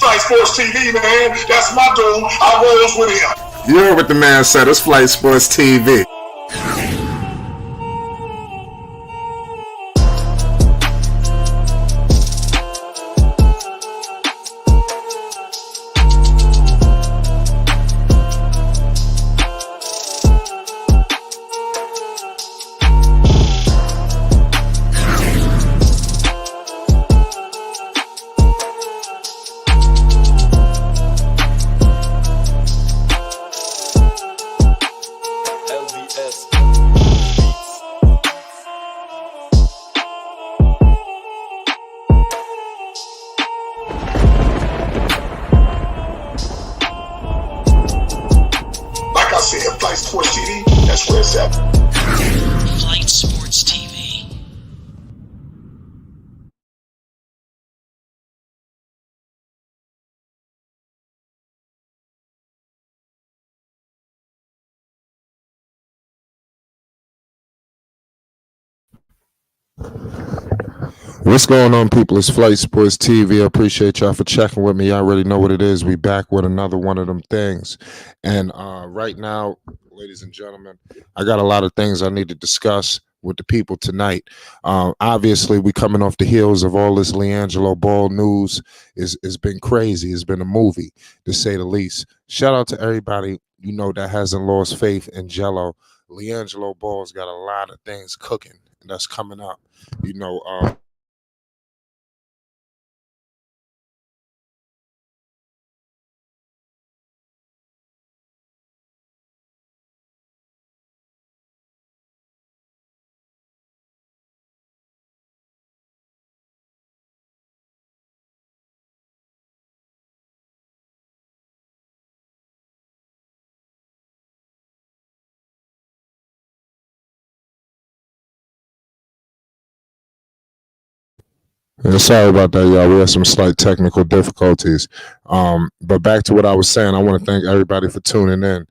Flight Sports TV, man. That's my dude. I rolls with him. You heard what the man said. It's Flight Sports TV. Flight Sports TV, that's where it's at. Flight Sports TV. What's going on, people? It's Flight Sports TV. I appreciate y'all for checking with me. Y'all already know what it is. We back with another one of them things. And right now, ladies and gentlemen, I got a lot of things I need to discuss with the people tonight. Obviously, we coming off the heels of all this LiAngelo Ball news. It's been crazy. It's been a movie, to say the least. Shout out to everybody, that hasn't lost faith in Jello. LiAngelo Ball's got a lot of things cooking that's coming up. Yeah, sorry about that, y'all. We had some slight technical difficulties. But back to what I was saying, I want to thank everybody for tuning in.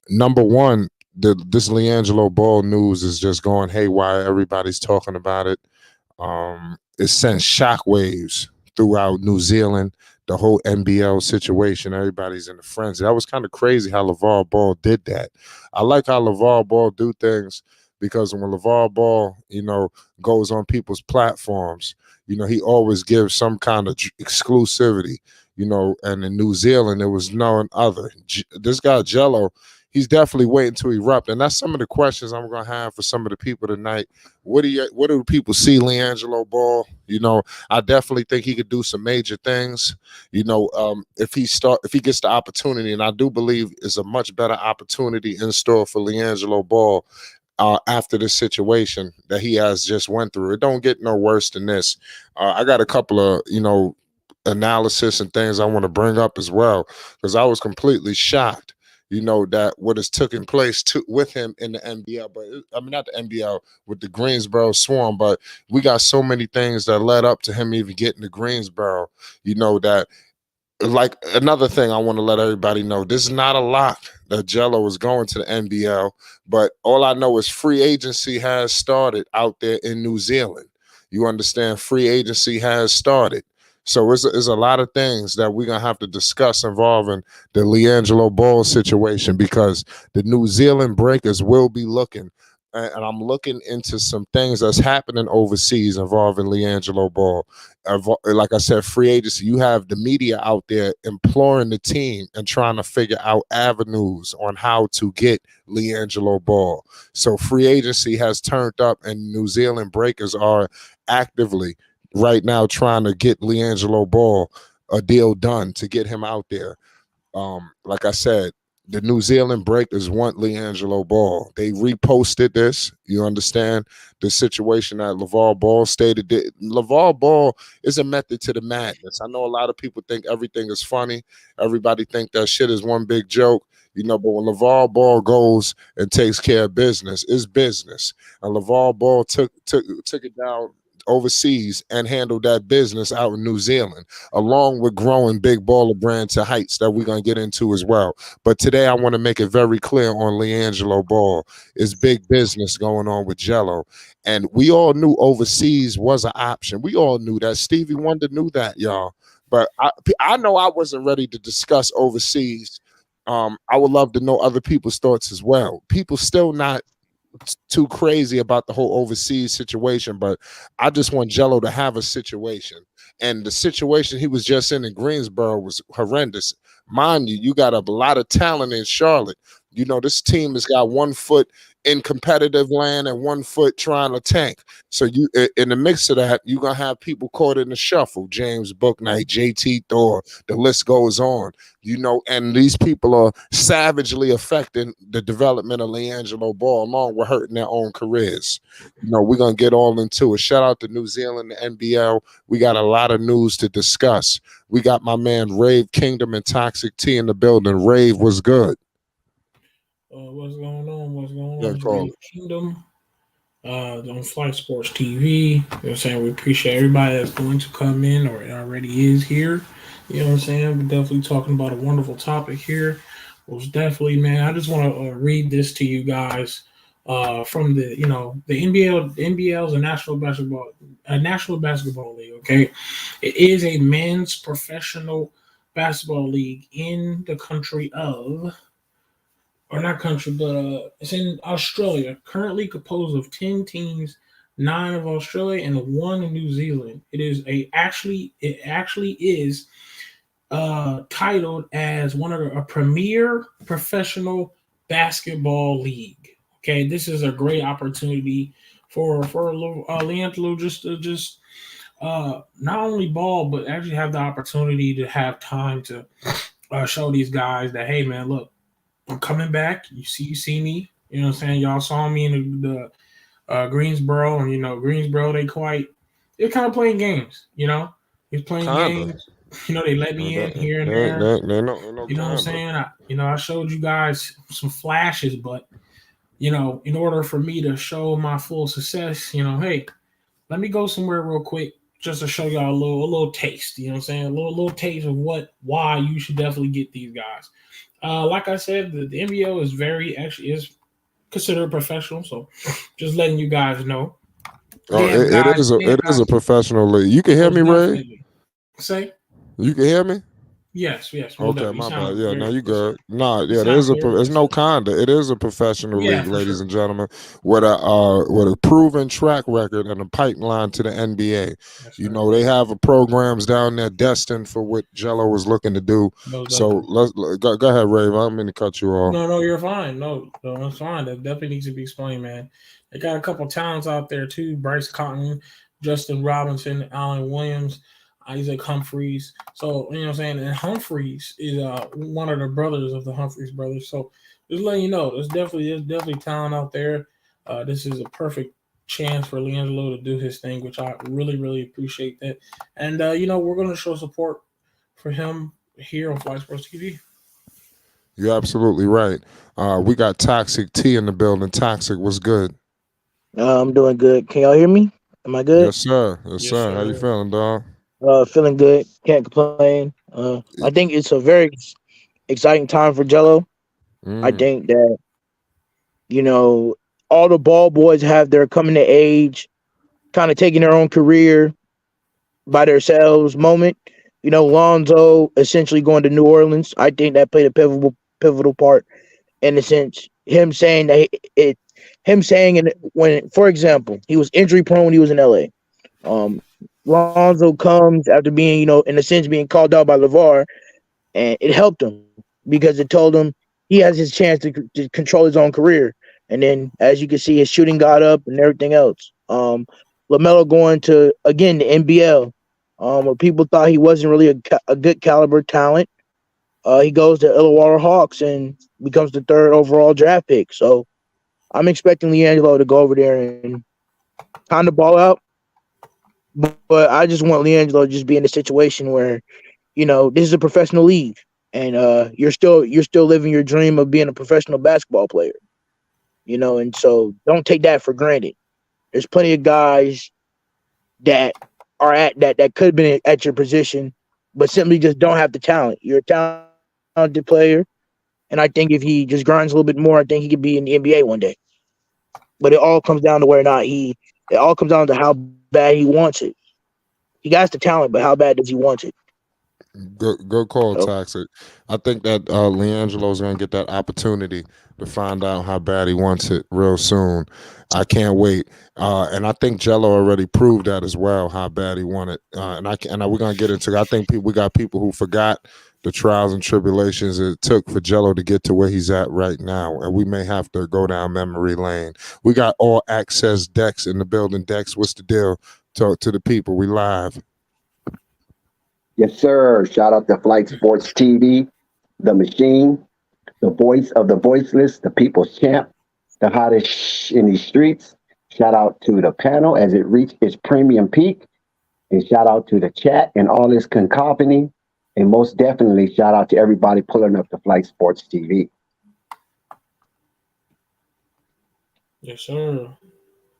Number one, this LiAngelo Ball news is just going haywire. Everybody's talking about it. It sent shockwaves throughout New Zealand, the whole NBL situation. Everybody's in a frenzy. That was kind of crazy how LeVar Ball did that. I like how LeVar Ball do things, because when LeVar Ball, goes on people's platforms, he always gives some kind of exclusivity, and in New Zealand, there was none other. This guy, Jello, he's definitely waiting to erupt. And that's some of the questions I'm going to have for some of the people tonight. What do people see LiAngelo Ball? I definitely think he could do some major things, if he gets the opportunity. And I do believe it's a much better opportunity in store for LiAngelo Ball after this situation that he has just went through. It don't get no worse than this. I got a couple of, analysis and things I want to bring up as well, because I was completely shocked, that what has taken place with him in the NBL, but I mean, not the NBL, with the Greensboro Swarm, but we got so many things that led up to him even getting to Greensboro, that, like, another thing I want to let everybody know, this is not a lock that Jello is going to the NBL, but all I know is free agency has started out there in New Zealand. You understand? Free agency has started. So it's a lot of things that we're going to have to discuss involving the LiAngelo Ball situation, because the New Zealand Breakers will be looking, and I'm looking into some things that's happening overseas involving LiAngelo Ball. Like I said, free agency, you have the media out there imploring the team and trying to figure out avenues on how to get LiAngelo Ball. So free agency has turned up, and New Zealand Breakers are actively right now trying to get LiAngelo Ball a deal done to get him out there. Like I said, the New Zealand Breakers want LiAngelo Ball. They reposted this. You understand the situation that LeVar Ball stated. LeVar Ball is a method to the madness. I know a lot of people think everything is funny. Everybody think that shit is one big joke. But when LeVar Ball goes and takes care of business, it's business. And LeVar Ball took it down overseas and handle that business out in New Zealand, along with growing Big Baller Brand to heights that we're going to get into as well. But today I want to make it very clear on LiAngelo Ball. It's big business going on with Jello. And we all knew overseas was an option. We all knew that. Stevie Wonder knew that, y'all. But I know I wasn't ready to discuss overseas. I would love to know other people's thoughts as well. People still not too crazy about the whole overseas situation, but I just want Jello to have a situation. And the situation he was just in Greensboro was horrendous. Mind you, you got a lot of talent in Charlotte. You know, this team has got 1 foot in competitive land and 1 foot trying to tank. So you, in the mix of that, you're gonna have people caught in the shuffle. James Booknight, JT Thor, the list goes on. You know, and these people are savagely affecting the development of LiAngelo Ball, along with hurting their own careers. You know, we're gonna get all into it. Shout out to New Zealand, the NBL. We got a lot of news to discuss. We got my man Rave Kingdom and Toxic T in the building. Rave was good. What's going on? What's going Yeah, on? It's call. Rave Kingdom on Flight Sports TV. You know what I'm saying? We appreciate everybody that's going to come in or already is here. You know what I'm saying? We're definitely talking about a wonderful topic here. Most definitely, man. I just want to read this to you guys from the NBL. The NBL is a national basketball league. Okay, it is a men's professional basketball league in the country of, or not country, but it's in Australia. Currently composed of 10 teams, 9 of Australia and 1 in New Zealand. It actually is titled as one of a premier professional basketball league. Okay, this is a great opportunity for LiAngelo just not only ball, but actually have the opportunity to have time to show these guys that, hey man, look, I'm coming back. You see me. You know what I'm saying? Y'all saw me in the Greensboro, and Greensboro, they're kind of playing games. He's playing Kinda. games. They let me in here and there. No You know what I'm kinda. saying? I showed you guys some flashes, but in order for me to show my full success, hey, let me go somewhere real quick just to show y'all a little taste. You know what I'm saying? A little taste of why you should definitely get these guys. Like I said, the NBO is considered professional, so just letting you guys know. Oh, They it have is a guys professional league. You can hear most me, Ray? definitely. Say You can hear me? yes, most Okay, definitely. You my bad. sound Yeah, now very you yes, sir. good. Nah, You yeah, sound clear. there's Yes, no sir. kinda. It is a professional Yeah, league, for ladies sure. and gentlemen, with a proven track record and a pipeline to the NBA. Yes, You sir. know, they have a programs down there destined for what Jello was looking to do. Most So definitely. go ahead, Ray. I don't mean to cut you off. No, you're fine. No, that's fine. That definitely needs to be explained, man. They got a couple talents out there too: Bryce Cotton, Justin Robinson, Allen Williams, Isaac Humphreys. So you know what I'm saying. And Humphreys is one of the brothers of the Humphreys brothers. So just letting you know, there's definitely talent out there. This is a perfect chance for LiAngelo to do his thing, which I really really appreciate that. And we're going to show support for him here on Fly Sports TV. You're absolutely right. We got Toxic T in the building. Toxic was good. I'm doing good. Can y'all hear me? Am I good? Yes, sir. Yes, Yes, sir. How you sir. feeling, dog? Feeling good. Can't complain. I think it's a very exciting time for Jello. I Mm, think that you know all the ball boys have their coming to age, kind of taking their own career by themselves moment. Lonzo essentially going to New Orleans. I think that played a pivotal part in a sense. Him saying that him saying it when, for example, he was injury prone when he was in LA. Lonzo comes after being, in a sense, being called out by LeVar, and it helped him because it told him he has his chance to control his own career. And then, as you can see, his shooting got up and everything else. LaMelo going to again the NBL, where people thought he wasn't really a good caliber talent. He goes to Illawarra Hawks and becomes the 3rd overall draft pick. So I'm expecting LiAngelo to go over there and kind of ball out. But I just want LiAngelo to just be in a situation where, this is a professional league, and you're still living your dream of being a professional basketball player. And so don't take that for granted. There's plenty of guys that are at that could have been at your position, but simply just don't have the talent. You're a talented player, and I think if he just grinds a little bit more, I think he could be in the NBA one day. But it all comes down to where or not it all comes down to how bad he wants it. He got the talent, but how bad does he want it? Good call, Oh, Toxic. I think that LiAngelo's going to get that opportunity to find out how bad he wants it real soon. I can't wait. And I think Jello already proved that as well, how bad he wanted. We're going to get into. I think we got people who forgot the trials and tribulations it took for Jello to get to where he's at right now, and we may have to go down memory lane. We got all access Dex in the building. Dex, what's the deal? Talk to the people. We live. Yes, sir. Shout out to Flight Sports TV, the machine, the voice of the voiceless, the people's champ, the hottest in these streets. Shout out to the panel as it reached its premium peak. And shout out to the chat and all its concophony. And most definitely, shout out to everybody pulling up the Flight Sports TV. Yes, sir.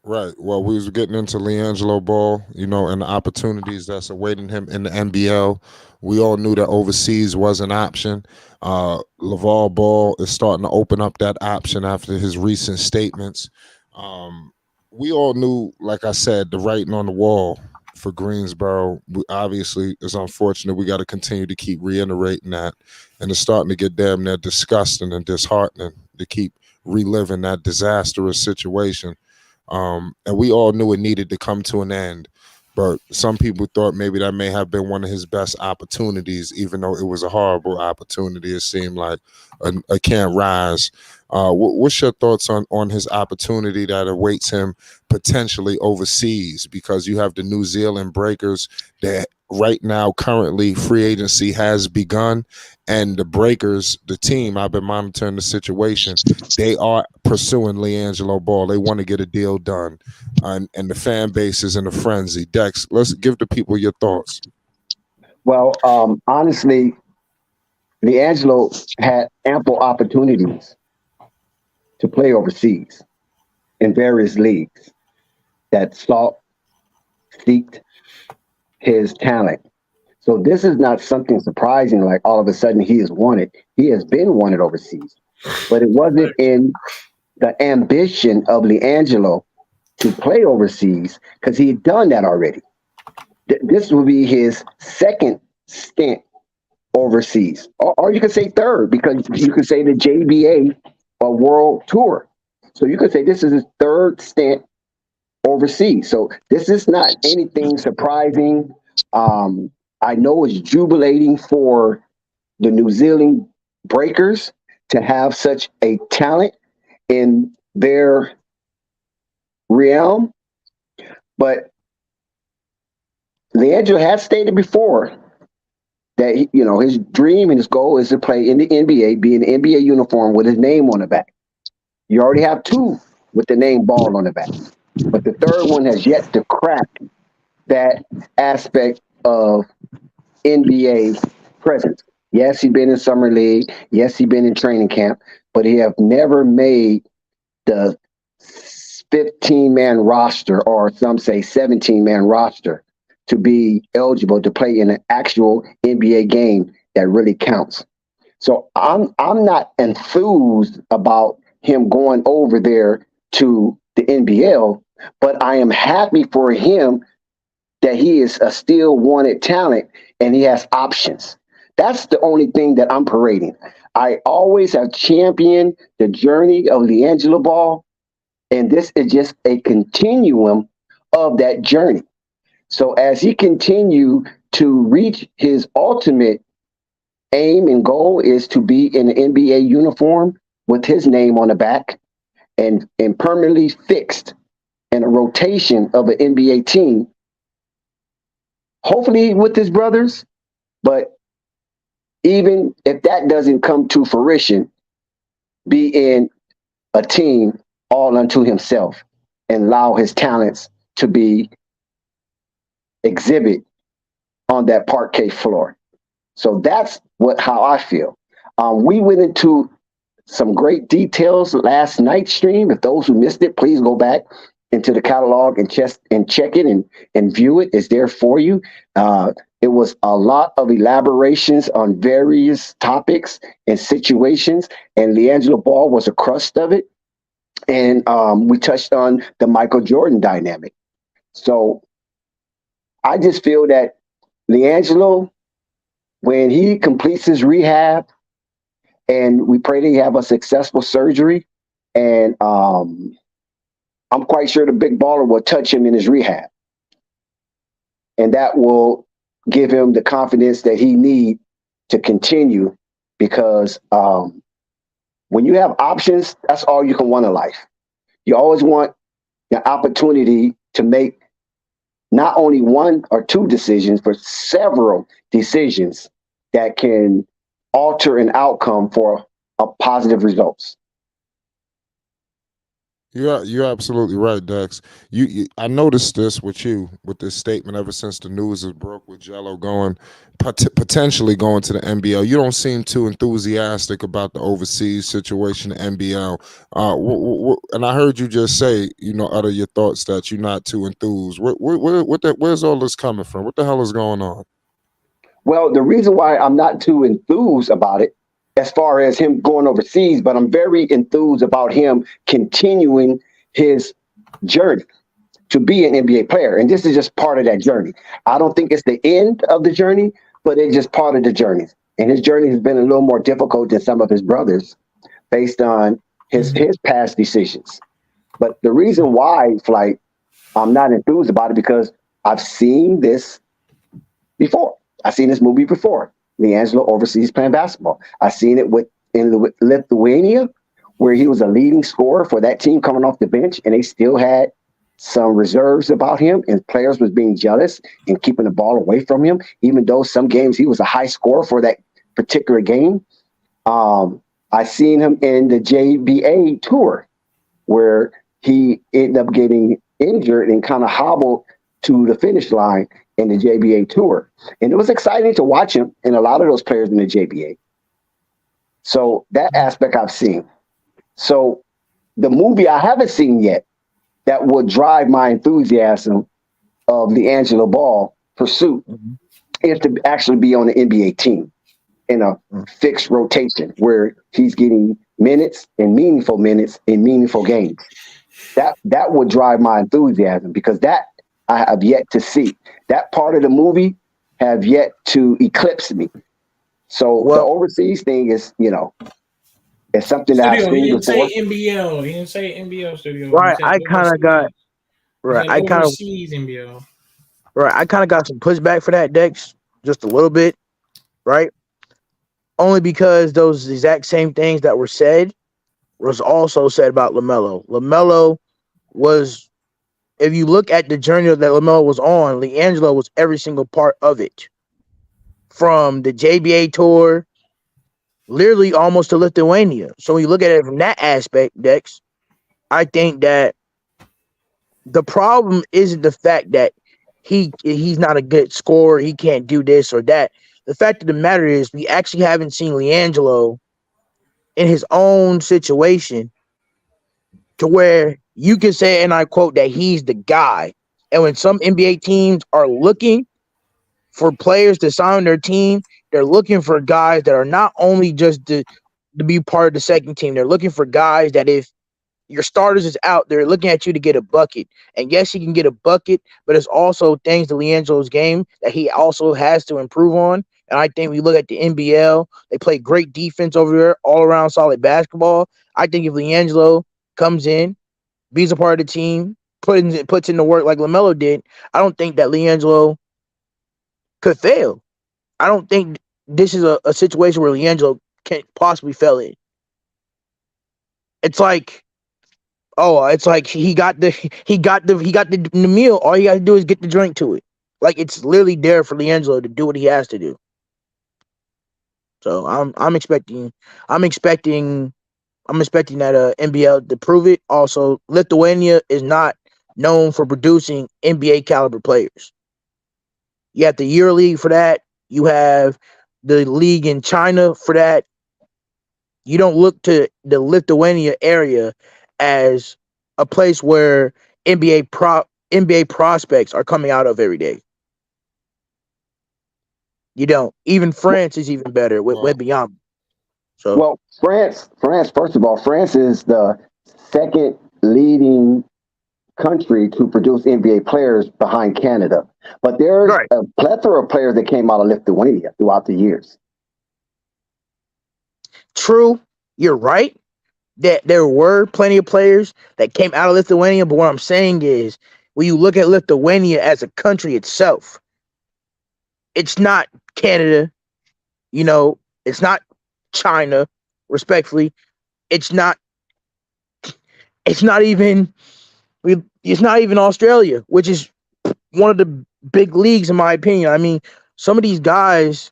Right. Well, we was getting into LiAngelo Ball, and the opportunities that's awaiting him in the NBL. We all knew that overseas was an option. LaVar Ball is starting to open up that option after his recent statements. We all knew, like I said, the writing on the wall for Greensboro. Obviously, it's unfortunate. We got to continue to keep reiterating that. And it's starting to get damn near disgusting and disheartening to keep reliving that disastrous situation. And we all knew it needed to come to an end. But some people thought maybe that may have been one of his best opportunities, even though it was a horrible opportunity. It seemed like a can't rise. What's your thoughts on his opportunity that awaits him potentially overseas? Because you have the New Zealand Breakers that right now, currently, free agency has begun. And the Breakers, the team, I've been monitoring the situation. They are pursuing LiAngelo Ball. They want to get a deal done. And the fan base is in a frenzy. Dex, let's give the people your thoughts. Well, honestly, LiAngelo had ample opportunities to play overseas in various leagues that seeked his talent. So this is not something surprising, like all of a sudden he is wanted. He has been wanted overseas, but it wasn't in the ambition of LiAngelo to play overseas because he had done that already. This will be his second stint overseas, or you could say third, because you could say the JBA World Tour. So you could say this is his third stint overseas. So this is not anything surprising. I know it's jubilating for the New Zealand Breakers to have such a talent in their realm, but LiAngelo has stated before that his dream and his goal is to play in the NBA, be in the NBA uniform with his name on the back. You already have two with the name Ball on the back, but the third one has yet to crack that aspect of NBA presence. Yes, he's been in summer league. Yes, he's been in training camp, but he have never made the 15-man roster, or some say 17-man roster, to be eligible to play in an actual NBA game that really counts. So I'm not enthused about him going over there to the NBL, but I am happy for him that he is a still wanted talent and he has options. That's the only thing that I'm parading. I always have championed the journey of LiAngelo Ball, and this is just a continuum of that journey. So as he continue to reach his ultimate aim and goal is to be in an NBA uniform with his name on the back and permanently fixed in a rotation of an NBA team, hopefully with his brothers. But even if that doesn't come to fruition, be in a team all unto himself and allow his talents to be exhibit on that parquet floor. So that's how I feel. We went into some great details last night's stream. If those who missed it, please go back into the catalog and check it and view it. It's there for you. It was a lot of elaborations on various topics and situations, and LiAngelo Ball was a crust of it. And we touched on the Michael Jordan dynamic. So I just feel that LiAngelo when he completes his rehab, and we pray that he have a successful surgery, and I'm quite sure the big baller will touch him in his rehab, and that will give him the confidence that he need to continue, because when you have options, that's all you can want in life. You always want the opportunity to make not only one or two decisions, but several decisions that can alter an outcome for a positive results. You're absolutely right, Dex. I noticed this with you with this statement ever since the news is broke with Jello going potentially going to the NBL. You don't seem too enthusiastic about the overseas situation, the NBL. And I heard you just say, utter your thoughts that you're not too enthused. Where's all this coming from? What the hell is going on? Well, the reason why I'm not too enthused about it, as far as him going overseas, but I'm very enthused about him continuing his journey to be an NBA player. And this is just part of that journey. I don't think it's the end of the journey, but it's just part of the journey. And his journey has been a little more difficult than some of his brothers based on his past decisions. But the reason why, Flight, I'm not enthused about it, because I've seen this before. I've seen this movie before. LiAngelo overseas playing basketball. I've seen it in Lithuania, where he was a leading scorer for that team coming off the bench, and they still had some reserves about him, and players was being jealous and keeping the ball away from him, even though some games he was a high scorer for that particular game. I seen him in the JBA tour, where he ended up getting injured and kind of hobbled to the finish line in the JBA tour. And it was exciting to watch him and a lot of those players in the JBA. So that aspect I've seen. So the movie I haven't seen yet that would drive my enthusiasm of LiAngelo Ball pursuit is to actually be on the NBA team in a fixed rotation where he's getting minutes in meaningful games. That would drive my enthusiasm, because that I have yet to see. That part of the movie have yet to eclipse me. So the overseas thing is, it's something that I've seen he didn't before. say NBL. He didn't say NBL studio. Right, I kind of got right. I kind of NBL. Right, I kind of got some pushback for that, Dex, just a little bit, right? Only because those exact same things that were said was also said about LaMelo. LaMelo was, if you look at the journey that LaMelo was on, LiAngelo was every single part of it. From the JBA tour, literally almost to Lithuania. So when you look at it from that aspect, Dex, I think that the problem isn't the fact that he's not a good scorer, he can't do this or that. The fact of the matter is we actually haven't seen LiAngelo in his own situation to where you can say, and I quote, that he's the guy. And when some NBA teams are looking for players to sign their team, they're looking for guys that are not only just to be part of the second team. They're looking for guys that if your starters is out, they're looking at you to get a bucket. And yes, he can get a bucket, but there's also things to LiAngelo's game that he also has to improve on. And I think we look at the NBL, they play great defense over there, all around solid basketball. I think if LiAngelo comes in, being a part of the team, puts in the work like LaMelo did, I don't think that LiAngelo could fail. I don't think this is a situation where LiAngelo can't possibly fail in. It's like he got the meal. All you got to do is get the drink to it. Like, it's literally there for LiAngelo to do what he has to do. So I'm expecting that NBL to prove it. Also, Lithuania is not known for producing NBA caliber players. You have the EuroLeague for that. You have the league in China for that. You don't look to the Lithuania area as a place where NBA prospects are coming out of every day. You don't. Even France is even better with Wembanyama. So, well, France. First of all, France is the second leading country to produce NBA players behind Canada. But there's Right. a plethora of players that came out of Lithuania throughout the years. True, you're right. That there were plenty of players that came out of Lithuania, but what I'm saying is, when you look at Lithuania as a country itself, it's not Canada, it's not China, respectfully. It's not it's not even it's not even Australia, which is one of the big leagues in my opinion. I mean, some of these guys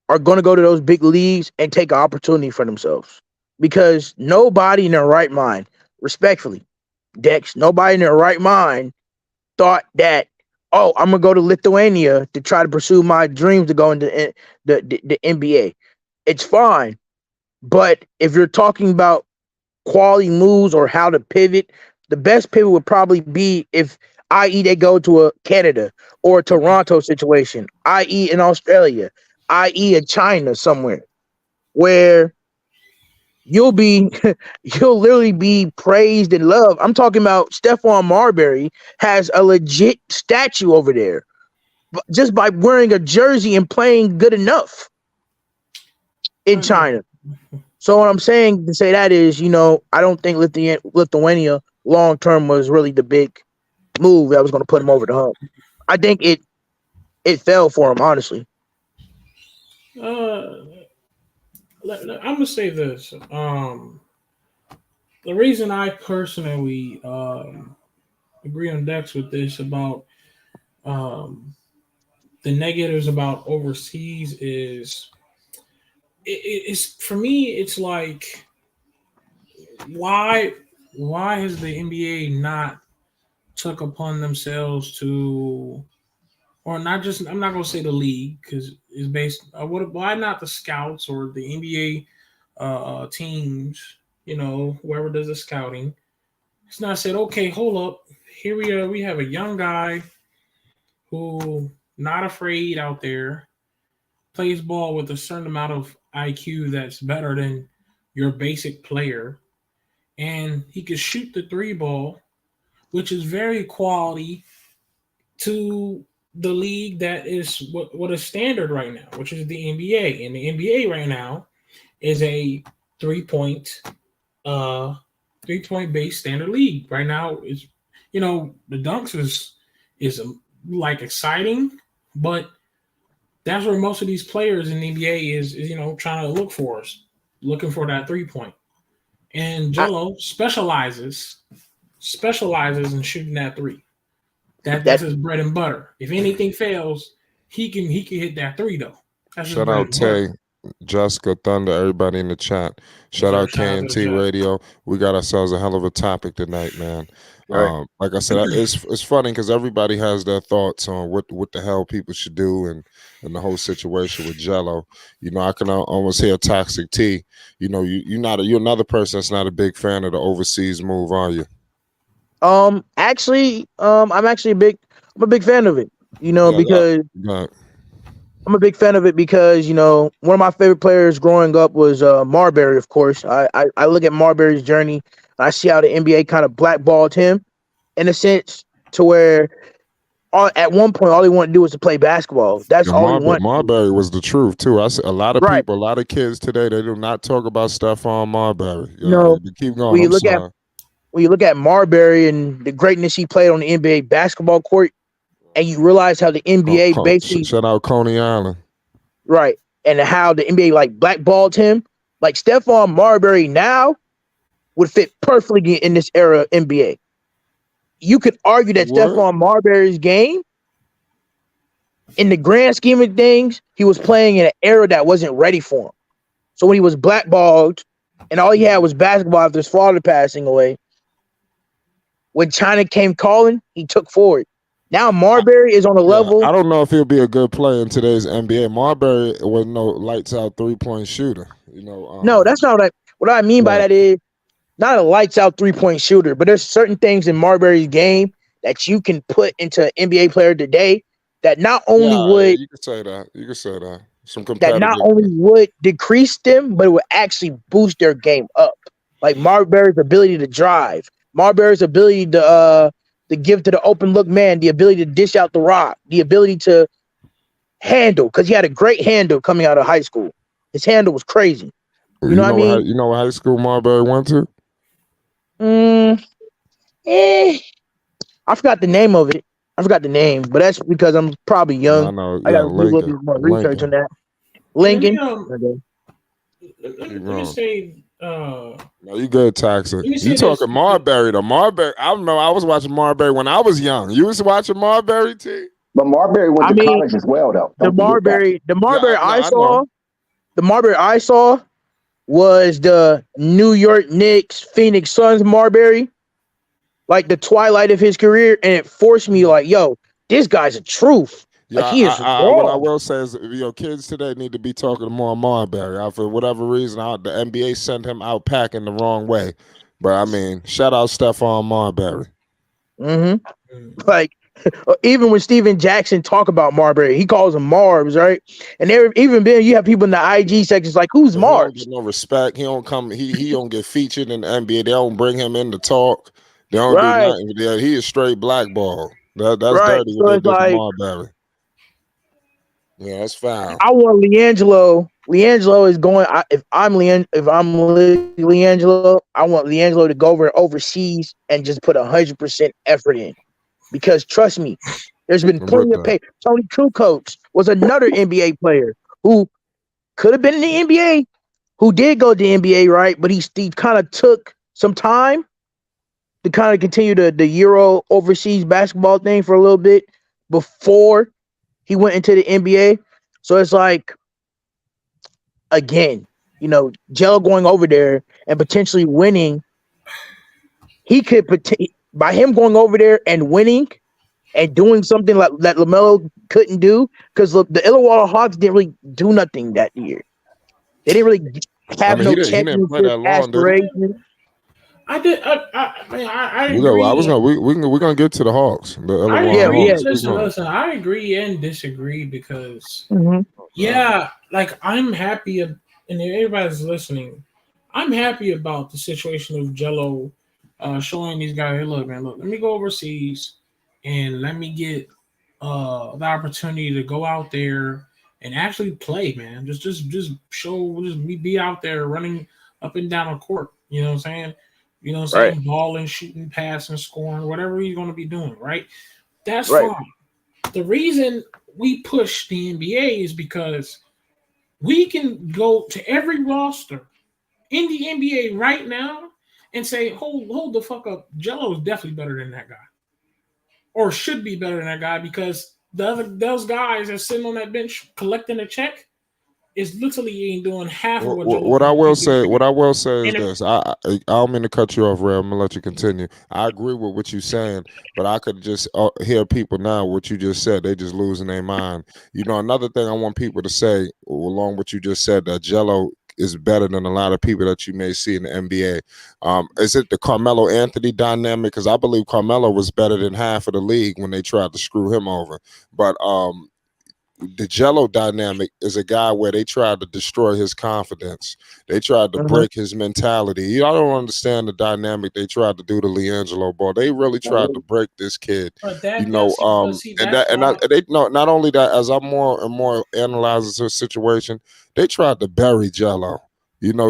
are going to go to those big leagues and take an opportunity for themselves because nobody in their right mind, respectfully, Dex, nobody in their right mind thought that, oh, I'm going to go to Lithuania to try to pursue my dreams to go into the NBA. It's fine. But if you're talking about quality moves or how to pivot, the best pivot would probably be if, i.e., they go to a Canada or a Toronto situation, i.e., in Australia, i.e., a China somewhere, where you'll literally be praised and loved. I'm talking about Stephon Marbury has a legit statue over there just by wearing a jersey and playing good enough in China. So what I'm saying to say that is, I don't think Lithuania long term was really the big move that was going to put him over the hump. I think it fell for him, honestly. I'm gonna say this. The reason I personally agree on Dex with this about um, the negatives about overseas is it's for me. It's like why has the NBA not took upon themselves to, or not just, I'm not going to say the league because it's based, why not the scouts or the NBA teams, whoever does the scouting. It's not said, okay, hold up. Here we are. We have a young guy who not afraid out there, plays ball with a certain amount of IQ that's better than your basic player. And he could shoot the three ball, which is very quality to the league that is what is standard right now, which is the NBA. And the NBA right now is a 3-point uh 3-point based standard league. Right now is the dunks is like exciting, but that's where most of these players in the NBA is trying to looking for that 3-point. And Jello specializes in shooting that three. That's his bread and butter. If anything fails, he can hit that three though. That's Shout out Tay, Jessica, Thunder, everybody in the chat. Shout out KNT Radio. We got ourselves a hell of a topic tonight, man. Right. Like I said, it's funny because everybody has their thoughts on what the hell people should do and the whole situation with Jello. I can almost hear Toxic T. You're another person that's not a big fan of the overseas move, are you? Actually, I'm a big fan of it. Because I'm a big fan of it because one of my favorite players growing up was Marbury. Of course, I look at Marbury's journey. And I see how the NBA kind of blackballed him in a sense to where at one point all he wanted to do was to play basketball. That's all he wanted. Marbury was the truth too. I see a lot of people, a lot of kids today, they do not talk about Stephon Marbury. Keep going. When you look at Marbury and the greatness he played on the NBA basketball court, and you realize how the NBA basically shout out Coney Island, right, and how the NBA like blackballed him. Like Stephon Marbury now would fit perfectly in this era NBA. You could argue that Stephon Marbury's game, in the grand scheme of things, he was playing in an era that wasn't ready for him. So when he was blackballed, and all he had was basketball after his father passing away, when China came calling, he took forward. Now Marbury is on a level. I don't know if he'll be a good player in today's NBA. Marbury was no lights out 3-point shooter. No, that's not what I mean by that is not a lights out 3-point shooter, but there's certain things in Marbury's game that you can put into an NBA player today that not only would you could say that some that not only would decrease them, but it would actually boost their game up. Like Marbury's ability to drive, Marbury's ability to the gift to the open look man, the ability to dish out the rock, the ability to handle, because he had a great handle coming out of high school. His handle was crazy. You know what I mean? You know what high school Marbury went to? I forgot the name of it. I forgot the name, but that's because I'm probably young. I know. I Yeah, got to do a little Lincoln. bit more research on that. Let me, Lincoln. let me say. No, you good, Taxer. Let me You say talking this. Marbury? The Marbury. I don't know. I was watching Marbury when I was young. You was watching Marbury, T? But Marbury went to college as well, though. The Don't forget that. Marbury I saw, know. the Marbury I saw was the New York Knicks, Phoenix Suns Marbury, like the twilight of his career, and it forced me like, yo, this guy's a truth. Like he is What I raw. will say is, kids today need to be talking more Marbury. For whatever reason, the NBA sent him out packing the wrong way. But I mean, shout out Stephon Marbury. Like even when Steven Jackson talk about Marbury, he calls him Marbs, right? And there even been you have people in the IG sections like, who's He don't Marbs? get no respect. He don't come. He don't get featured in the NBA. They don't bring him in to talk. They don't do Right. nothing. Yeah, he is straight blackball. That's Right. dirty So what they it's did to like Marbury. Yeah, that's foul. I want LiAngelo. LiAngelo is going. If I'm LiAngelo, I want LiAngelo to go over overseas and just put 100% effort in. Because trust me, there's been I'm with plenty of that. pay. Tony Kukoc was another NBA player who could have been in the NBA, who did go to the NBA, right? But he kind of took some time to kind of continue the Euro overseas basketball thing for a little bit before he went into the NBA. So it's like, again, Jello going over there and potentially winning, he could by him going over there and winning and doing something like that LaMelo couldn't do, because the Illawarra Hawks didn't really do nothing that year. They didn't really I have mean, no he didn't play championship that long, did he? aspirations. I did. I agree. We're gonna get to the Hawks. The I Illawarra agree. Hawks. Listen. I agree and disagree because, Mhm. like I'm happy, and everybody's listening. I'm happy about the situation of Jello showing these guys, hey, look, man, let me go overseas and let me get the opportunity to go out there and actually play, man. Just show, just me be out there running up and down the court. You know what I'm saying? You know what I'm saying? Balling, shooting, passing, scoring, whatever he's going to be doing, right? That's fine. The reason we push the NBA is because we can go to every roster in the NBA right now and say, hold the fuck up. Jello is definitely better than that guy. Or should be better than that guy, because those guys that sitting on that bench collecting a check is literally ain't doing half of what Jello. What I will say is this. I don't mean to cut you off, Ray. I'm gonna let you continue. I agree with what you're saying, but I could just hear people now what you just said. They just losing their mind. Another thing I want people to say along with what you just said, that Jello is better than a lot of people that you may see in the NBA. Is it the Carmelo Anthony dynamic? Because I believe Carmelo was better than half of the league when they tried to screw him over. But the Jello dynamic is a guy where they tried to destroy his confidence. They tried to break his mentality. I don't understand the dynamic they tried to do to LiAngelo Ball. They really tried to break this kid. Not only that, as I'm more and more analyzing the situation, they tried to bury Jello.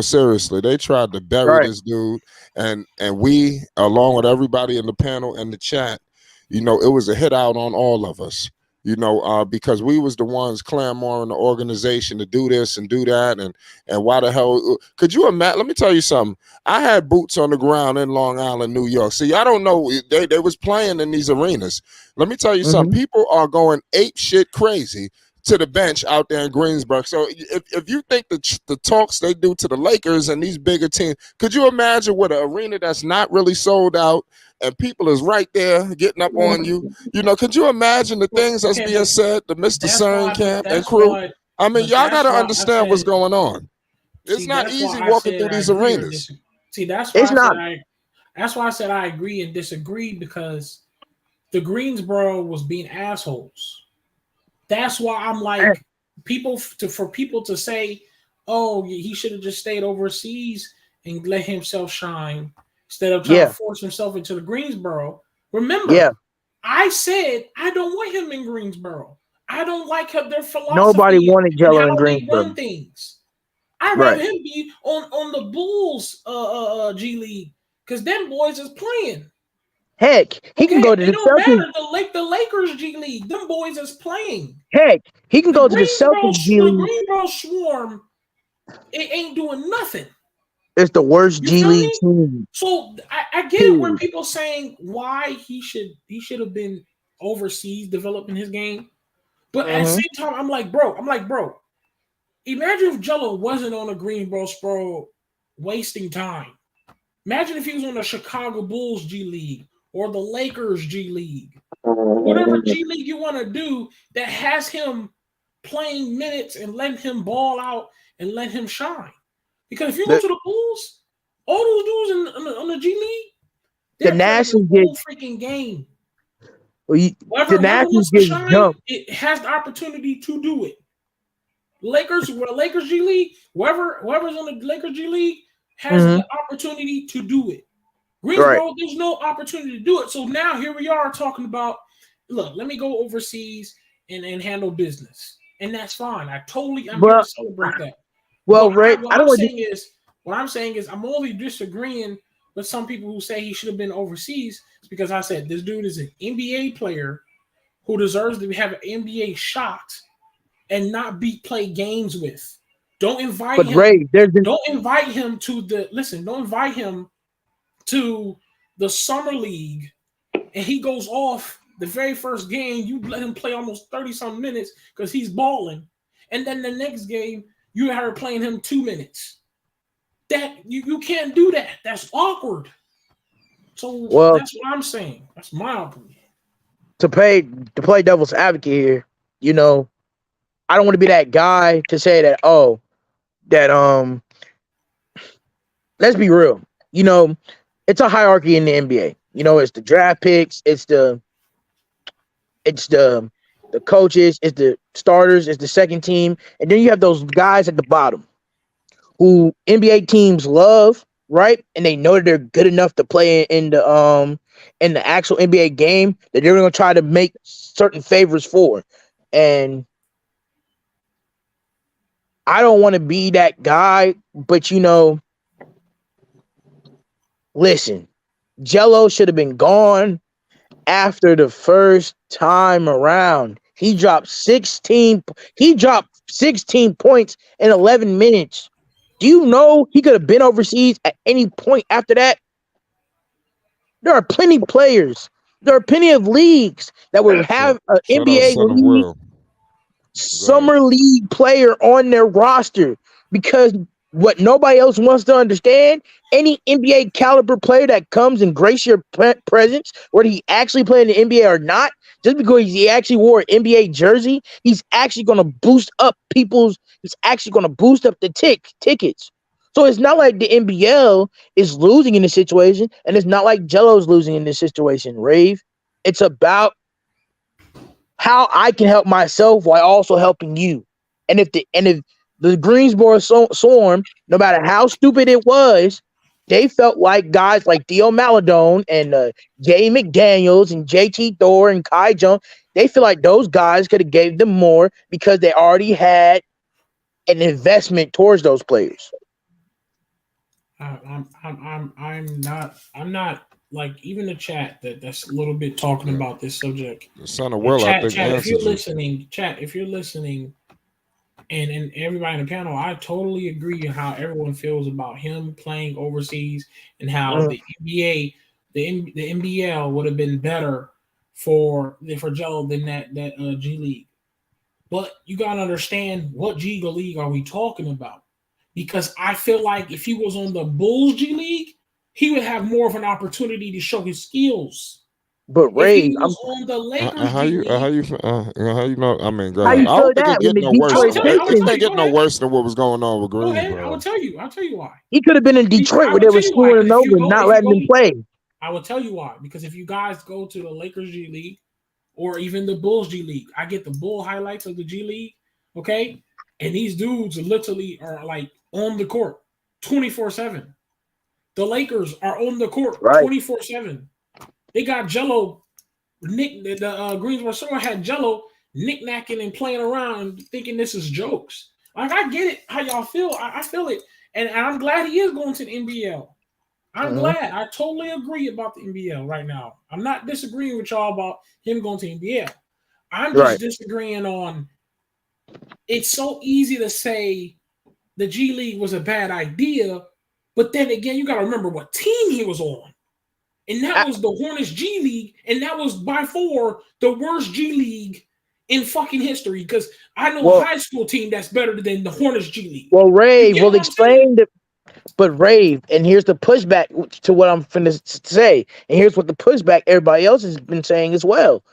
Seriously, they tried to bury this dude, and we, along with everybody in the panel and the chat, it was a hit out on all of us. Because we was the ones clamoring the organization to do this and do that, and why the hell could you imagine? Let me tell you something. I had boots on the ground in Long Island, New York. See, I don't know. They was playing in these arenas. Let me tell you something. People are going ape shit crazy to the bench out there in Greensboro. So if you think the talks they do to the Lakers and these bigger teams, could you imagine what an arena that's not really sold out and people is right there getting up on you? Could you imagine the things that's being said to Mr. Camp and crew? I mean, y'all got to understand what's going on. It's not easy walking through these arenas. That's why I said I agree and disagree, because the Greensboro was being assholes. That's why I'm like, for people to say, oh, he should have just stayed overseas and let himself shine instead of trying to force himself into the Greensboro. Remember, Yeah. I said I don't want him in Greensboro. I don't like their philosophy Nobody wanted and Jello in how they Greensboro. run things. I'd rather Right. him be on the Bulls G League because them boys is playing. Heck, he can Okay, go to it the don't Celtics. matter. The Lakers G League, them boys is playing. Heck, he can go to the Celtics G The League. Greensboro Swarm, it ain't doing nothing. It's the worst You G feel League me? team. So I get it where people saying why he should have been overseas developing his game. But at the same time, I'm like, bro, imagine if Jello wasn't on a Greensboro Spro wasting time. Imagine if he was on the Chicago Bulls G League or the Lakers G League. Whatever G League you want to do that has him playing minutes and letting him ball out and let him shine. Because if you go to the Bulls, all those dudes on the G League, The they're playing Nationals the get whole freaking game. the Whoever Nationals wants to get shine, jumped. it has the opportunity to do it. Lakers G League, whoever's on the Lakers G League has the opportunity to do it. Greensboro, there's no opportunity to do it. So now here we are talking about, look, let me go overseas and handle business. And that's fine. I'm here to celebrate that. Well, But Ray, what I'm saying is I'm only disagreeing with some people who say he should have been overseas because I said this dude is an NBA player who deserves to have an NBA shot and not play games with. Don't invite him. Ray, Don't invite him to the summer league and he goes off the very first game. You let him play almost 30-some minutes because he's balling. And then the next game, you are playing him 2 minutes. That you can't do that. That's awkward. So that's what I'm saying. That's my opinion. To play devil's advocate here, I don't want to be that guy to say that, let's be real. It's a hierarchy in the NBA. It's the draft picks, it's the coaches, it's the starters, it's the second team, and then you have those guys at the bottom who NBA teams love, right? And they know that they're good enough to play in the actual NBA game that they're going to try to make certain favors for. And I don't want to be that guy, but listen, Jello should have been gone after the first time around. He dropped 16 points in 11 minutes. Do you know he could have been overseas at any point after that? There are plenty of players. There are plenty of leagues that would have an NBA league, summer league player on their roster because what nobody else wants to understand, any NBA caliber player that comes and grace your presence, whether he actually played in the NBA or not, just because he actually wore an NBA jersey, he's actually going to boost up the tickets. So it's not like the NBL is losing in this situation, and it's not like Jello's losing in this situation, Rave. It's about how I can help myself while also helping you. And if the Greensboro Swarm, no matter how stupid it was, they felt like guys like Theo Maladone and Jay McDaniels and JT Thor and Kai Jones, they feel like those guys could have gave them more because they already had an investment towards those players. I'm not like even the chat that's a little bit talking about this subject. Son of Will, chat, I think chat, if you're you. listening, and everybody in the panel, I totally agree on how everyone feels about him playing overseas and how the NBA, the NBL would have been better for Jello than that G League. But you gotta understand what G League are we talking about? Because I feel like if he was on the Bulls G League, he would have more of an opportunity to show his skills. But Ray, if he was on the Lakers how you know? I mean, go how ahead. you I feel don't think that it when get the no worse. Detroit Pistons? It get no worse than what was going on with Go ahead. Greensboro. I will tell you. I'll tell you why. He could have been in Detroit where they were screwing him over and not letting him play. I will tell you why. Because if you guys go to the Lakers G League or even the Bulls G League, I get the Bull highlights of the G League, okay? And these dudes literally are like on the court 24/7. The Lakers are on the court 24/7. They got Jello. The Greensboro Swarm had Jello knick-knacking and playing around, thinking this is jokes. Like, I get it, how y'all feel. I feel it, and I'm glad he is going to the NBL. I'm glad. I totally agree about the NBL right now. I'm not disagreeing with y'all about him going to the NBL. I'm just disagreeing on. It's so easy to say the G League was a bad idea, but then again, you got to remember what team he was on. And that was the Hornets G League, and that was by far the worst G League in fucking history. Because I know a high school team that's better than the Hornets G League. Well, Rave will explain but Rave, and here's the pushback to what I'm finna say, and here's what the pushback everybody else has been saying as well.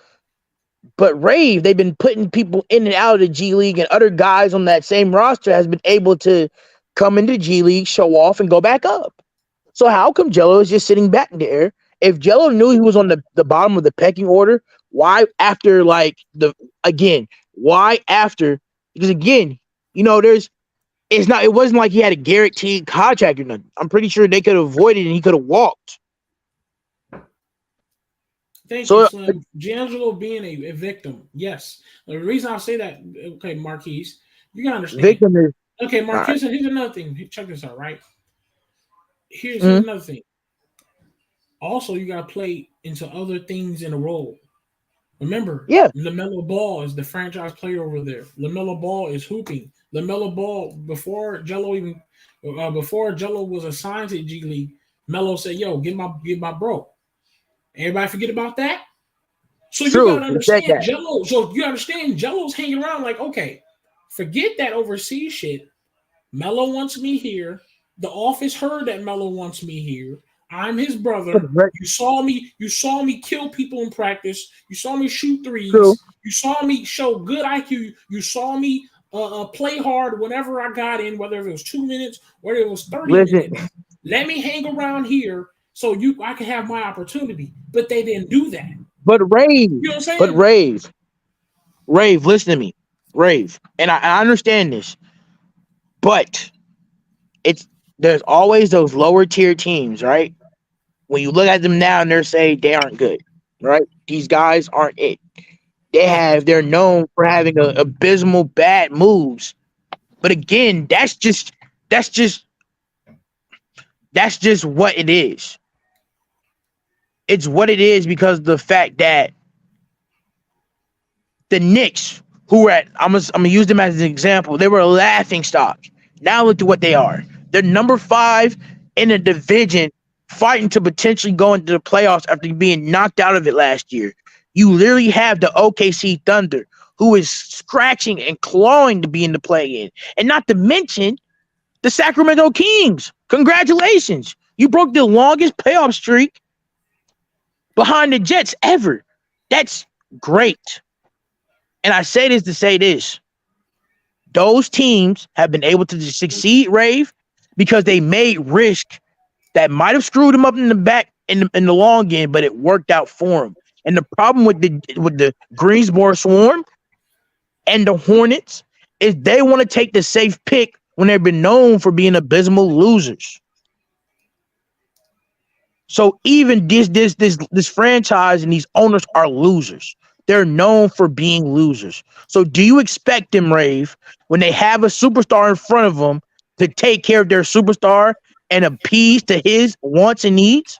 But Rave, they've been putting people in and out of the G League, and other guys on that same roster has been able to come into G League, show off, and go back up. So how come Jello is just sitting back there? If Jello knew he was on the bottom of the pecking order, why after why after? Because again, it wasn't like he had a guaranteed contract or nothing. I'm pretty sure they could have avoided it and he could have walked. Thank you, Slim. LiAngelo being a victim. Yes. The reason I say that, okay, Marquise, you gotta understand. Victim is okay, Marquise, here's another thing. Check this out, right? Here's another thing. Also, you gotta play into other things in a role. Remember, LaMelo Ball is the franchise player over there. LaMelo Ball is hooping. LaMelo Ball, before Jello was assigned to G League, Melo said, "Yo, get my bro." Everybody forget about that. So you gotta understand Jello. So you understand Jello's hanging around like, okay, forget that overseas shit. Melo wants me here. The office heard that Melo wants me here. I'm his brother. You saw me kill people in practice. You saw me shoot threes. True. You saw me show good IQ. You saw me play hard whenever I got in, whether it was 2 minutes or it was 30 minutes. Let me hang around here so I can have my opportunity. But they didn't do that. But Rave, you know what I'm saying? But Rave, listen to me. Rave. And I understand this. But there's always those lower tier teams, right? When you look at them now and they're saying they aren't good, right? These guys aren't it. They're known for having abysmal bad moves. But again, that's just what it is. It's what it is because of the fact that the Knicks, I'm gonna use them as an example, they were a laughing stock. Now look at what they are. They're number 5 in a division, fighting to potentially go into the playoffs after being knocked out of it last year. You literally have the OKC Thunder, who is scratching and clawing to be in the play-in. And not to mention the Sacramento Kings. Congratulations. You broke the longest playoff streak behind the Jets ever. That's great. And I say this to say this. Those teams have been able to succeed, Rave, because they made risk that might have screwed them up in the back in the long end, but it worked out for them. And the problem with the Greensboro Swarm and the Hornets is they want to take the safe pick when they've been known for being abysmal losers. So even this franchise and these owners are losers. They're known for being losers. So do you expect them, Rave, when they have a superstar in front of them, to take care of their superstar and appease to his wants and needs?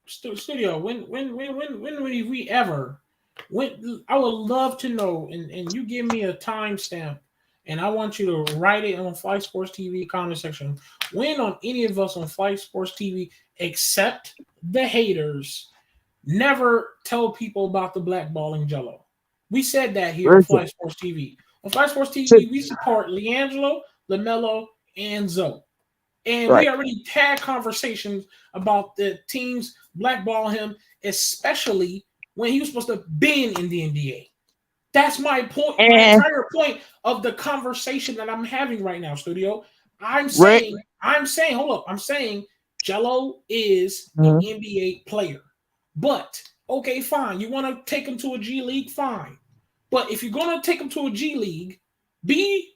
Studio, when we ever? I would love to know, and you give me a timestamp, and I want you to write it on Flight Sports TV comment section. When on any of us on Flight Sports TV, except the haters, never tell people about the blackballing Jello. We said that here on Flight Sports TV. On Flight Sports TV, we support LiAngelo, LaMelo, and Zoe. And we already had conversations about the teams blackballing him, especially when he was supposed to have been in the NBA. That's my point. My entire point of the conversation that I'm having right now, Studio. I'm saying, hold up. I'm saying Jello is an NBA player. But, okay, fine. You want to take him to a G League? Fine. But if you're going to take him to a G League, be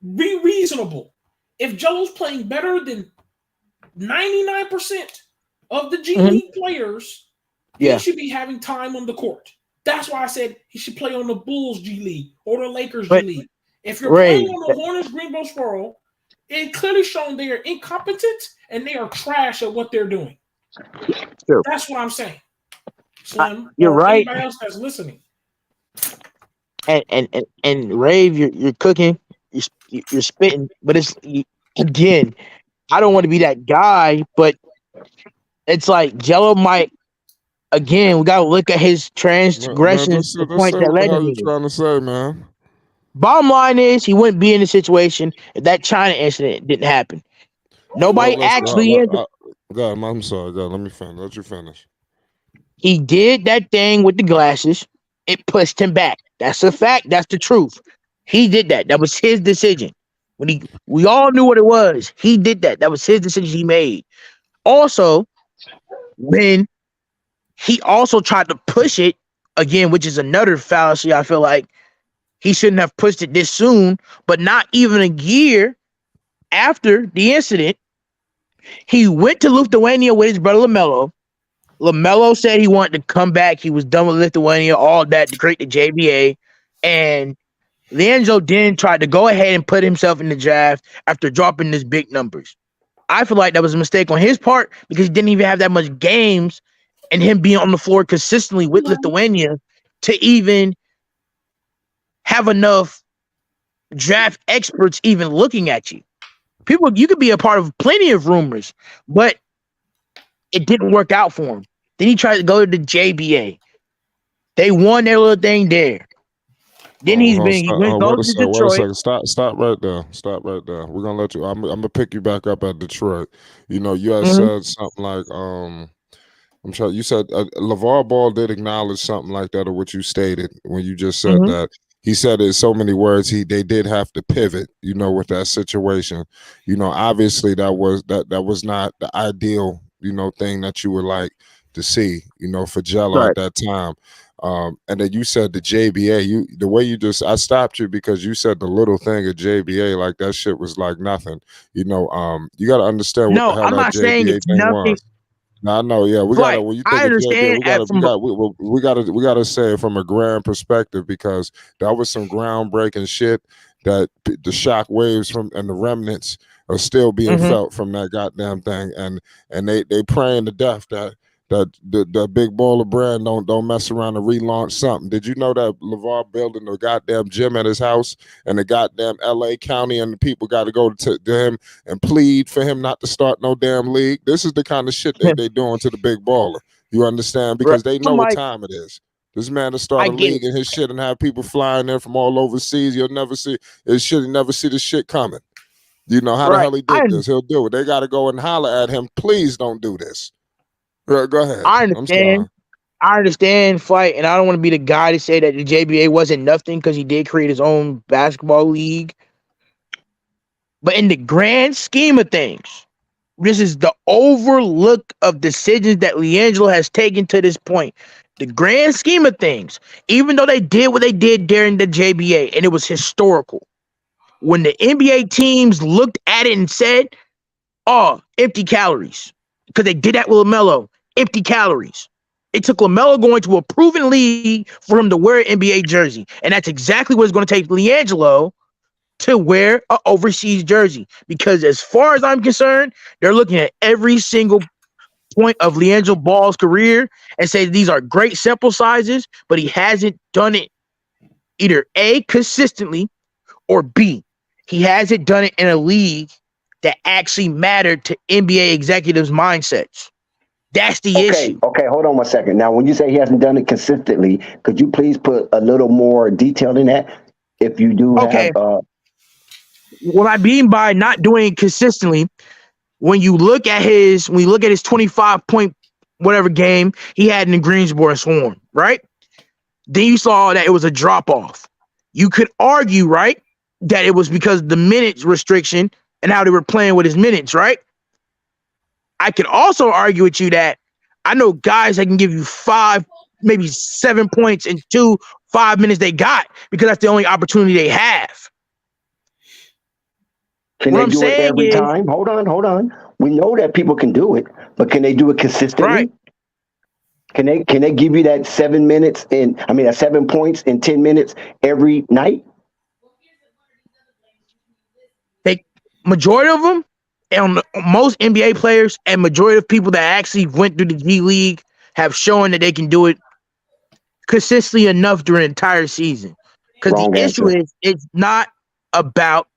reasonable. If Jello's playing better than 99% of the G League players, Yeah. He should be having time on the court. That's why I said he should play on the Bulls G League or the Lakers G League. If you're playing on the Hornets Greensboro Swarm, it's clearly shown they are incompetent and they are trash at what they're doing. True. That's what I'm saying. Slim, you're or right. anybody else that's listening. And Rave, you're cooking, you're spitting, but again, I don't want to be that guy, but it's like Jello might. Again, we gotta look at his Man, transgressions, the just point say that what the led hell him you here. trying to say, man. Bottom line is, he wouldn't be in the situation if that China incident didn't happen. Nobody actually. God, I'm sorry. God, let me finish. Let you finish. He did that thing with the glasses. It pushed him back. That's a fact. That's the truth. He did that. That was his decision. We all knew what it was. He did that. That was his decision he made. Also, when he also tried to push it again, which is another fallacy, I feel like he shouldn't have pushed it this soon, but not even a year after the incident, he went to Lithuania with his brother LaMelo. LaMelo said he wanted to come back. He was done with Lithuania, all that to create the JBA. And LiAngelo then tried to go ahead and put himself in the draft after dropping these big numbers. I feel like that was a mistake on his part because he didn't even have that much games and him being on the floor consistently with Lithuania to even have enough draft experts even looking at you. You could be a part of plenty of rumors, but it didn't work out for him. Then he tried to go to the JBA. They won their little thing there. Then he goes to Detroit. Wait a second. Stop right there. Stop right there. We're gonna let you. I'm gonna pick you back up at Detroit. You know, you had said something like, I'm sure you said LeVar Ball did acknowledge something like that, or what you stated when you just said that. He said in so many words they did have to pivot, you know, with that situation. You know, obviously that was not the ideal, you know, thing that you would like to see, you know, for Jello at that time. And then you said the JBA, the way you I stopped you because you said the little thing of JBA, like that shit was like nothing. You know, you got to understand what the hell I'm that not saying JBA it's thing nothing. was. No, I know, yeah. When you think of JBA, we gotta say it from a grand perspective because that was some groundbreaking shit that the shock waves from and the remnants are still being felt from that goddamn thing. And they praying to death that the big baller brand don't mess around and relaunch something. Did you know that LeVar building a goddamn gym at his house and the goddamn LA County and the people got to go to him and plead for him not to start no damn league? This is the kind of shit they doing to the big baller. You understand? Because they know what time it is. This man to start a league and his shit and have people flying in from all overseas. You'll never see his shit. You never see the shit coming. You know how the hell he did this? He'll do it. They got to go and holler at him. Please don't do this. Go ahead. I understand fight, and I don't want to be the guy to say that the JBA wasn't nothing because he did create his own basketball league. But in the grand scheme of things, this is the overlook of decisions that LiAngelo has taken to this point. The grand scheme of things, even though they did what they did during the JBA, and it was historical, when the NBA teams looked at it and said, "Oh, empty calories," because they did that with LaMelo. Empty calories. It took LaMelo going to a proven league for him to wear an NBA jersey. And that's exactly what it's going to take LiAngelo to wear an overseas jersey. Because as far as I'm concerned, they're looking at every single point of LiAngelo Ball's career and say these are great sample sizes, but he hasn't done it either A, consistently, or B, he hasn't done it in a league that actually mattered to NBA executives' mindsets. That's the issue. Okay, hold on one second. Now, when you say he hasn't done it consistently, could you please put a little more detail in that? If you do have... What I mean by not doing it consistently, when you look at his 25-point whatever game he had in the Greensboro Swarm, right? Then you saw that it was a drop-off. You could argue, right, that it was because of the minutes restriction and how they were playing with his minutes, right? I could also argue with you that I know guys that can give you 5, maybe 7 points in 5 minutes they got because that's the only opportunity they have. Can they do it every time? Hold on. We know that people can do it, but can they do it consistently? Right. Can they give you that 7 minutes that 7 points in 10 minutes every night? They majority of them, and most NBA players and majority of people that actually went through the G League have shown that they can do it consistently enough during the entire season. Because the Wrong issue answer. is, it's not about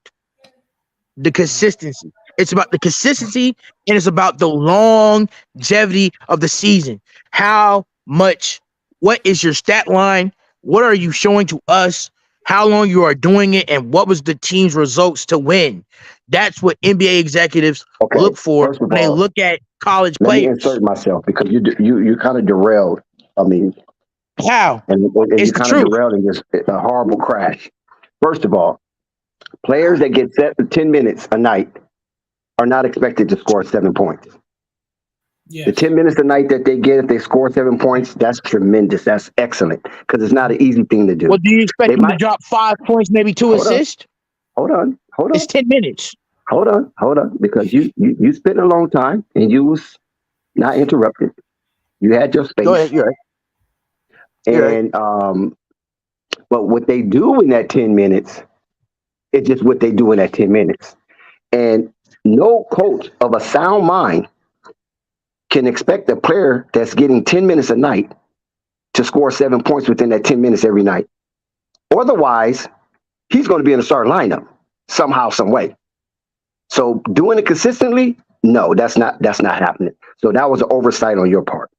the consistency. It's about the consistency, and it's about the longevity of the season. How much? What is your stat line? What are you showing to us? How long you are doing it, and what was the team's results to win? That's what NBA executives Okay. look for First of when they all, look at college let me players. insert myself because you kind of derailed. I mean, How? and It's you the kind of truth. derailed in just a horrible crash. First of all, players that get set for 10 minutes a night are not expected to score 7 points. Yes. The 10 minutes a night that they get, if they score 7 points, that's tremendous. That's excellent because it's not an easy thing to do. Well, do you expect They them to might drop 5 points, maybe 2 hold on, assists? hold on, It's 10 minutes. hold on, because you spent a long time and you was not interrupted. You had your space. Go ahead. You're right. You're right. And but what they do in that 10 minutes is just what they do in that 10 minutes. And no coach of a sound mind can expect a player that's getting 10 minutes a night to score 7 points within that 10 minutes every night. Otherwise, he's going to be in the starting lineup somehow, some way. So doing it consistently, no, that's not happening. So that was an oversight on your part.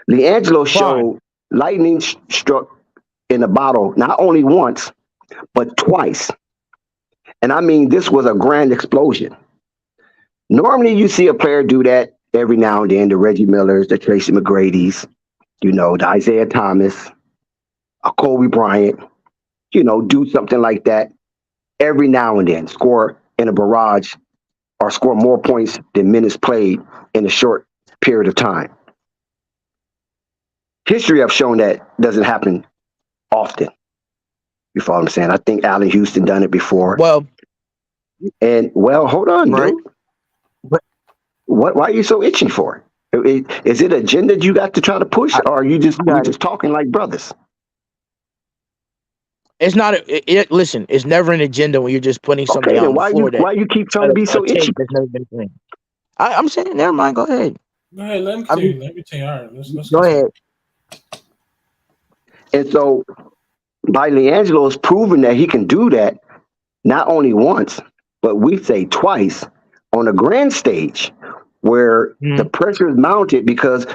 LiAngelo showed lightning struck in a bottle not only once, but twice. And I mean, this was a grand explosion. Normally, you see a player do that every now and then, the Reggie Millers, the Tracy McGrady's, the Isaiah Thomas, a Kobe Bryant, do something like that every now and then, score in a barrage or score more points than minutes played in a short period of time. History have shown that doesn't happen often. You follow what I'm saying? I think Allen Houston done it before. Well, hold on, right. dude. Why are you so itchy for it? Is it an agenda you got to try to push, or are you just talking like brothers? It's not. Listen, it's never an agenda when you're just putting something Okay, out then on the floor. why you keep trying to be so itchy? That's never been a thing. I'm saying, never mind. Go ahead. Go ahead. Let me tell you. All right, let's go ahead. And so, by LiAngelo is proving that he can do that not only once, but we say twice on a grand stage where the pressure is mounted because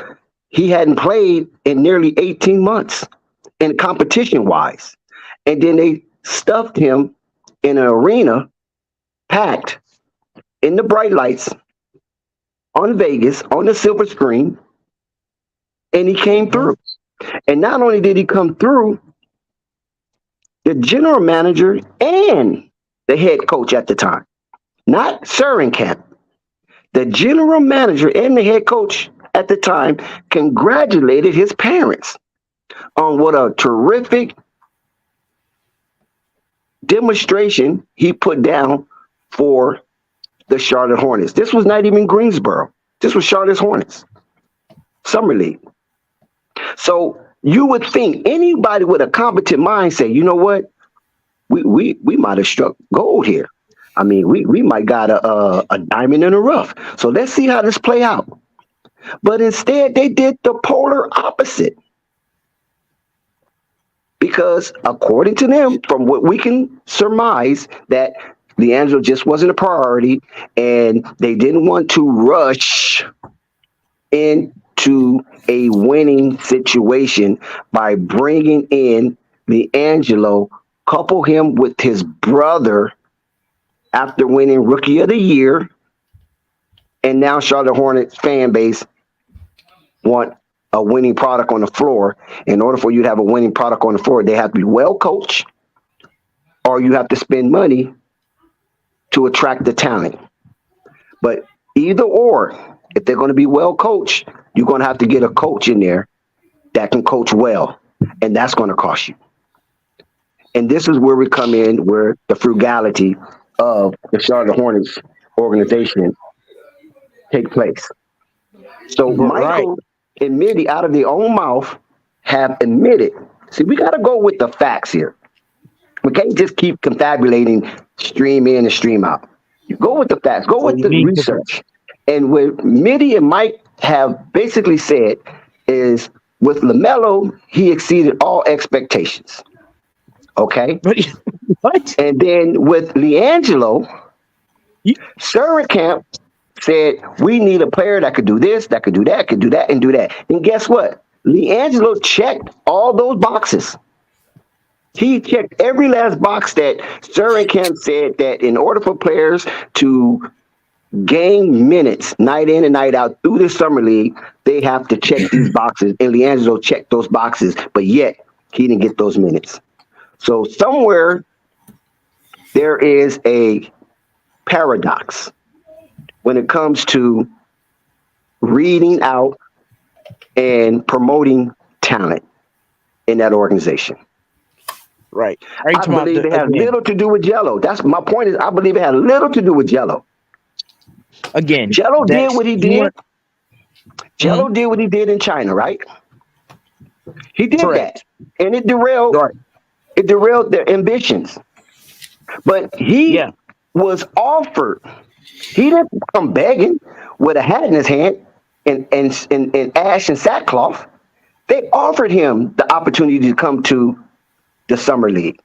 he hadn't played in nearly 18 months in competition-wise. And then they stuffed him in an arena packed in the bright lights on Vegas, on the silver screen, and he came through. And not only did he come through, the general manager and the head coach at the time, not Surinkamp, the general manager and the head coach at the time congratulated his parents on what a terrific demonstration he put down for the Charlotte Hornets. This was not even Greensboro. This was Charlotte Hornets, Summer League. So you would think anybody with a competent mind say, you know what, we might have struck gold here. I mean, we might got a diamond in the rough. So let's see how this play out. But instead, they did the polar opposite. Because according to them, from what we can surmise, that LiAngelo just wasn't a priority, and they didn't want to rush into a winning situation by bringing in LiAngelo, couple him with his brother after winning Rookie of the Year, and now Charlotte Hornets fan base want a winning product on the floor. In order for you to have a winning product on the floor, they have to be well coached, or you have to spend money to attract the talent. But either or, if they're going to be well coached, you're going to have to get a coach in there that can coach well, and that's going to cost you. And this is where we come in, where the frugality of the Charlotte Hornets organization take place. So Michael admitted out of their own mouth, have admitted. See, we got to go with the facts here. We can't just keep confabulating stream in and stream out. You go with the facts. Go with the research. And what Mitty and Mike have basically said is with LaMelo, he exceeded all expectations. Okay? What? And then with LiAngelo, Camp said, we need a player that could do this, that could do that, could do that, and do that. And guess what? LiAngelo checked all those boxes. He checked every last box that Camp said that in order for players to gain minutes night in and night out through the summer league, they have to check these boxes. And LiAngelo checked those boxes, but yet he didn't get those minutes. So somewhere there is a paradox when it comes to reading out and promoting talent in that organization. Right. I believe it has little to do with Jello. That's my point. Is I believe it had little to do with Jello. Again, Jello did what he did. Jello did what he did in China, right? He did that, and it derailed. Right. It derailed their ambitions. But he was offered. He didn't come begging with a hat in his hand and ash and sackcloth. They offered him the opportunity to come to the summer league.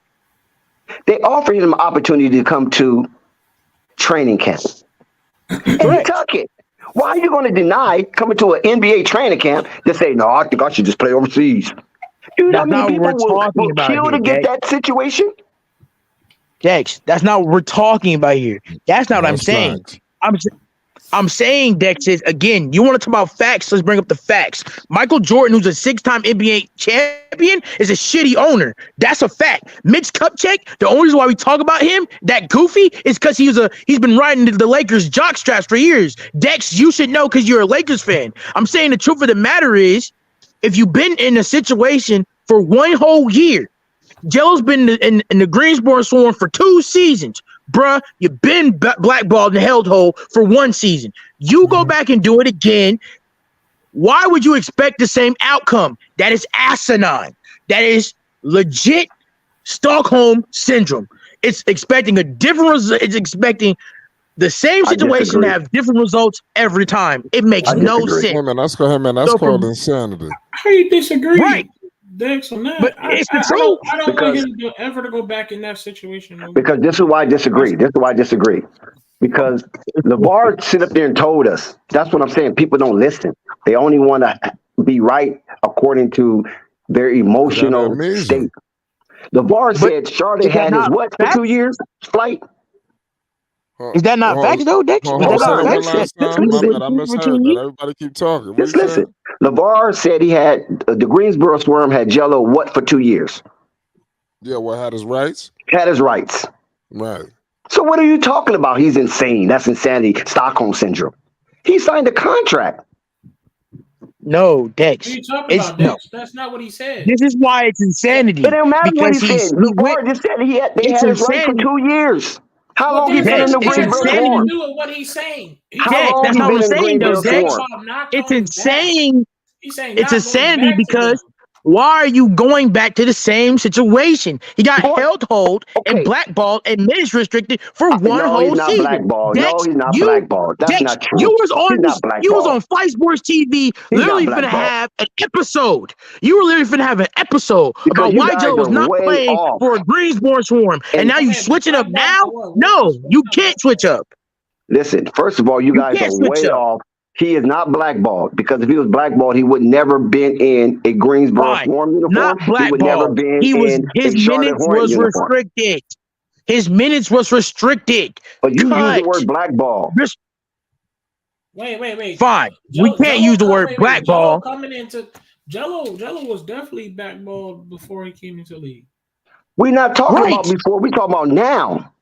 They offered him an opportunity to come to training camp. And he took it. Why are you going to deny coming to an NBA training camp to say, no, I think I should just play overseas? You know how many people will kill to get that situation? Dex, that's not what we're talking about here. That's not what I'm saying. I'm saying, Dex, is again, you want to talk about facts? Let's bring up the facts. Michael Jordan, who's a 6-time NBA champion, is a shitty owner. That's a fact. Mitch Kupchak, the only reason why we talk about him, that goofy, is because he's been riding the Lakers jock straps for years. Dex, you should know because you're a Lakers fan. I'm saying the truth of the matter is, if you've been in a situation for one whole year, Jello's been in the Greensboro Swarm for 2 seasons. Bruh, you've been blackballed and held whole for 1 season. You go back and do it again. Why would you expect the same outcome? That is asinine. That is legit Stockholm syndrome. It's expecting a different result. It's expecting the same situation to have different results every time. It makes no sense. Hey, man, that's called insanity. I disagree. Right. Dex on that. But it's the truth. I don't want him to ever go back in that situation. Because this is why I disagree. Because LeVar sit up there and told us. That's what I'm saying. People don't listen. They only want to be right according to their emotional state. LeVar said Charlotte had his what for 2 years? Flight. Is that not facts though, Dex? I misheard that. Everybody keep talking. Just listen. LeVar said he had the Greensboro Swarm had Jello what for 2 years? Yeah, what had his rights? Had his rights. Right. So what are you talking about? He's insane. That's insanity. Stockholm syndrome. He signed a contract. No, Dex. What are you talking about, Dex? That's not what he said. This is why it's insanity. It don't matter what he said. LeVar just said they had his rights for 2 years. How long he been in the Greensboro Swarm? Do with what he's saying. That's not what I'm saying, though, Dex. It's insane. It's insanity because why are you going back to the same situation? He got held and blackballed and minutes restricted for one whole season. Blackballed. No, he's not blackballed. That's not true. You was on Fight Sports TV, literally finna have an episode. You were literally finna have an episode about why Joe was not playing for a Greensboro Swarm, and now you switching up now? No, you can't switch up. Listen, first of all, you guys are way off. He is not blackballed because if he was blackballed, he would never been in a Greensboro Swarm uniform. Not blackballed. He would never been his minutes was restricted. His minutes was restricted. But you use the word blackball. Wait. Fine. We can't use the word blackball. Jello was definitely blackballed before he came into the league. We're not talking about before. We talking about now.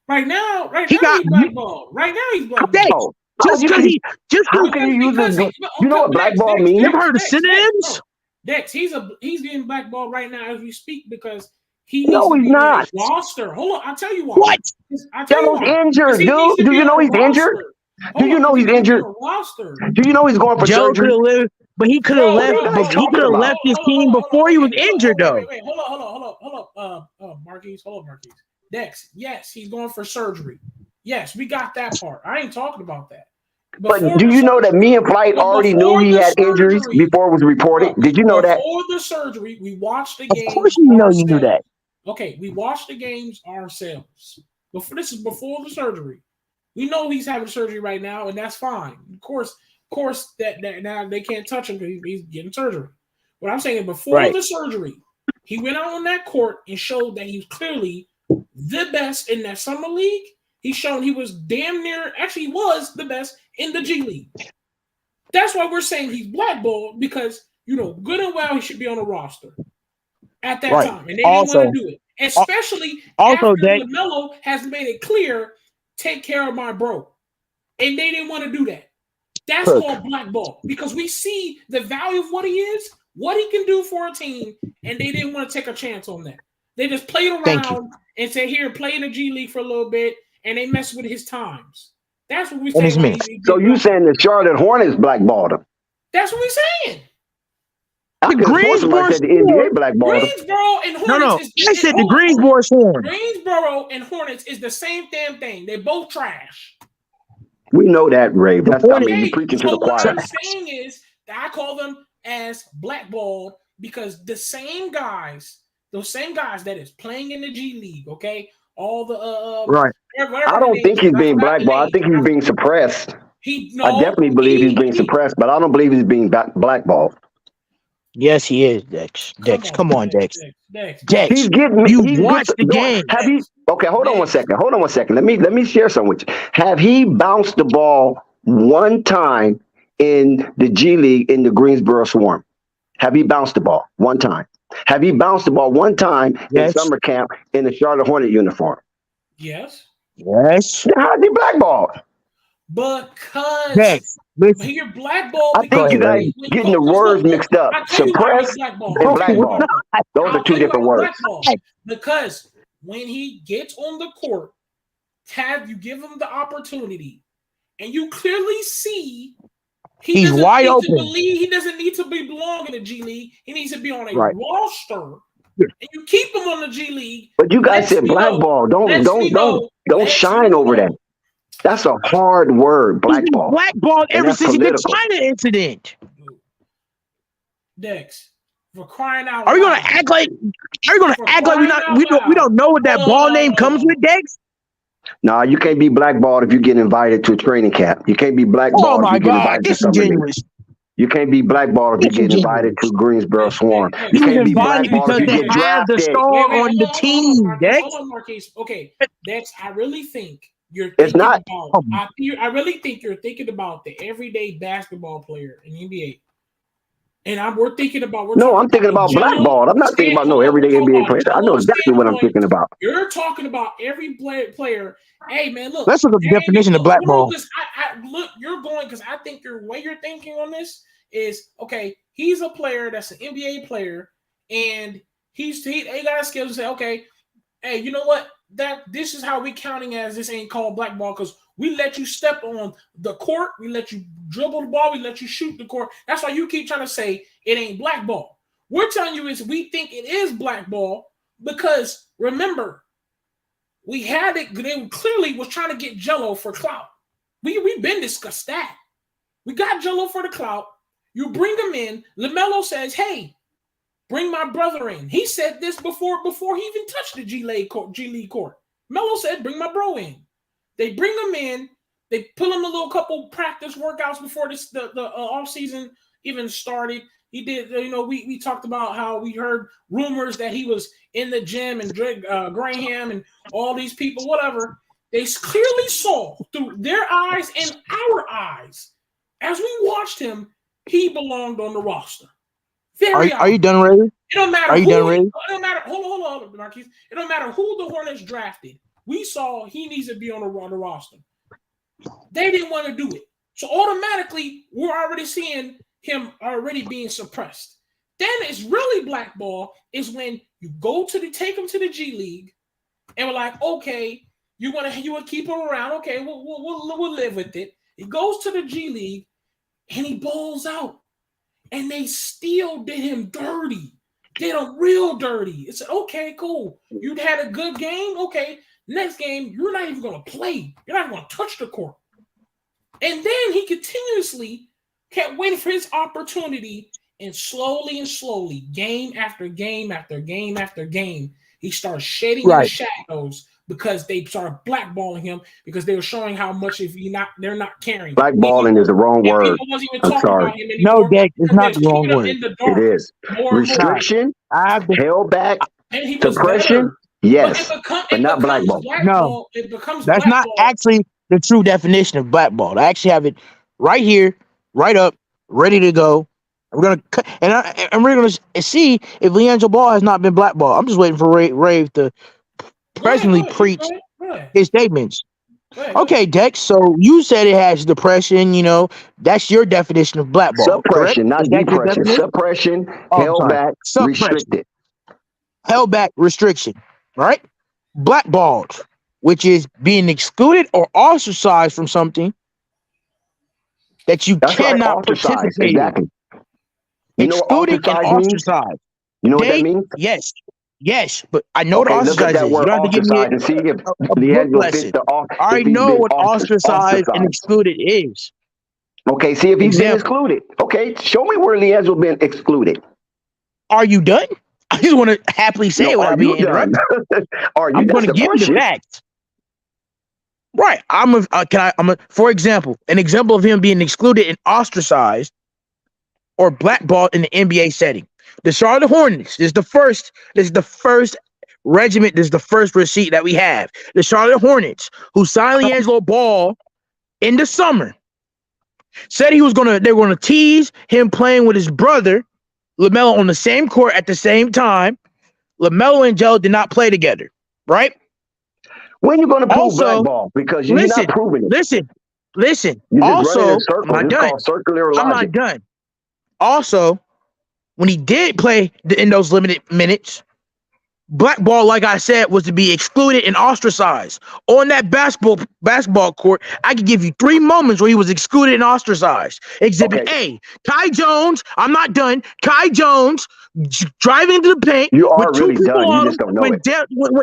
Right now he's blackballed. Right now he's blackballed. Just because how can you use it? You know what blackball means? You ever heard of synonyms? Dex, he's getting blackballed right now as we speak because he's not. Roster. Hold on, I'll tell you why. What? Jello's injured, dude. Do you know he's injured? Do you know he's injured? Do you know he's going for surgery? But he could have Bro, left. What are you But guys he could talking have about? left his team before he was injured, though. Wait, hold up, Marquise, Dex, yes, he's going for surgery. Yes, we got that part. I ain't talking about that. But do you know that me and Flight already knew he had injuries before it was reported? Did you know that? Before the surgery, we watched the Of game. course, you know you knew that. Okay, we watched the games ourselves. This is before the surgery. We know he's having surgery right now, and that's fine. Of course, that now they can't touch him because he's getting surgery. What I'm saying, before the surgery, he went out on that court and showed that he was clearly the best in that summer league. He's shown he was damn near, actually he was the best in the G League. That's why we're saying he's blackballed, because, good and well, he should be on the roster at that time. And they didn't want to do it. Especially after LaMelo has made it clear, take care of my bro. And they didn't want to do that. That's called blackball, because we see the value of what he is, what he can do for a team, and they didn't want to take a chance on that. They just played around and said, here, play in the G League for a little bit, and they messed with his times. That's what we're saying. So you saying the Charlotte Hornets blackballed him? That's what we're saying. I could have somebody said the NBA blackballed him. Greensboro and Hornets. I said the Greensboro Swarm. Greensboro and Hornets is the same damn thing. They both trash. We know that, Ray. That's you're preaching to the choir. What I'm saying is that I call them as blackballed because those same guys that is playing in the G League, okay, all the right. I don't think he's being blackballed. I think he's being suppressed. I definitely believe he's being suppressed, but I don't believe he's being blackballed. Yes, he is, Dex. Come on, Dex. He's getting. You watched the game. Have he? Okay, hold on one second. Let me share something with you. Have he bounced the ball one time in the G League in the Greensboro Swarm? Have he bounced the ball one time? Have he bounced the ball one time in summer camp in the Charlotte Hornet uniform? Yes. Yes. Then how's he blackballed? Because you're blackballed. I think you guys getting the words mixed up. Suppress and blackball. Those are two different words. Because when he gets on the court, you give him the opportunity, and you clearly see he's wide open. He doesn't need to belong in the G League. He needs to be on a roster. And you keep him on the G League. But you guys said blackball. Don't shine over that. That's a hard word, blackball. Blackball ever since the China incident. Dex, for crying out loud. Are we gonna act like we don't know what that ball name comes with, Dex? Nah, you can't be blackballed if you get invited to a training camp. You can't be blackballed if you get invited to summer. You can't be blackballed if you get invited to Greensboro Swarm. You can't be blackballed if you get drafted. The star on the team, Dex. Hold on, Marquise. Okay, Dex, I really think you're thinking I really think you're thinking about the everyday basketball player in the NBA. And we're thinking about I'm thinking about blackballed. I'm not thinking about no everyday NBA player. I know exactly what I'm thinking about. You're talking about every player. Hey man, look. Let's look at the definition of blackball. Look, you're going because I think your way you're thinking on this is okay. He's a player that's an NBA player, and he got skills to say, okay, hey, you know what? This is how we counting as this ain't called blackball because we let you step on the court, we let you dribble the ball, we let you shoot the court. That's why you keep trying to say it ain't blackball. We're telling you is we think it is blackball because remember, we had it. They clearly was trying to get Jello for clout. We've been discussed that. We got Jello for the clout. You bring him in. LaMelo says, "Hey, bring my brother in." He said this before he even touched the G League court. Melo said, "Bring my bro in." They bring him in. They put him a little couple practice workouts before the off season even started. He did. We talked about how we heard rumors that he was in the gym and Graham and all these people, whatever. They clearly saw through their eyes and our eyes as we watched him. He belonged on the roster. Are you done, Ray? It don't matter. Are you done, Ray? It don't matter. Hold on, Marquise. It don't matter who the Hornets drafted. We saw he needs to be on the roster. They didn't want to do it, so automatically we're already seeing him already being suppressed. Then it's really blackball is when you take him to the G League, and we're like, okay, you want to keep him around? Okay, we'll live with it. He goes to the G League, and he balls out. and they still did him dirty. Did him real dirty. It's okay, cool. You had a good game. Okay, next game, you're not even going to play. You're not going to touch the court. And then he continuously kept waiting for his opportunity, and slowly, game after game after game after game, he started shading in the shadows because they started blackballing him because they were showing how much they're not caring. Blackballing is the wrong word. People wasn't even I'm talking sorry. about him anymore. No, Dex, it's not the wrong word. In the dark. It is. Restriction, held back, and he was suppression, better. yes, but not blackball. No, it becomes that's blackball. not actually the true definition of blackball. I actually have it right here, right up, ready to go. We're gonna cut, and we're gonna see if LiAngelo Ball has not been blackballed. I'm just waiting for Rave to presently preach his statements. Okay, Dex. So you said it has depression. You know, that's your definition of blackball. Suppression, correct? not depression. Suppression, held back, restricted. Held back, restriction. Right? Blackballed, which is being excluded or ostracized from something that you cannot participate in. Exactly. You know what ostracized means? You know what that means? Yes, but I know what ostracized is. You don't have to give me and see if a book lesson. I know what ostracized and excluded is. Okay, see if he's been excluded. Okay, show me where LiAngelo been excluded. Are you done? I just want to happily say it without being interrupted. I'm going to give you the facts. Right. For example, an example of him being excluded and ostracized or blackballed in the NBA setting. The Charlotte Hornets. This is the first regiment. This is the first receipt that we have. The Charlotte Hornets, who signed LiAngelo Ball in the summer, said they were gonna tease him playing with his brother, LaMelo, on the same court at the same time. LaMelo and Jello did not play together, right? When you going to prove blackball? Because you're not proving it. Listen. You're Also, I'm not done. I'm not done. Also, when he did play in those limited minutes, blackball, like I said, was to be excluded and ostracized. On that basketball court, I could give you 3 moments where he was excluded and ostracized. Exhibit A, Kai Jones, I'm not done. Kai Jones driving into the paint. You are really done. You just don't know it.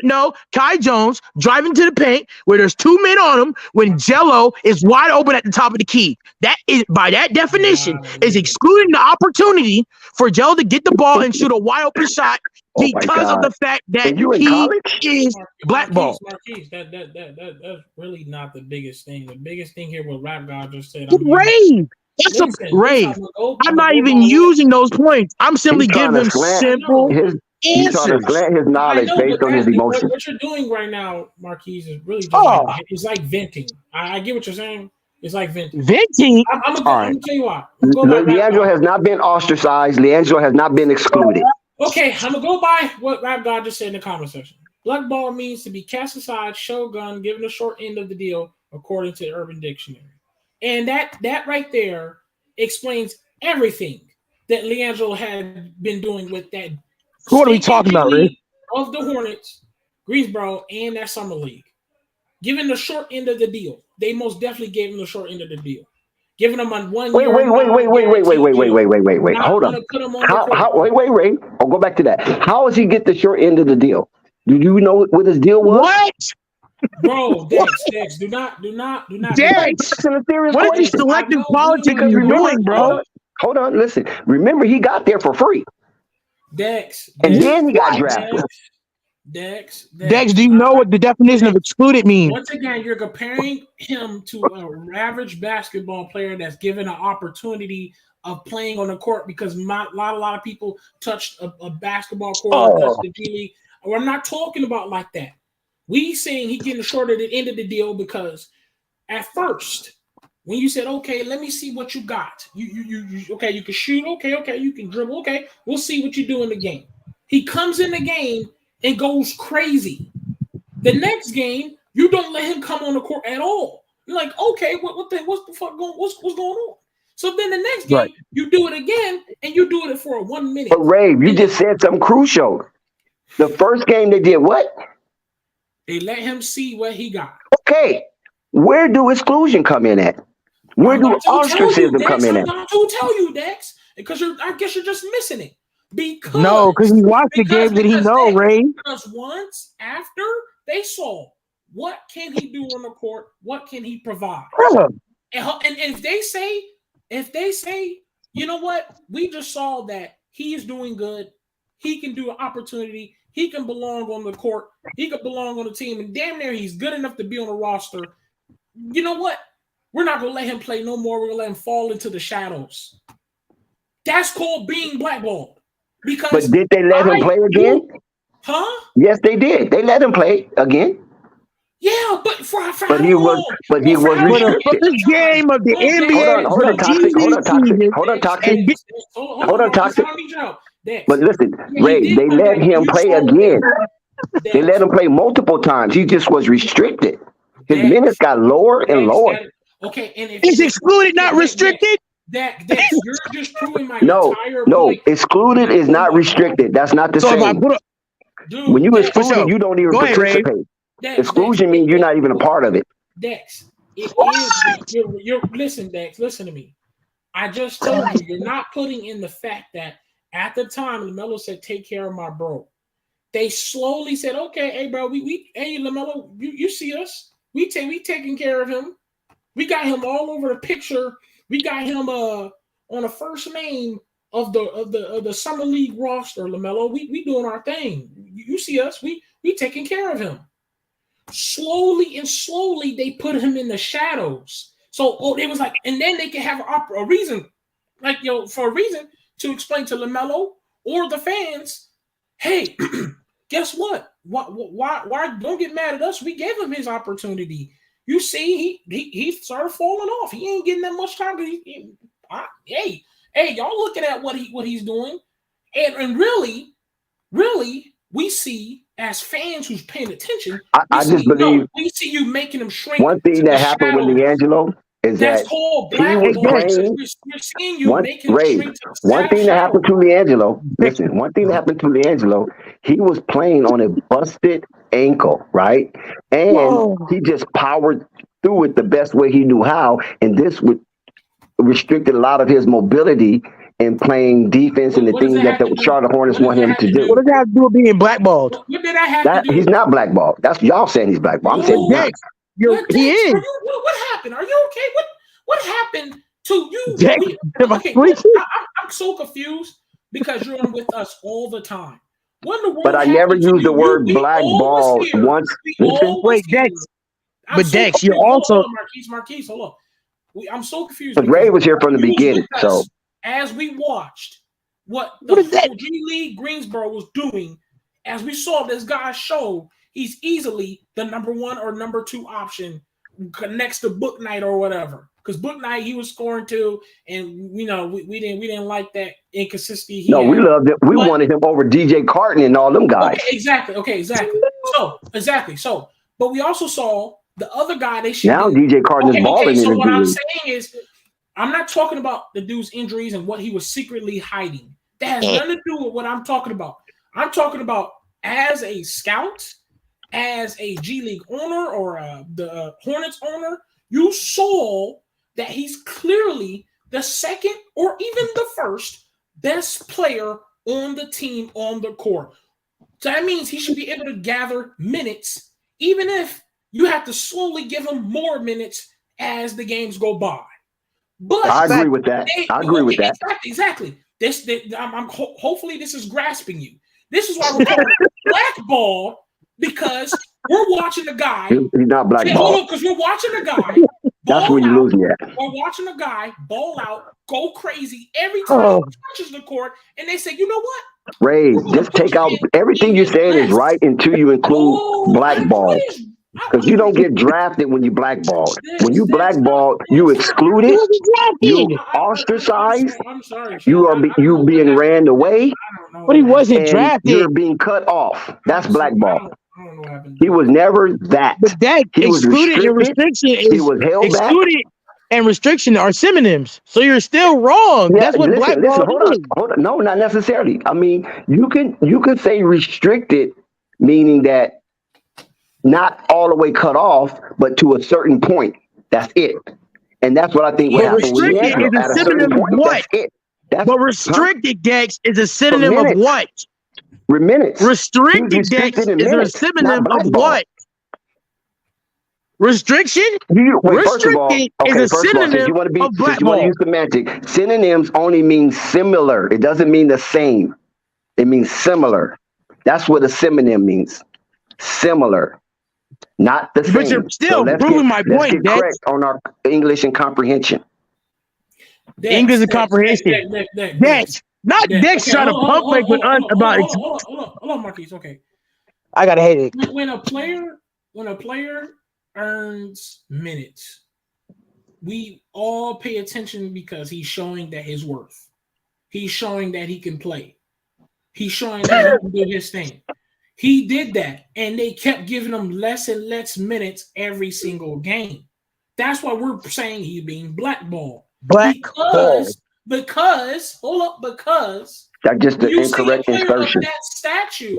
No, Kai Jones driving to the paint where there's 2 men on him when Jello is wide open at the top of the key. That is, by that definition, is excluding the opportunity for Jello to get the ball and shoot a wide open shot because of the fact that he is blackballed. Marquise, that's really not the biggest thing. The biggest thing here, what Rap God just said. Rave. Rave. I'm not even using those points. I'm simply giving simple answers. He's trying to slant his knowledge based on his emotions. What you're doing right now, Marquise, is really just it's like venting. I get what you're saying. It's like venting. I'm gonna tell you why. LiAngelo has not been ostracized. LiAngelo has not been excluded. Okay, I'm gonna go by what Rap God just said in the comment section. Blackball means to be cast aside, shogun, given the short end of the deal, according to the Urban Dictionary. And that right there explains everything that LiAngelo had been doing with that. What are we talking about, Ray? Of the Hornets, Greensboro, and that summer league. Given the short end of the deal, they most definitely gave him the short end of the deal. Giving him on 1 year. Wait. Hold on. Wait, Ray. I'll go back to that. How does he get the short end of the deal? Do you know what his deal was? What? Bro, Dex, do not. Dex, what is selective politics you're doing, bro? Hold on, listen. Remember, he got there for free. Dex, and then he got drafted. Dex, do you know what the definition of excluded means? Once again, you're comparing him to an average basketball player that's given an opportunity of playing on the court because a lot of people touched a basketball court, touched the G League. I'm not talking about like that. We saying he getting short at the end of the deal because at first, when you said, okay, let me see what you got. You okay, you can shoot, okay, you can dribble, okay, we'll see what you do in the game. He comes in the game and goes crazy. The next game, you don't let him come on the court at all. You're like, okay, what's the fuck going on? So then the next game, you do it again, and you do it for 1 minute. But Rave, you just said something crucial. The first game they did what? They let him see what he got. Okay. Where do exclusion come in at? Where do ostracism come in at? I'm going to tell you, Dex. Because I guess you're just missing it. No, because he watched the games that he know, Ray. Because once after they saw what can he do on the court, what can he provide, and if they say, you know what, we just saw that he is doing good, he can do an opportunity, he can belong on the court, he could belong on the team, and damn near he's good enough to be on the roster. You know what? We're not gonna let him play no more. We're gonna let him fall into the shadows. That's called being blackballed. Because but did they let him play again? Huh? Yes, they did. They let him play again. Yeah, but for he was for the first game of the NBA. Hold on, Toxic. But listen, Ray, they let him play again. They let him play multiple times. He just was restricted. His minutes got lower and lower. Okay, and if it's excluded, not restricted. That you're just proving my entire point. Excluded is not restricted. That's not the same. When you excluded, you don't even participate. Exclusion means you're not even a part of it. Dex, it is. You're listen, Dex. Listen to me. I just told you you're not putting in the fact that at the time LaMelo said, "Take care of my bro." They slowly said, "Okay, hey bro, hey LaMelo, you see us? We taking care of him. We got him all over the picture. We got him on the first name of the summer league roster, LaMelo. We doing our thing. You see us? We taking care of him." Slowly, they put him in the shadows. So it was like, and then they can have a reason, like for a reason to explain to LaMelo or the fans, hey, guess what? Why don't get mad at us? We gave him his opportunity. You see, he started falling off. He ain't getting that much time. Hey, y'all looking at what he's doing, and really, we see as fans who's paying attention. I just believe we see you making him shrink. One thing that happened with LiAngelo is that he was playing. We're seeing you making him shrink to the one thing that happened to LiAngelo. Listen, one thing that happened to LiAngelo. He was playing on a busted ankle, right? And he just powered through it the best way he knew how, and this would restricted a lot of his mobility in playing defense and the things that the Charlotte Hornets want him to do. What does that have to do with being blackballed? What did I have to do? He's not blackballed. That's y'all saying he's blackballed. I'm saying Dex, he is. What happened? Are you okay? What happened to you? Dex, I'm so confused because you're on with us all the time. But I never used the word blackball once. Wait, Dex. But Dex, you're also Marquise. Hold on. I'm so confused. But Ray was here from the beginning, so as we watched what the G League Greensboro was doing, as we saw this guy show, he's easily the number 1 or number 2 option next to Book Knight or whatever. Because Book Knight, he was scoring too, and we didn't like that inconsistency. We loved it. We wanted him over DJ Carton and all them guys. Okay, exactly. So, but we also saw the other guy they should now DJ Carton is balling. So what I'm saying is, I'm not talking about the dude's injuries and what he was secretly hiding. That has nothing to do with what I'm talking about. I'm talking about as a scout, as a G League owner or the Hornets owner, you saw that he's clearly the second or even the first best player on the team on the court. So that means he should be able to gather minutes, even if you have to slowly give him more minutes as the games go by. But I agree with that. Exactly. Hopefully this is grasping you. This is why we're calling blackball, because we're watching a guy. He's not blackball. Because we're watching a guy. That's where you lose me at. We're watching a guy ball out, go crazy every time he touches the court, and they say, you know what? Ray, just take out everything you're saying is right until you include blackball. Because you don't get drafted when you blackball. When you blackball, you excluded, you ostracized, you being ran away. But he wasn't drafted. You're being cut off. That's blackball. He was never that. But that excluded and restriction is he was held excluded back. And restriction are synonyms. So you're still wrong. Yeah, that's what blackball is. Hold on. No, not necessarily. I mean, you could say restricted, meaning that not all the way cut off, but to a certain point. That's it. And that's what I think what happened with LiAngelo. At a certain point, that's it. That's But restricted Dex is a for synonym of minutes. what? Minutes. He's Restricted Dex restricted in is a minutes, synonym not of blackball. what? Restriction? Wait, first of all, Restricted is a since synonym you want to be, of since you want to blackball. use semantic, synonyms only mean similar. It doesn't mean the same. It means similar. That's what a synonym means. Similar, not the But you're same. still proving my let's point, get Dex. correct on our English and comprehension. English and comprehension. Dex. Not Dex trying to pump fake with us about it. Hold on, Marquise. Okay. I gotta hate it. When a player earns minutes, we all pay attention because he's showing that his worth. He's showing that he can play. He's showing that he can do his thing. He did that, and they kept giving him less and less minutes every single game. That's why we're saying he's being blackballed. Because That's just the you see a incorrect player insertion. of that statue,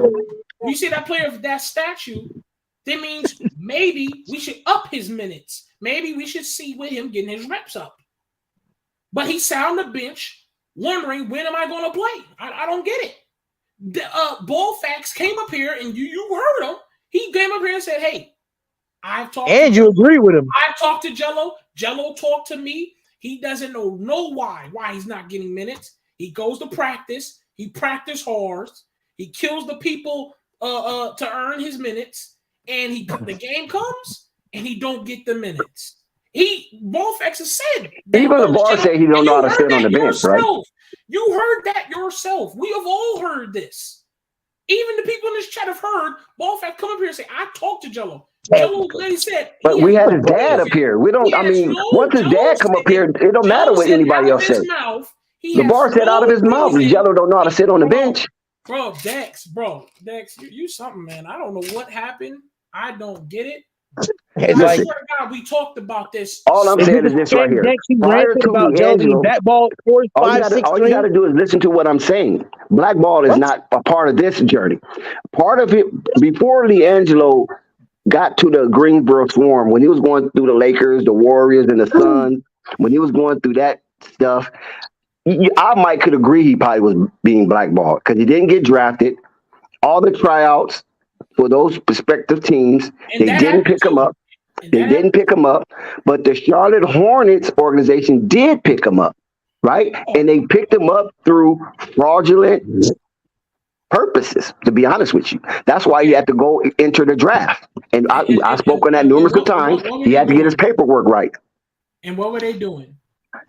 you see that player of that statue, that means maybe we should up his minutes. Maybe we should see with him getting his reps up. But he sat on the bench wondering, when am I going to play? I don't get it. Ball Facts came up here, and you heard him. He came up here and said, hey, I've talked and you agree with him. I've talked to Jello. Jello talked to me. He doesn't know why he's not getting minutes. He goes to practice. He practice hard. He kills the people to earn his minutes. And the game comes, and he don't get the minutes. Ball Facts has said that. Even the bar said he don't know how to sit on the bench, right? You heard that yourself. We have all heard this. Even the people in this chat have heard Ball Facts come up here and say, I talked to Jello. Jello lady said, but we had his dad up here. We don't, once his dad come up here, it don't matter what anybody else says. The bar said out of his mouth, Jello don't know how to sit on the bench. Bro, Dex, you something, man. I don't know what happened. I don't get it. I swear to God, we talked about this. All I'm saying is this right here. Prior to LiAngelo, all you got to do is listen to what I'm saying. Blackball is not a part of this journey. Part of it, before LiAngelo got to the Greensboro Swarm, when he was going through the Lakers, the Warriors, and the Suns, when he was going through that stuff, I might could agree he probably was being blackballed because he didn't get drafted. All the tryouts for those prospective teams, they didn't pick him up. They didn't pick him up, but the Charlotte Hornets organization did pick him up, right? And they picked him up through fraudulent purposes, to be honest with you. That's why he had to go enter the draft. And I spoke on that numerous times. He had to get his paperwork right. And what were they doing?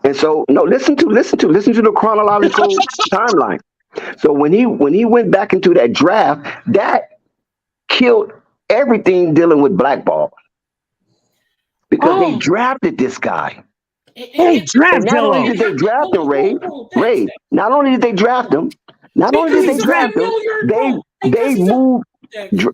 And so, no, listen to the chronological timeline. So when he went back into that draft, that killed everything dealing with blackball. Because they drafted this guy. Not only did they draft him, Ray, not only did they draft him, they moved.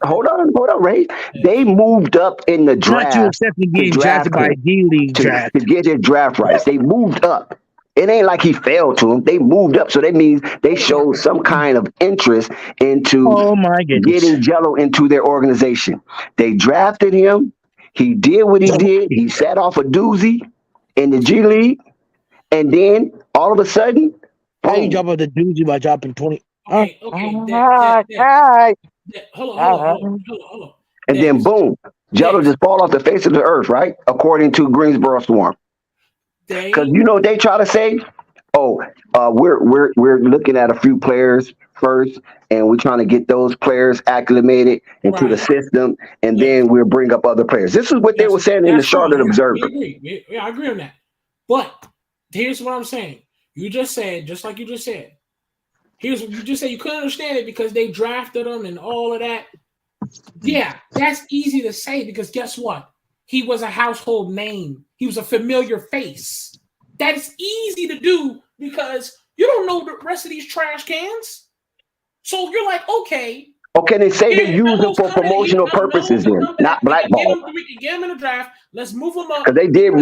Hold on, Ray. They moved up in the draft. Not you accepting getting drafted by a D-League draft. To get his draft rights. They moved up. It ain't like he fell to him. They moved up. So that means they showed some kind of interest into getting Jello into their organization. They drafted him. He did what he did. He sat off a doozy in the G League. And then all of a sudden, how you drop off the doozy by dropping 20? Okay. Hold on. And then boom, Jello just fall off the face of the earth, right? According to Greensboro Swarm. Because you know what they try to say? We're looking at a few players first, and we're trying to get those players acclimated into the system, and then we'll bring up other players. This is what they were saying in the Charlotte Observer. I agree on that. But here's what I'm saying. You just said, just like you just said, you just said you couldn't understand it because they drafted him and all of that. Yeah, that's easy to say because guess what? He was a household name. He was a familiar face. That is easy to do because you don't know the rest of these trash cans. So you're like, okay. Okay, they say they use them for promotional purposes then, not blackball. We can get him in the draft. Let's move him up. Because they did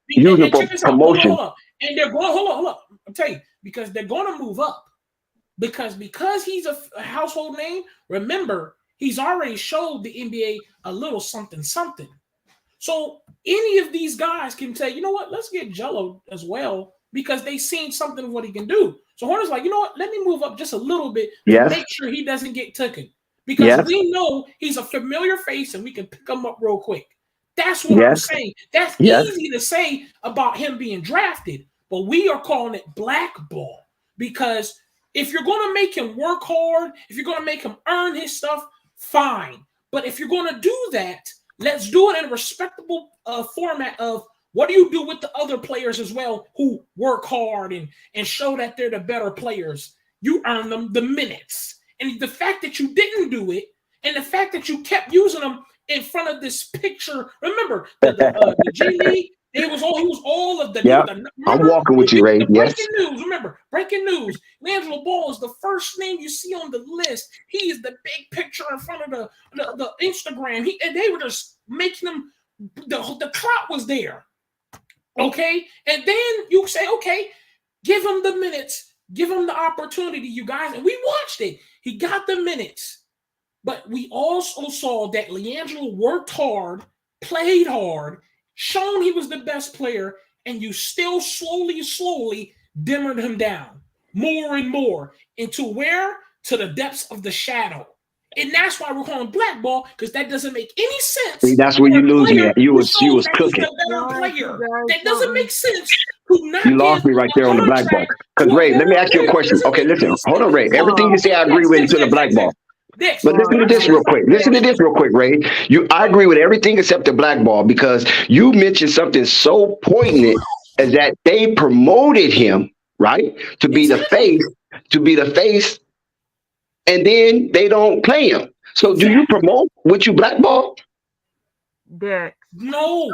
use them for promotion. Hold on. And they're going, hold on. I'll tell you, because they're going to move up. Because he's a household name, remember, he's already showed the NBA a little something. So any of these guys can say, you know what, let's get Jello as well because they seen something of what he can do. So Horner's like, you know what? Let me move up just a little bit to Yes. make sure he doesn't get taken. Because Yes. we know he's a familiar face and we can pick him up real quick. That's what I'm Yes. saying. That's Yes. easy to say about him being drafted, but we are calling it blackball. Because if you're going to make him work hard, if you're going to make him earn his stuff, fine. But if you're going to do that, let's do it in a respectable format of what do you do with the other players as well who work hard and show that they're the better players? You earn them the minutes. And the fact that you didn't do it and the fact that you kept using them in front of this picture. Remember, the G League, he was all of the. Yeah, I'm walking with you, Ray. Breaking news. Remember, breaking news. LiAngelo Ball is the first name you see on the list. He is the big picture in front of the Instagram. And they were just making him. The clout was there. Okay, and then you say, okay, give him the minutes, give him the opportunity, you guys, and we watched it. He got the minutes, but we also saw that LiAngelo worked hard, played hard, shown he was the best player, and you still slowly dimmered him down more and more into where? To the depths of the shadow. And that's why we're calling blackball, because that doesn't make any sense. See, that's where you lose me at. You was cooking. That doesn't make sense. You lost me right there on the blackball. Because Ray, let me ask you a question. Okay, listen, hold on, Ray. Everything you say, I agree with until the blackball. But listen to this real quick. Ray. I agree with everything except the blackball, because you mentioned something so poignant as that they promoted him, right, to be the face, and then they don't play him. So do you promote what you blackball? Dex. No,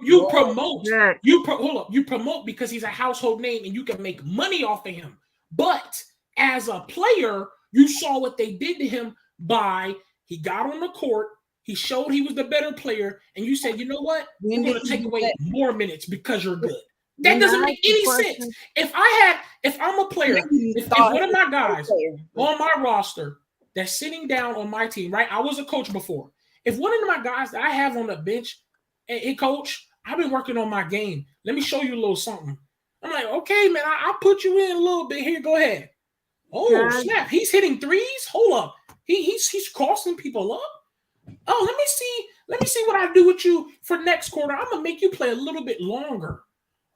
you promote. Dex. Hold up. You promote because he's a household name and you can make money off of him. But as a player, you saw what they did to him by he got on the court, he showed he was the better player, and you said, you know what? We're going to take away more minutes because you're good. That doesn't make any sense. If I'm a player, if one of my guys on my roster that's sitting down on my team, right? I was a coach before. If one of my guys that I have on the bench, hey, coach, I've been working on my game. Let me show you a little something. I'm like, okay, man, I'll put you in a little bit here. Go ahead. Oh, snap. He's hitting threes. Hold up. He's crossing people up. Oh, let me see what I do with you for next quarter. I'm gonna make you play a little bit longer.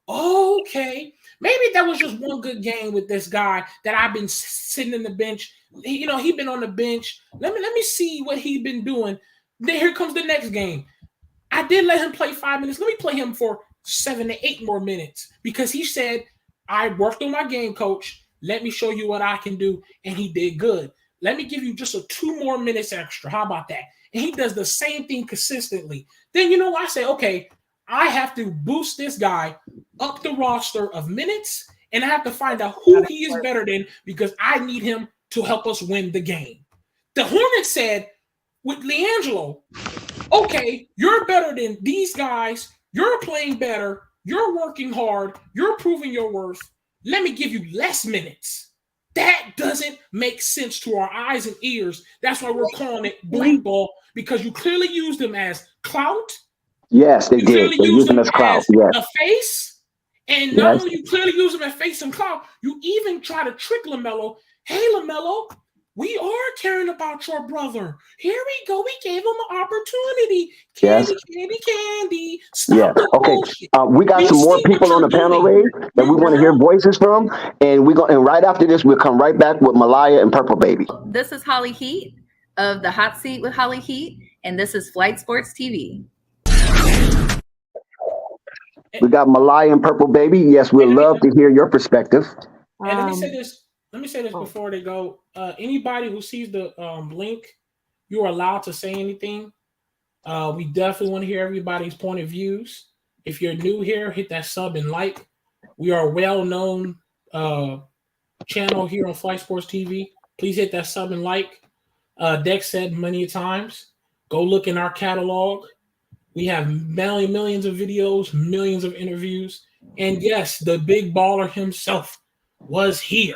Okay, maybe that was just one good game with this guy that I've been sitting in the bench. He's been on the bench. Let me see what he's been doing. Then here comes the next game. I did let him play 5 minutes. Let me play him for 7 to 8 more minutes because he said, I worked on my game, coach. Let me show you what I can do. And he did good. Let me give you just 2 more minutes extra. How about that? And he does the same thing consistently. Then, I say, okay, I have to boost this guy up the roster of minutes, and I have to find out who he is better than because I need him to help us win the game. The Hornets said with LiAngelo, okay, you're better than these guys. You're playing better. You're working hard. You're proving your worth. Let me give you less minutes. That doesn't make sense to our eyes and ears. That's why we're calling it blackball, because you clearly used him as clout. Yes, they did. They used him as clout. Yes. A face. And not only you clearly use him as face and clout, you even try to trick LaMelo. Hey, LaMelo, we are caring about your brother. Here we go. We gave him an opportunity. Candy. Stop the bullshit. We got some more people on the panel, Ray, that we want to hear voices from. And right after this, we'll come right back with Malaya and Purple Baby. This is Holly Heat of the Hot Seat with Holly Heat, and this is Flight Sports TV. We got Malaya and Purple Baby. Yes, we'd love to hear your perspective. And let me say this before they go. Anybody who sees the link, you're allowed to say anything. We definitely want to hear everybody's point of views. If you're new here, hit that sub and like. We are a well-known channel here on Flight Sports TV. Please hit that sub and like. Dex said many times, go look in our catalog. We have millions of videos, millions of interviews. And yes, the big baller himself was here.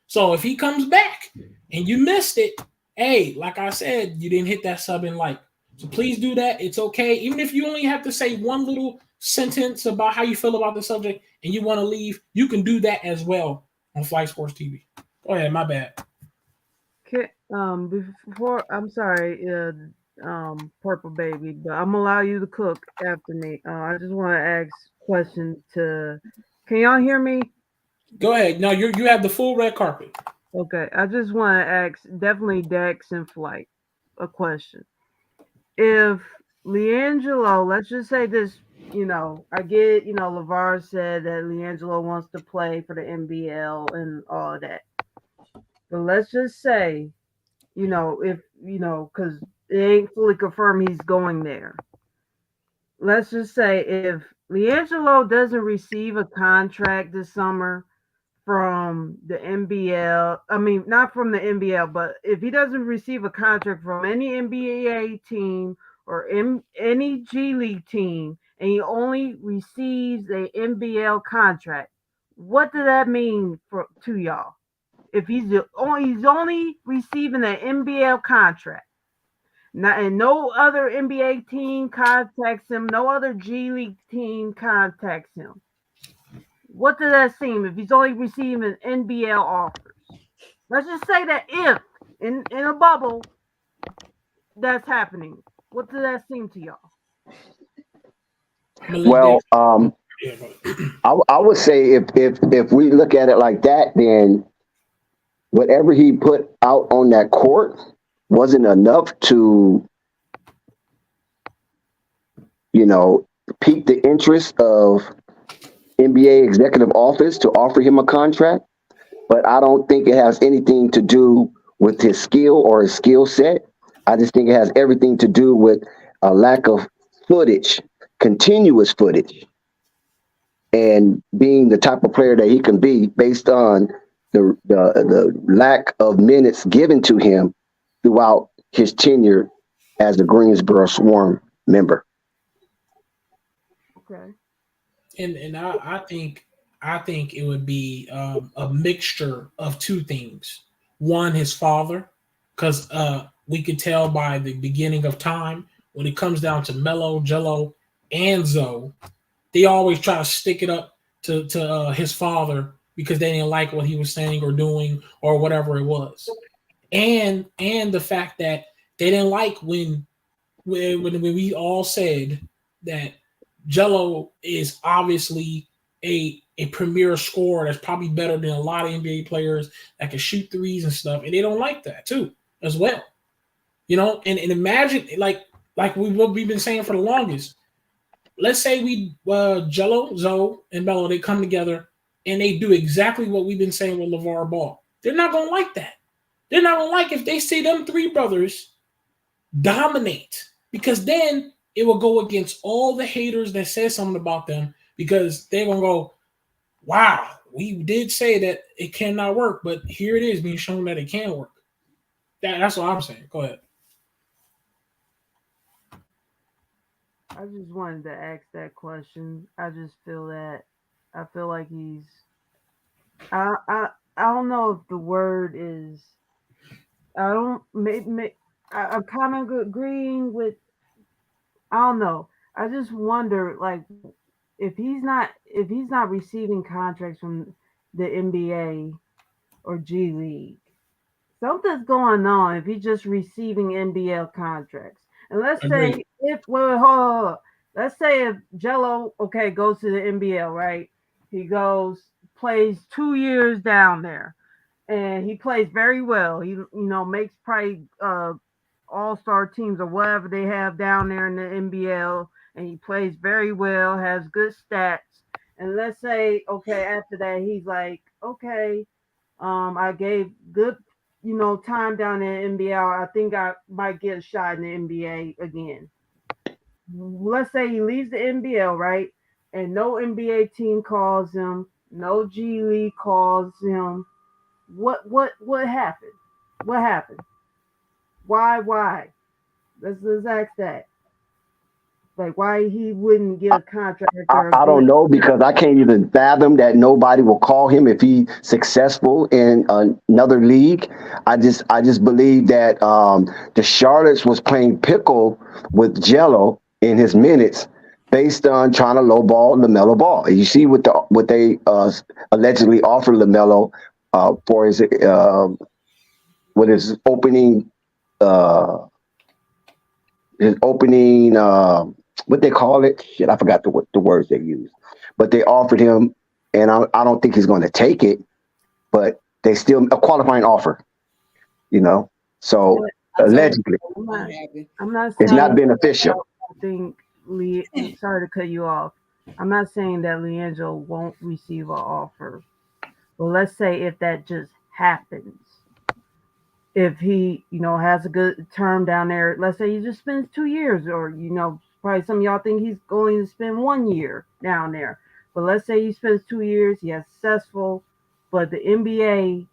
So if he comes back and you missed it, hey, like I said, you didn't hit that sub and like. So please do that. It's okay. Even if you only have to say one little sentence about how you feel about the subject and you want to leave, you can do that as well on Flight Sports TV. Go ahead, my bad. Okay, before I'm sorry, Purple Baby, but I'm gonna allow you to cook after me. I just want to ask questions to. Can y'all hear me? Go ahead. No, you have the full red carpet. Okay, I just want to ask definitely Dex and Flight a question. If LiAngelo, let's just say this, I get, LeVar said that LiAngelo wants to play for the NBL and all of that. But let's just say, if, because it ain't fully confirmed he's going there. Let's just say if LiAngelo doesn't receive a contract this summer from the NBL, I mean, not from the NBL, but if he doesn't receive a contract from any NBA team or any G League team, and he only receives a NBL contract, what does that mean to y'all? If he's only receiving an NBL contract, and no other NBA team contacts him, no other G League team contacts him, what does that seem if he's only receiving NBL offers? Let's just say that if in a bubble that's happening, what does that seem to y'all? Well, I would say if we look at it like that, then whatever he put out on that court wasn't enough to, pique the interest of NBA executive office to offer him a contract. But I don't think it has anything to do with his skill or his skill set. I just think it has everything to do with a lack of footage, continuous footage, and being the type of player that he can be based on the lack of minutes given to him throughout his tenure as the Greensboro Swarm member. Okay. And I think it would be a mixture of two things. One, his father, because we could tell by the beginning of time when it comes down to Melo, Jello, and Zoe, they always try to stick it up to his father because they didn't like what he was saying or doing or whatever it was, and the fact that they didn't like when we all said that Jello is obviously a premier scorer that's probably better than a lot of NBA players that can shoot threes and stuff, and they don't like that too as well. And imagine like we've been saying for the longest. Let's say Jello, Zoe, and Melo, they come together and they do exactly what we've been saying with LeVar Ball. They're not gonna like that. They're not gonna like if they see them three brothers dominate, because then it will go against all the haters that said something about them, because they're gonna go, wow, we did say that it cannot work, but here it is being shown that it can work. That's what I'm saying. Go ahead. I just wanted to ask that question. I feel like he's. I don't know if the word is. I don't. I'm kind of agreeing with. I don't know. I just wonder, like, if he's not receiving contracts from the NBA or G League, something's going on. If he's just receiving NBL contracts, and let's say hold on. Let's say if Jello goes to the NBL, right? He goes, plays 2 years down there, and he plays very well. He makes probably all-star teams or whatever they have down there in the NBL, and he plays very well, has good stats. And let's say, after that, he's like, I gave good, time down in the NBL. I think I might get a shot in the NBA again. Let's say he leaves the NBL, right? And no NBA team calls him, no G League calls him. What happened? What happened? Why? Let's ask that. Like, why he wouldn't get a contract? I don't know, because I can't even fathom that nobody will call him if he's successful in another league. I just believe that the Charlottes was playing pickle with Jello in his minutes based on trying to lowball LaMelo Ball. And you see what they allegedly offered LaMelo for his opening uh, what they call it. Shit, I forgot the words they used, but they offered him, and I don't think he's going to take it, but they still a qualifying offer, you know. So I told allegedly, I'm not it's saying not beneficial. I think sorry to cut you off. I'm not saying that LiAngelo won't receive an offer. But let's say if that just happens, if he, has a good term down there, let's say he just spends 2 years, or probably some of y'all think he's going to spend 1 year down there. But let's say he spends 2 years, he has successful, but the NBA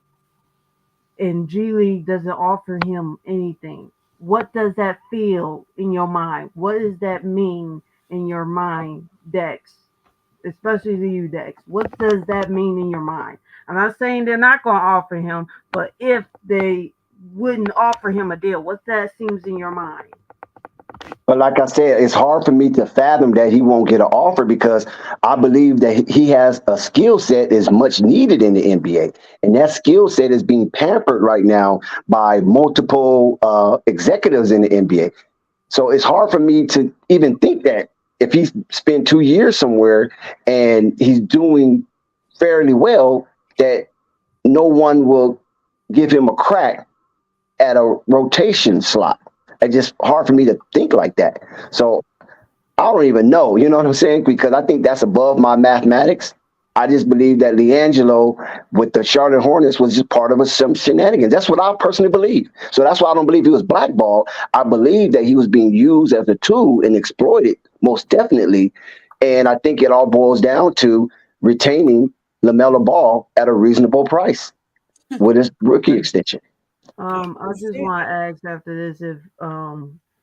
and G League doesn't offer him anything. What does that feel in your mind? What does that mean in your mind, Dex? Especially to you, Dex. What does that mean in your mind? I'm not saying they're not going to offer him, but if they wouldn't offer him a deal, what that seems in your mind? But like I said, it's hard for me to fathom that he won't get an offer because I believe that he has a skill set that's much needed in the NBA. And that skill set is being pampered right now by multiple executives in the NBA. So it's hard for me to even think that if he spent 2 years somewhere and he's doing fairly well, that no one will give him a crack at a rotation slot. It's just hard for me to think like that. So I don't even know, you know what I'm saying? Because I think that's above my mathematics. I just believe that LiAngelo with the Charlotte Hornets was just part of some shenanigans. That's what I personally believe. So that's why I don't believe he was blackballed. I believe that he was being used as a tool and exploited, most definitely. And I think it all boils down to retaining LaMelo Ball at a reasonable price with his rookie extension. I just want to ask after this if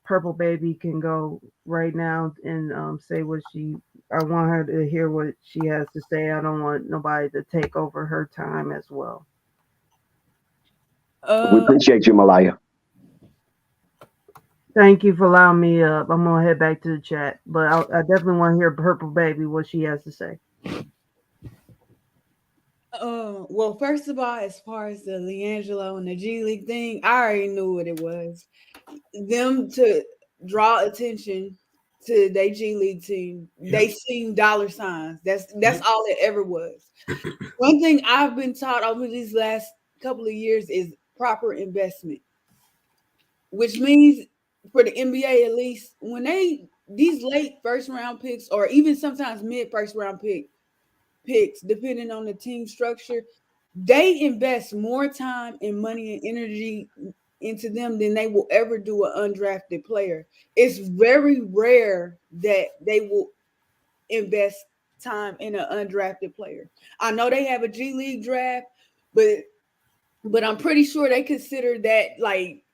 Purple Baby can go right now and say what she. I want her to hear what she has to say. I don't want nobody to take over her time as well. We appreciate you, Malaya. Thank you for allowing me up. I'm gonna head back to the chat, but I definitely want to hear Purple Baby what she has to say. Well, first of all, as far as the LiAngelo and the G League thing, I already knew what it was. Them to draw attention to their G League team, they seen dollar signs. That's all it ever was. One thing I've been taught over these last couple of years is proper investment, which means for the NBA at least, when these late first round picks or even sometimes mid first round picks, depending on the team structure, they invest more time and money and energy into them than they will ever do an undrafted player. It's very rare that they will invest time in an undrafted player. I know they have a G League draft, but I'm pretty sure they consider that like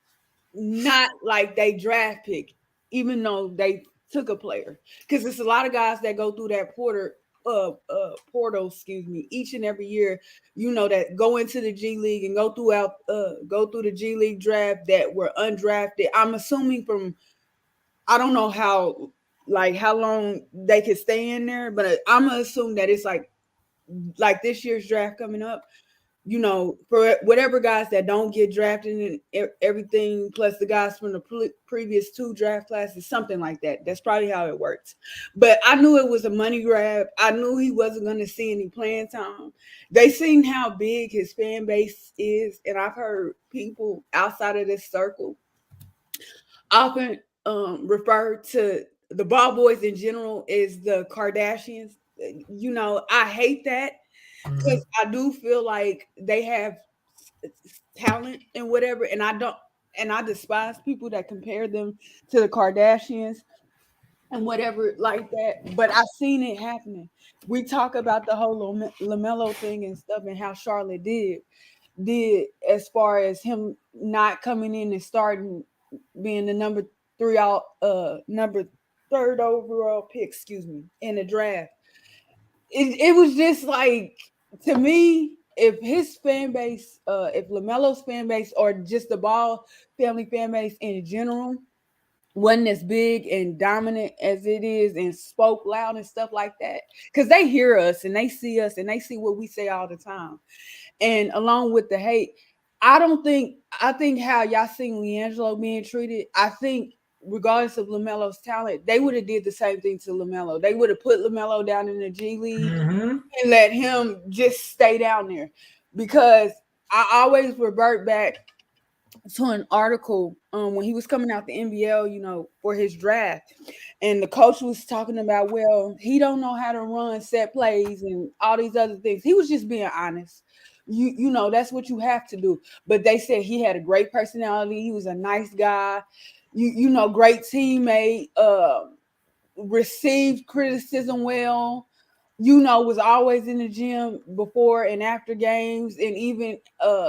not like they draft pick, even though they took a player. Because it's a lot of guys that go through that portal, excuse me, each and every year, that go into the G League and go through the G League draft that were undrafted. I'm assuming I don't know how long they could stay in there, but I'm gonna assume that it's like this year's draft coming up, for whatever guys that don't get drafted and everything, plus the guys from the previous two draft classes, something like that. That's probably how it works. But I knew it was a money grab. I knew he wasn't going to see any playing time. They seen how big his fan base is, and I've heard people outside of this circle often refer to the ball boys in general as the Kardashians. I hate that because I do feel like they have talent and whatever, and I despise people that compare them to the Kardashians and whatever like that. But I've seen it happening. We talk about the whole LaMelo thing and stuff and how Charlotte did as far as him not coming in and starting being the number third overall pick, excuse me, in the draft. It was just like, to me, if his fan base, if LaMelo's fan base or just the Ball family fan base in general wasn't as big and dominant as it is and spoke loud and stuff like that. Because they hear us and they see us and they see what we say all the time. And along with the hate, I think how y'all seen LiAngelo being treated, I think regardless of LaMelo's talent, they would have did the same thing to LaMelo. They would have put LaMelo down in the G League and let him just stay down there. Because I always revert back to an article when he was coming out the NBL, for his draft, and the coach was talking about, well, he don't know how to run set plays and all these other things. He was just being honest. That's what you have to do. But they said he had a great personality. He was a nice guy. Great teammate. Received criticism well. Was always in the gym before and after games, and even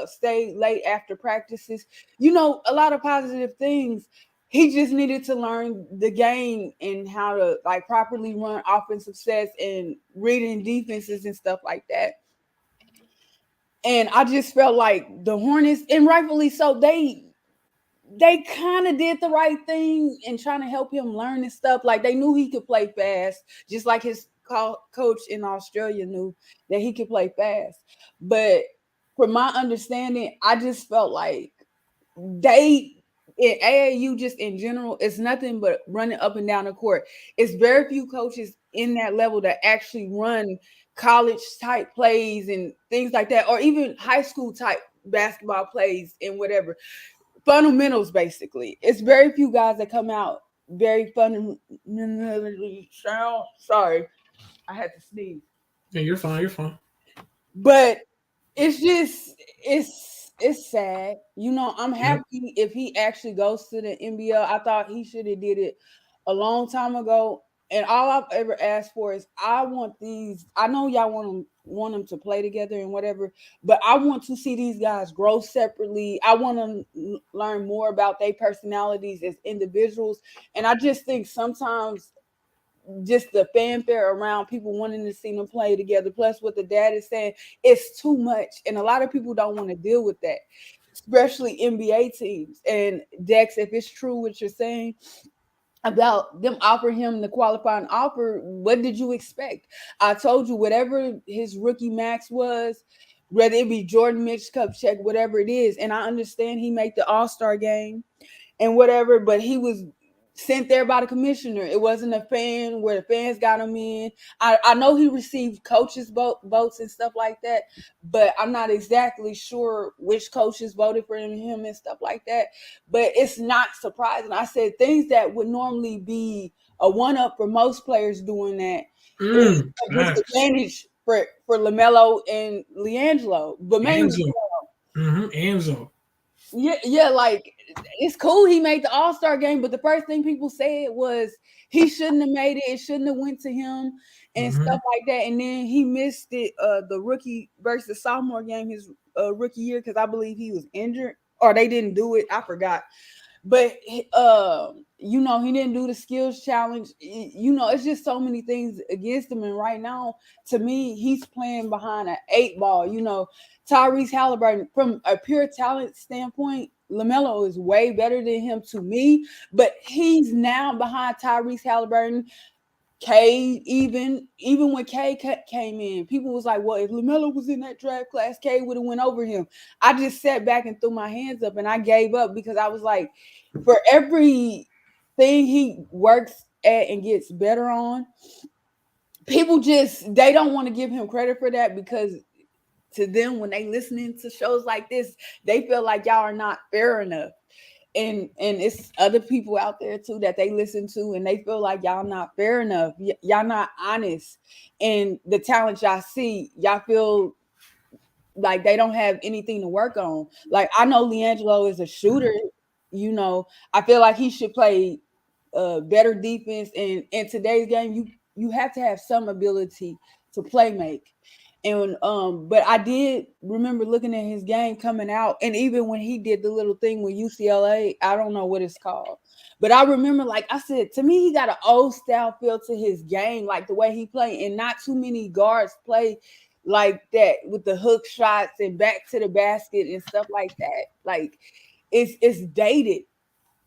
stayed late after practices. A lot of positive things. He just needed to learn the game and how to properly run offensive sets and reading defenses and stuff like that. And I just felt like the Hornets, and rightfully so, they kind of did the right thing in trying to help him learn and stuff. Like, they knew he could play fast, just like his coach in Australia knew that he could play fast. But from my understanding, I just felt like they in AAU, just in general, it's nothing but running up and down the court. It's very few coaches in that level that actually run college type plays and things like that, or even high school type basketball plays and whatever. Fundamentals, basically. It's very few guys that come out very fundamentally sound. Sorry, I had to sneeze. Yeah, you're fine. You're fine. But it's just it's sad. I'm happy if he actually goes to the NBL. I thought he should have did it a long time ago. And all I've ever asked for is I want these. I know y'all want them to play together and whatever, but I want to see these guys grow separately. I want to learn more about their personalities as individuals. And I just think sometimes just the fanfare around people wanting to see them play together, plus what the dad is saying, it's too much. And a lot of people don't want to deal with that, especially NBA teams. And Dex, if it's true what you're saying about them offering him the qualifying offer, what did you expect? I told you, whatever his rookie max was, whether it be Jordan Mitch Cup check, whatever it is. And I understand he made the All-Star game and whatever, but he was sent there by the commissioner. It wasn't a fan where the fans got him in. I know he received coaches votes and stuff like that, but I'm not exactly sure which coaches voted for him and stuff like that. But it's not surprising. I said things that would normally be a one-up for most players doing that is a disadvantage for LaMelo and LiAngelo, but mainly Anzo. Yeah, like, it's cool he made the All-Star game, but the first thing people said was he shouldn't have made it. It shouldn't have went to him and stuff like that. And then he missed it, the rookie versus sophomore game, his rookie year, because I believe he was injured or they didn't do it. I forgot. But he didn't do the skills challenge. It's just so many things against him. And right now, to me, he's playing behind an 8 ball. Tyrese Halliburton, from a pure talent standpoint, LaMelo is way better than him to me. But he's now behind Tyrese Halliburton. K, even when K came in, people was like, well, if LaMelo was in that draft class, K would have went over him. I just sat back and threw my hands up and I gave up because I was like, for every thing he works at and gets better on, people they don't want to give him credit for that, because to them, when they listening to shows like this, they feel like y'all are not fair enough. And it's other people out there too that they listen to and they feel like y'all not fair enough. Y'all not honest. And the talent y'all see, y'all feel like they don't have anything to work on. Like, I know LiAngelo is a shooter. I feel like he should play better defense. And in today's game, you have to have some ability to play make. And but I did remember looking at his game coming out, and even when he did the little thing with UCLA, I don't know what it's called, but I remember, like I said, to me, he got an old style feel to his game, like the way he played, and not too many guards play like that with the hook shots and back to the basket and stuff like that. Like, it's dated.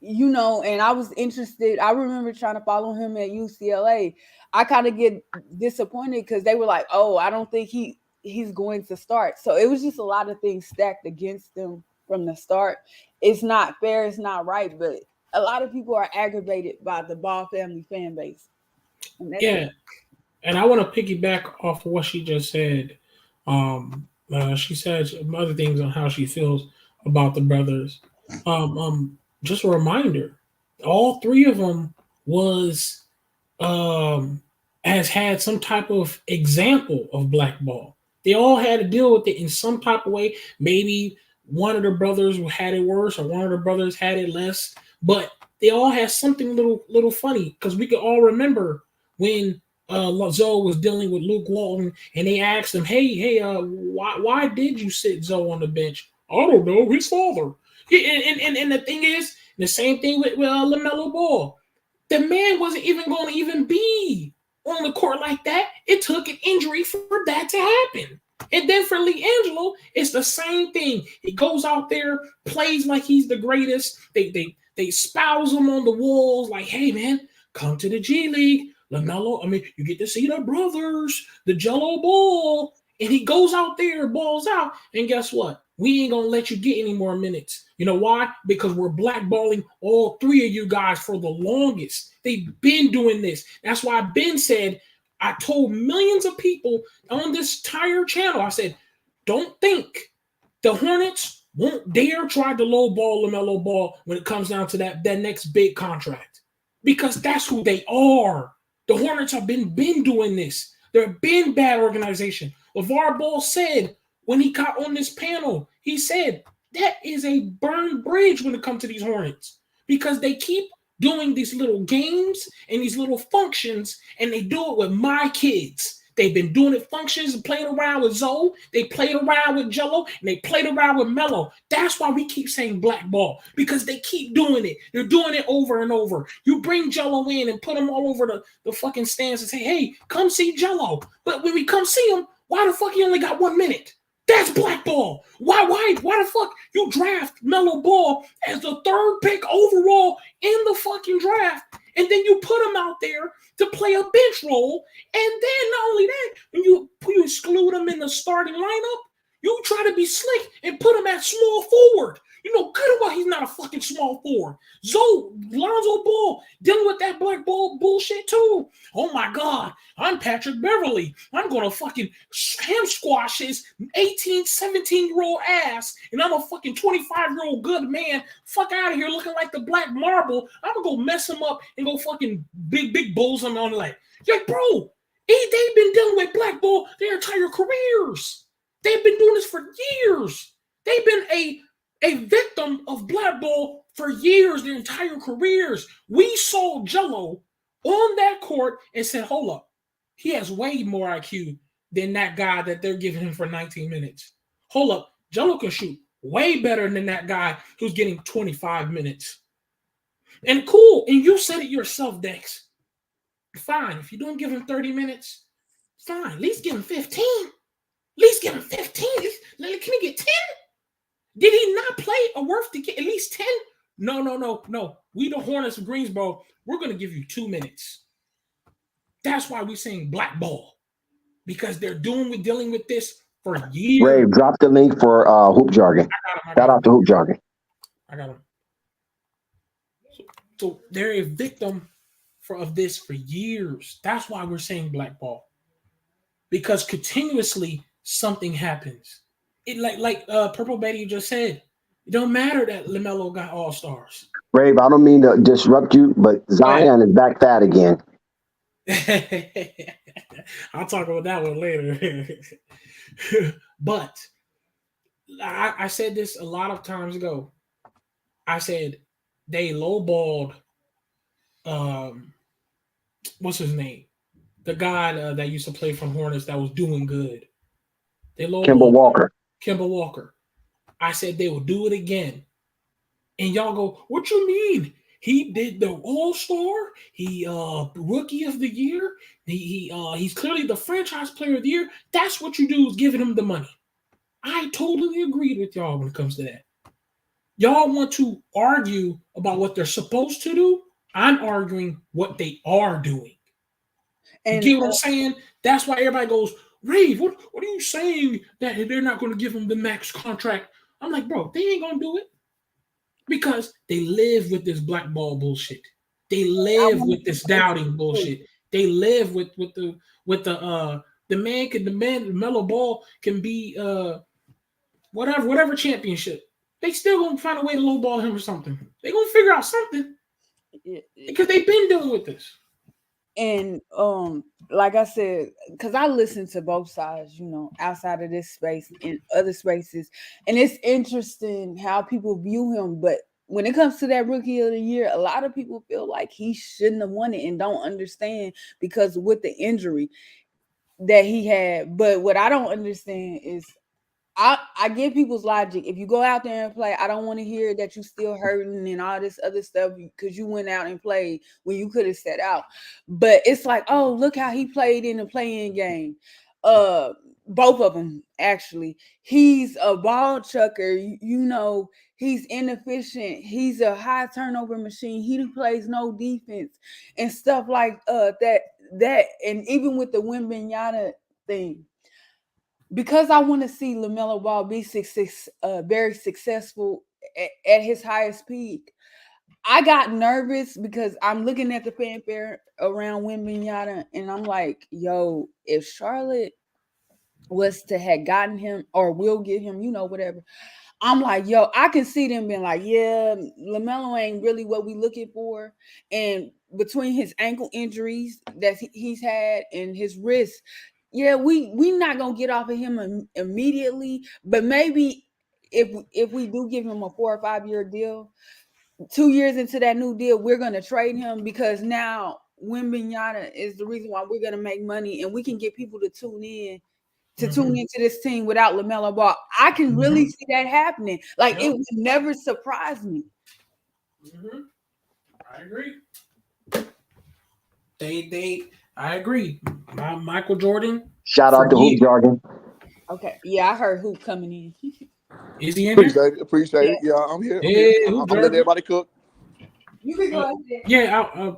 you know, and I was interested. I remember trying to follow him at UCLA. I kind of get disappointed because they were like, "Oh, I don't think he's going to start." So it was just a lot of things stacked against them from the start. It's not fair. It's not right. But a lot of people are aggravated by the Ball family fan base. And that's Yeah, and I want to piggyback off of what she just said. She said some other things on how she feels about the brothers. Just a reminder, all three of them was has had some type of example of blackball. They all had to deal with it in some type of way. Maybe one of the brothers had it worse, or one of the brothers had it less. But they all had something little funny, because we could all remember when Zoe was dealing with Luke Walton, and they asked him, "Hey, why did you sit Zoe on the bench?" "I don't know, his father." And the thing is, the same thing with LaMelo Ball. The man wasn't even going to even be on the court like that. It took an injury for that to happen. And then for LiAngelo, it's the same thing. He goes out there, plays like he's the greatest. They espouse him on the walls like, "Hey, man, come to the G League. LaMelo, I mean, you get to see the brothers, the Jello Ball." And he goes out there, balls out, and guess what? We ain't going to let you get any more minutes. You know why? Because we're blackballing all three of you guys for the longest. They've been doing this. That's why Ben said, I told millions of people on this entire channel, I said, don't think the Hornets won't dare try to lowball LaMelo Ball when it comes down to that next big contract. Because that's who they are. The Hornets have been doing this. They've been bad organization. LeVar Ball said when he got on this panel, he said that is a burned bridge when it comes to these Hornets, because they keep doing these little games and these little functions, and they do it with my kids. They've been doing it functions and playing around with Zoe. They played around with Jello, and they played around with Melo. That's why we keep saying blackball, because they keep doing it. They're doing it over and over. You bring Jello in and put him all over the fucking stands and say, "Hey, come see Jello." But when we come see him, why the fuck he only got 1 minute? That's blackball. Why the fuck you draft Melo Ball as the third pick overall in the fucking draft, and then you put him out there to play a bench role, and then not only that, when you exclude him in the starting lineup, you try to be slick and put him at small forward. You know good and well he's not a fucking small forward. Lonzo Ball dealing with that black ball bullshit too. Oh my God, I'm Patrick Beverly. I'm going to fucking ham squash his 18, 17-year-old ass, and I'm a fucking 25-year-old good man. Fuck out of here looking like the black marble. I'm going to go mess him up and go fucking big bulls him on the leg. Like, bro, they've been dealing with black ball their entire careers. They've been doing this for years. They've been a victim of blackball for years, their entire careers. We saw Jello on that court and said, hold up, he has way more IQ than that guy that they're giving him for 19 minutes. Hold up, Jello can shoot way better than that guy who's getting 25 minutes. And cool, and you said it yourself, Dex. Fine, if you don't give him 30 minutes, fine, at least give him 15. At least give him 15. Can he get 10? Did he not play a worth to get at least 10? No. We the Hornets of Greensboro, we're going to give you 2 minutes. That's why we're saying black ball. Because they're dealing with this for years. Ray, drop the link for Hoop Jargon. Shout out to Hoop Jargon. I got him. So they're a victim of this for years. That's why we're saying black ball. Because continuously something happens. It like Purple Betty just said, it don't matter that LaMelo got all-stars. Rave, I don't mean to disrupt you, but Zion is back fat again. I'll talk about that one later. But I said this a lot of times ago. I said they lowballed what's his name? The guy that used to play from Hornets that was doing good. They lowballed Kemba Walker. I said they will do it again. And y'all go, what you mean? He did the All-Star. He Rookie of the Year. He's clearly the franchise player of the year. That's what you do, is giving him the money. I totally agreed with y'all when it comes to that. Y'all want to argue about what they're supposed to do. I'm arguing what they are doing. You And get what I'm saying? That's why everybody goes, Rave, what are you saying that they're not going to give him the max contract? I'm like, bro, they ain't going to do it because they live with this blackball bullshit. They I live want with this doubting bullshit. They live with the man Mellow Ball can be whatever championship. They still gonna find a way to lowball him or something. They gonna figure out something because they've been dealing with this. And like I said, because I listen to both sides, outside of this space in other spaces, and it's interesting how people view him. But when it comes to that rookie of the year, a lot of people feel like he shouldn't have won it and don't understand because with the injury that he had. But what I don't understand is I get people's logic. If you go out there and play, I don't want to hear that you still hurting and all this other stuff because you went out and played when you could have sat out. But it's like, oh, look how he played in the playing game. Both of them actually. He's a ball chucker. He's inefficient. He's a high turnover machine. He plays no defense and stuff like that. And even with the Wembanyama thing, because I want to see LaMelo Ball be very successful at his highest peak. I got nervous because I'm looking at the fanfare around Wembanyama, and I'm like, yo, if Charlotte was to have gotten him or will get him, whatever. I'm like, yo, I can see them being like, yeah, LaMelo ain't really what we looking for. And between his ankle injuries that he's had and his wrist, yeah, we not gonna get off of him immediately, but maybe if we do give him a 4 or 5 year deal, 2 years into that new deal, we're gonna trade him because now Wembanyama is the reason why we're gonna make money and we can get people to tune into this team without LaMelo Ball. I can really see that happening. Like it would never surprise me. I agree. I agree. Michael Jordan. Shout out to Hoop Jargon. Okay. Yeah, I heard Hoop coming in. Is he in there? Appreciate it. Yeah, I'm here. I'm Hoop letting everybody cook. You can go ahead. Yeah,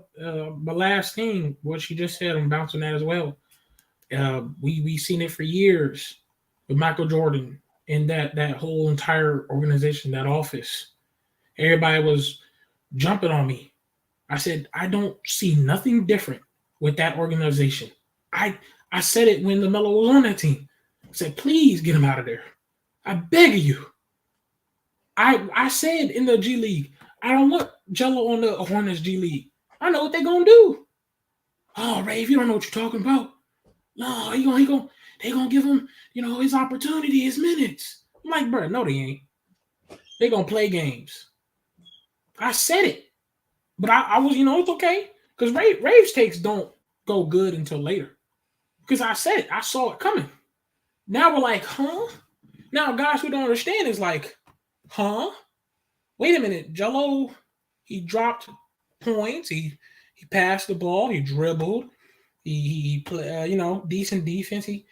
my last thing, what she just said, I'm bouncing that as well. We seen it for years with Michael Jordan and that whole entire organization, that office. Everybody was jumping on me. I said, I don't see nothing different with that organization. I said it when LaMelo was on that team. I said, please get him out of there. I beg you. I said in the G League, I don't want Jello on the Hornets G League. I know what they're gonna do. Oh, Ray, if you don't know what you're talking about, no, they gonna give him, his opportunity, his minutes. I'm like, bro, no, they ain't. They gonna play games. I said it, but I was, it's okay because Rave's takes don't go good until later. Because I said it, I saw it coming. Now we're like, huh? Now guys who don't understand is like, huh? Wait a minute, Jello, he dropped points, he passed the ball, he dribbled, he played, decent defense. He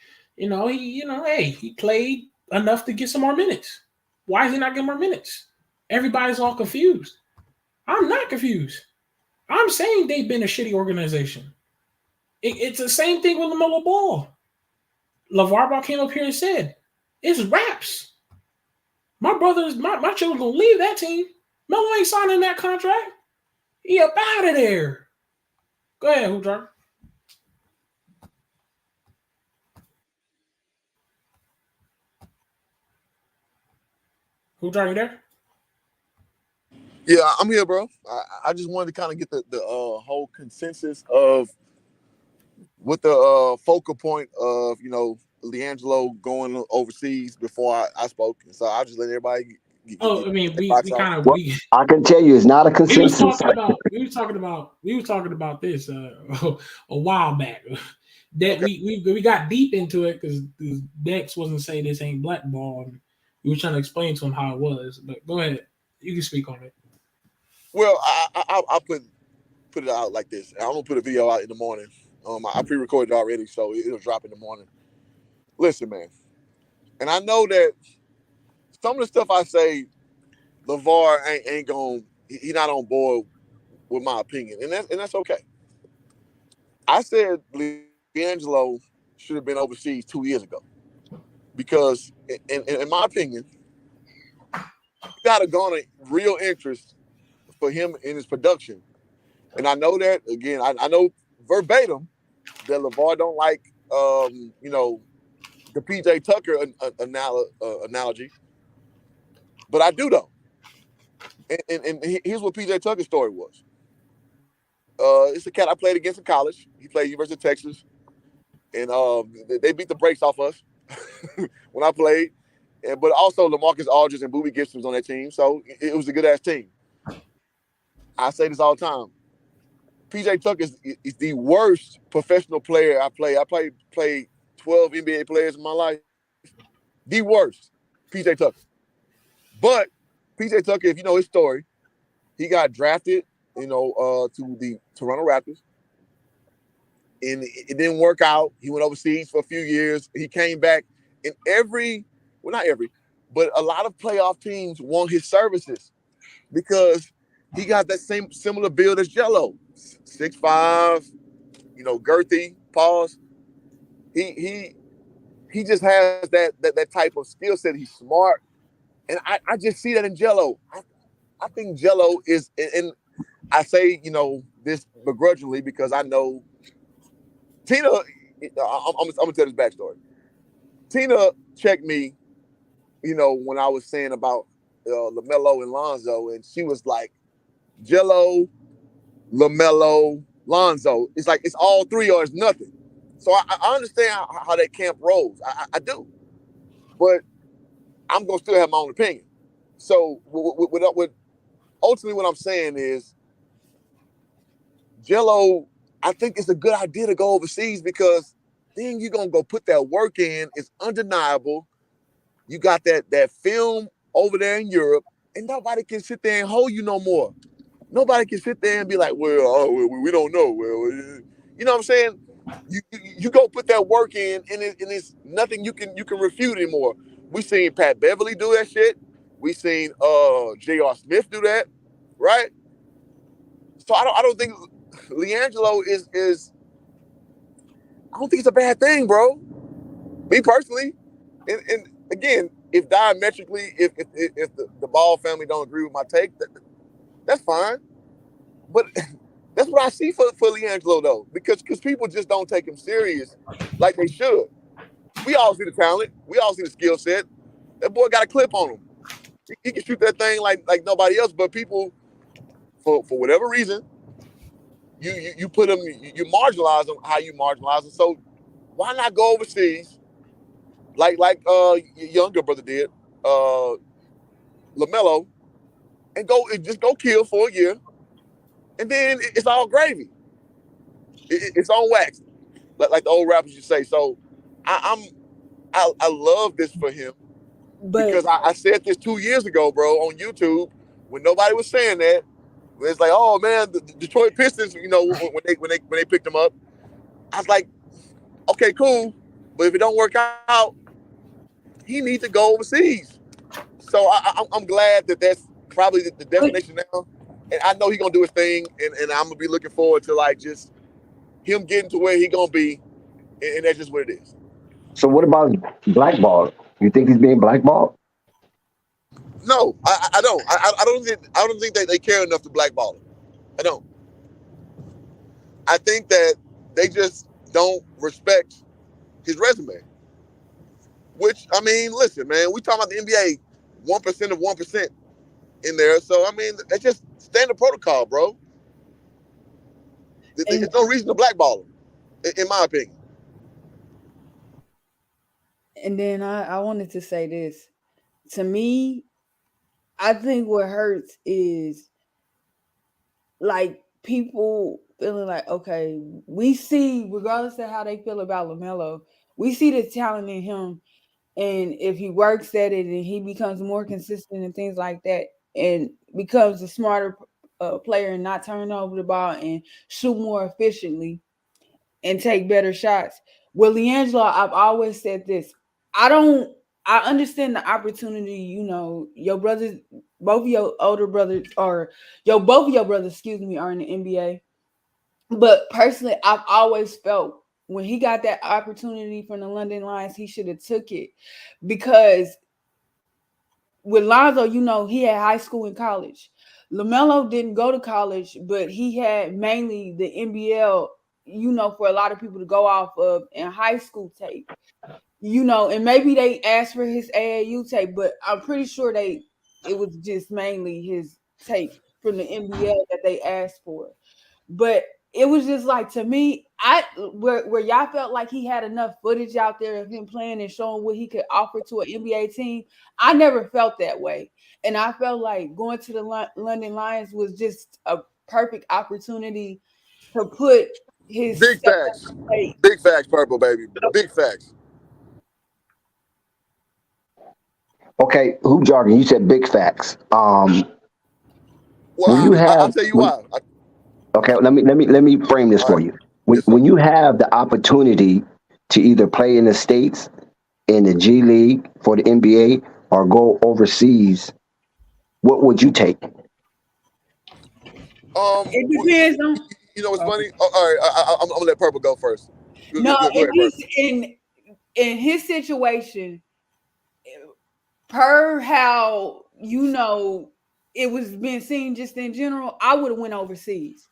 played enough to get some more minutes. Why is he not getting more minutes? Everybody's all confused. I'm not confused. I'm saying they've been a shitty organization. It's the same thing with LaMelo Ball. LeVar Ball came up here and said, it's raps. My children gonna leave that team. Melo ain't signing that contract. He up out of there. Go ahead, Hoojar. Hoojar, you there? Yeah, I'm here, bro. I just wanted to kind of get the whole consensus of what the focal point of LiAngelo going overseas before I spoke, and so I just let everybody. We kind of I can tell you, it's not a consensus. We were talking about this a while back. That we got deep into it because Dex wasn't saying this ain't blackball. And we were trying to explain to him how it was. But go ahead, you can speak on it. Well, I put it out like this. I'm gonna put a video out in the morning. I pre-recorded already, so it'll drop in the morning. Listen, man, and I know that some of the stuff I say LeVar ain't going. He not on board with my opinion, and that's okay. I said LiAngelo should have been overseas 2 years ago because, in my opinion, you got to garner real interest for him in his production. And I know that again. I know verbatim that LeVar don't like the PJ Tucker analogy, but I do though. And here's what PJ Tucker's story was. It's a cat I played against in college. He played University of Texas, and they beat the brakes off us when I played. But also LaMarcus Aldridge and Boobie Gibson was on that team, so it was a good ass team. I say this all the time. PJ Tucker is the worst professional player I play. Played 12 NBA players in my life. The worst, PJ Tucker. But PJ Tucker, if you know his story, he got drafted, to the Toronto Raptors, and it didn't work out. He went overseas for a few years. He came back, and not every, but a lot of playoff teams want his services because he got that same similar build as Jello, 6'5", girthy, pause. He just has that type of skill set. He's smart, and I just see that in Jello. I think Jello is, and I say this begrudgingly because I know Tina. I'm gonna tell this backstory. Tina checked me, when I was saying about LaMelo and Lonzo, and she was like, Jello, LaMelo, Lonzo. It's like it's all three or it's nothing. So I understand how that camp rolls. I do, but I'm gonna still have my own opinion. So with ultimately what I'm saying is, Jello, I think it's a good idea to go overseas because then you're gonna go put that work in. It's undeniable. You got that film over there in Europe, and nobody can sit there and hold you no more. Nobody can sit there and be like, we don't know. Well, you know what I'm saying? You go put that work in, and it's nothing you can refute anymore. We seen Pat Beverly do that shit. We seen J.R. Smith do that, right? So I don't think LiAngelo is I don't think it's a bad thing, bro. Me personally, and again, if diametrically, if the Ball family don't agree with my take, that's fine. But that's what I see for LiAngelo though, because people just don't take him serious like they should. We all see the talent, we all see the skill set. That boy got a clip on him. He can shoot that thing like nobody else. But people, for whatever reason, you put him, you marginalize him how you marginalize him. So why not go overseas like your younger brother did, LaMelo, and just go kill for a year, and then it's all gravy. It's on wax, like the old rappers used to say. So I love this for him But because I said this 2 years ago, bro, on YouTube when nobody was saying that. It's like, oh man, the Detroit Pistons, when they picked him up, I was like, okay, cool, but if it don't work out, he needs to go overseas. So I'm glad that that's probably the destination now, and I know he's gonna do his thing, and I'm gonna be looking forward to like just him getting to where he gonna be, and that's just what it is. So what about blackball? You think he's being blackballed? No, I don't. I don't think that they care enough to blackball him. I don't. I think that they just don't respect his resume. Which I mean, listen, man, we talking about the NBA, 1% of 1% in there. So I mean, that's just standard protocol, bro. and There's no reason to blackball him, in my opinion. and then I wanted to say this. To me, I think what hurts is like people feeling like, okay, we see, regardless of how they feel about LaMelo, we see the talent in him. And if he works at it and he becomes more consistent and things like that, and becomes a smarter player and not turn over the ball and shoot more efficiently and take better shots. With LiAngelo, I've always said this. I don't I understand the opportunity. You know, your brothers, both of your older brothers, or both of your brothers, excuse me, are in the NBA. But personally, I've always felt when he got that opportunity from the London Lions, he should have took it, because with Lonzo, you know, he had high school and college. LaMelo didn't go to college, but he had mainly the NBL, you know, for a lot of people to go off of in high school tape. You know, and maybe they asked for his AAU tape, but I'm pretty sure it was just mainly his tape from the NBL that they asked for. But it was just like, to me, where y'all felt like he had enough footage out there of him playing and showing what he could offer to an NBA team. I never felt that way, and I felt like going to the London Lions was just a perfect opportunity to put his Big stuff on facts. the plate. Big facts, Purple, baby. Big facts. Okay, hoop jargon. You said big facts. Well, When you have I'll tell you why. okay, let me frame this All for right. you. Yes, sir. When you have the opportunity to either play in the States in the G League for the NBA or go overseas, what would you take? It depends on. You know what's funny? Oh, all right, I'm gonna let Purple go first. Go No, ahead, Purple. in his situation, per how you know it was being seen just in general, I would have went overseas.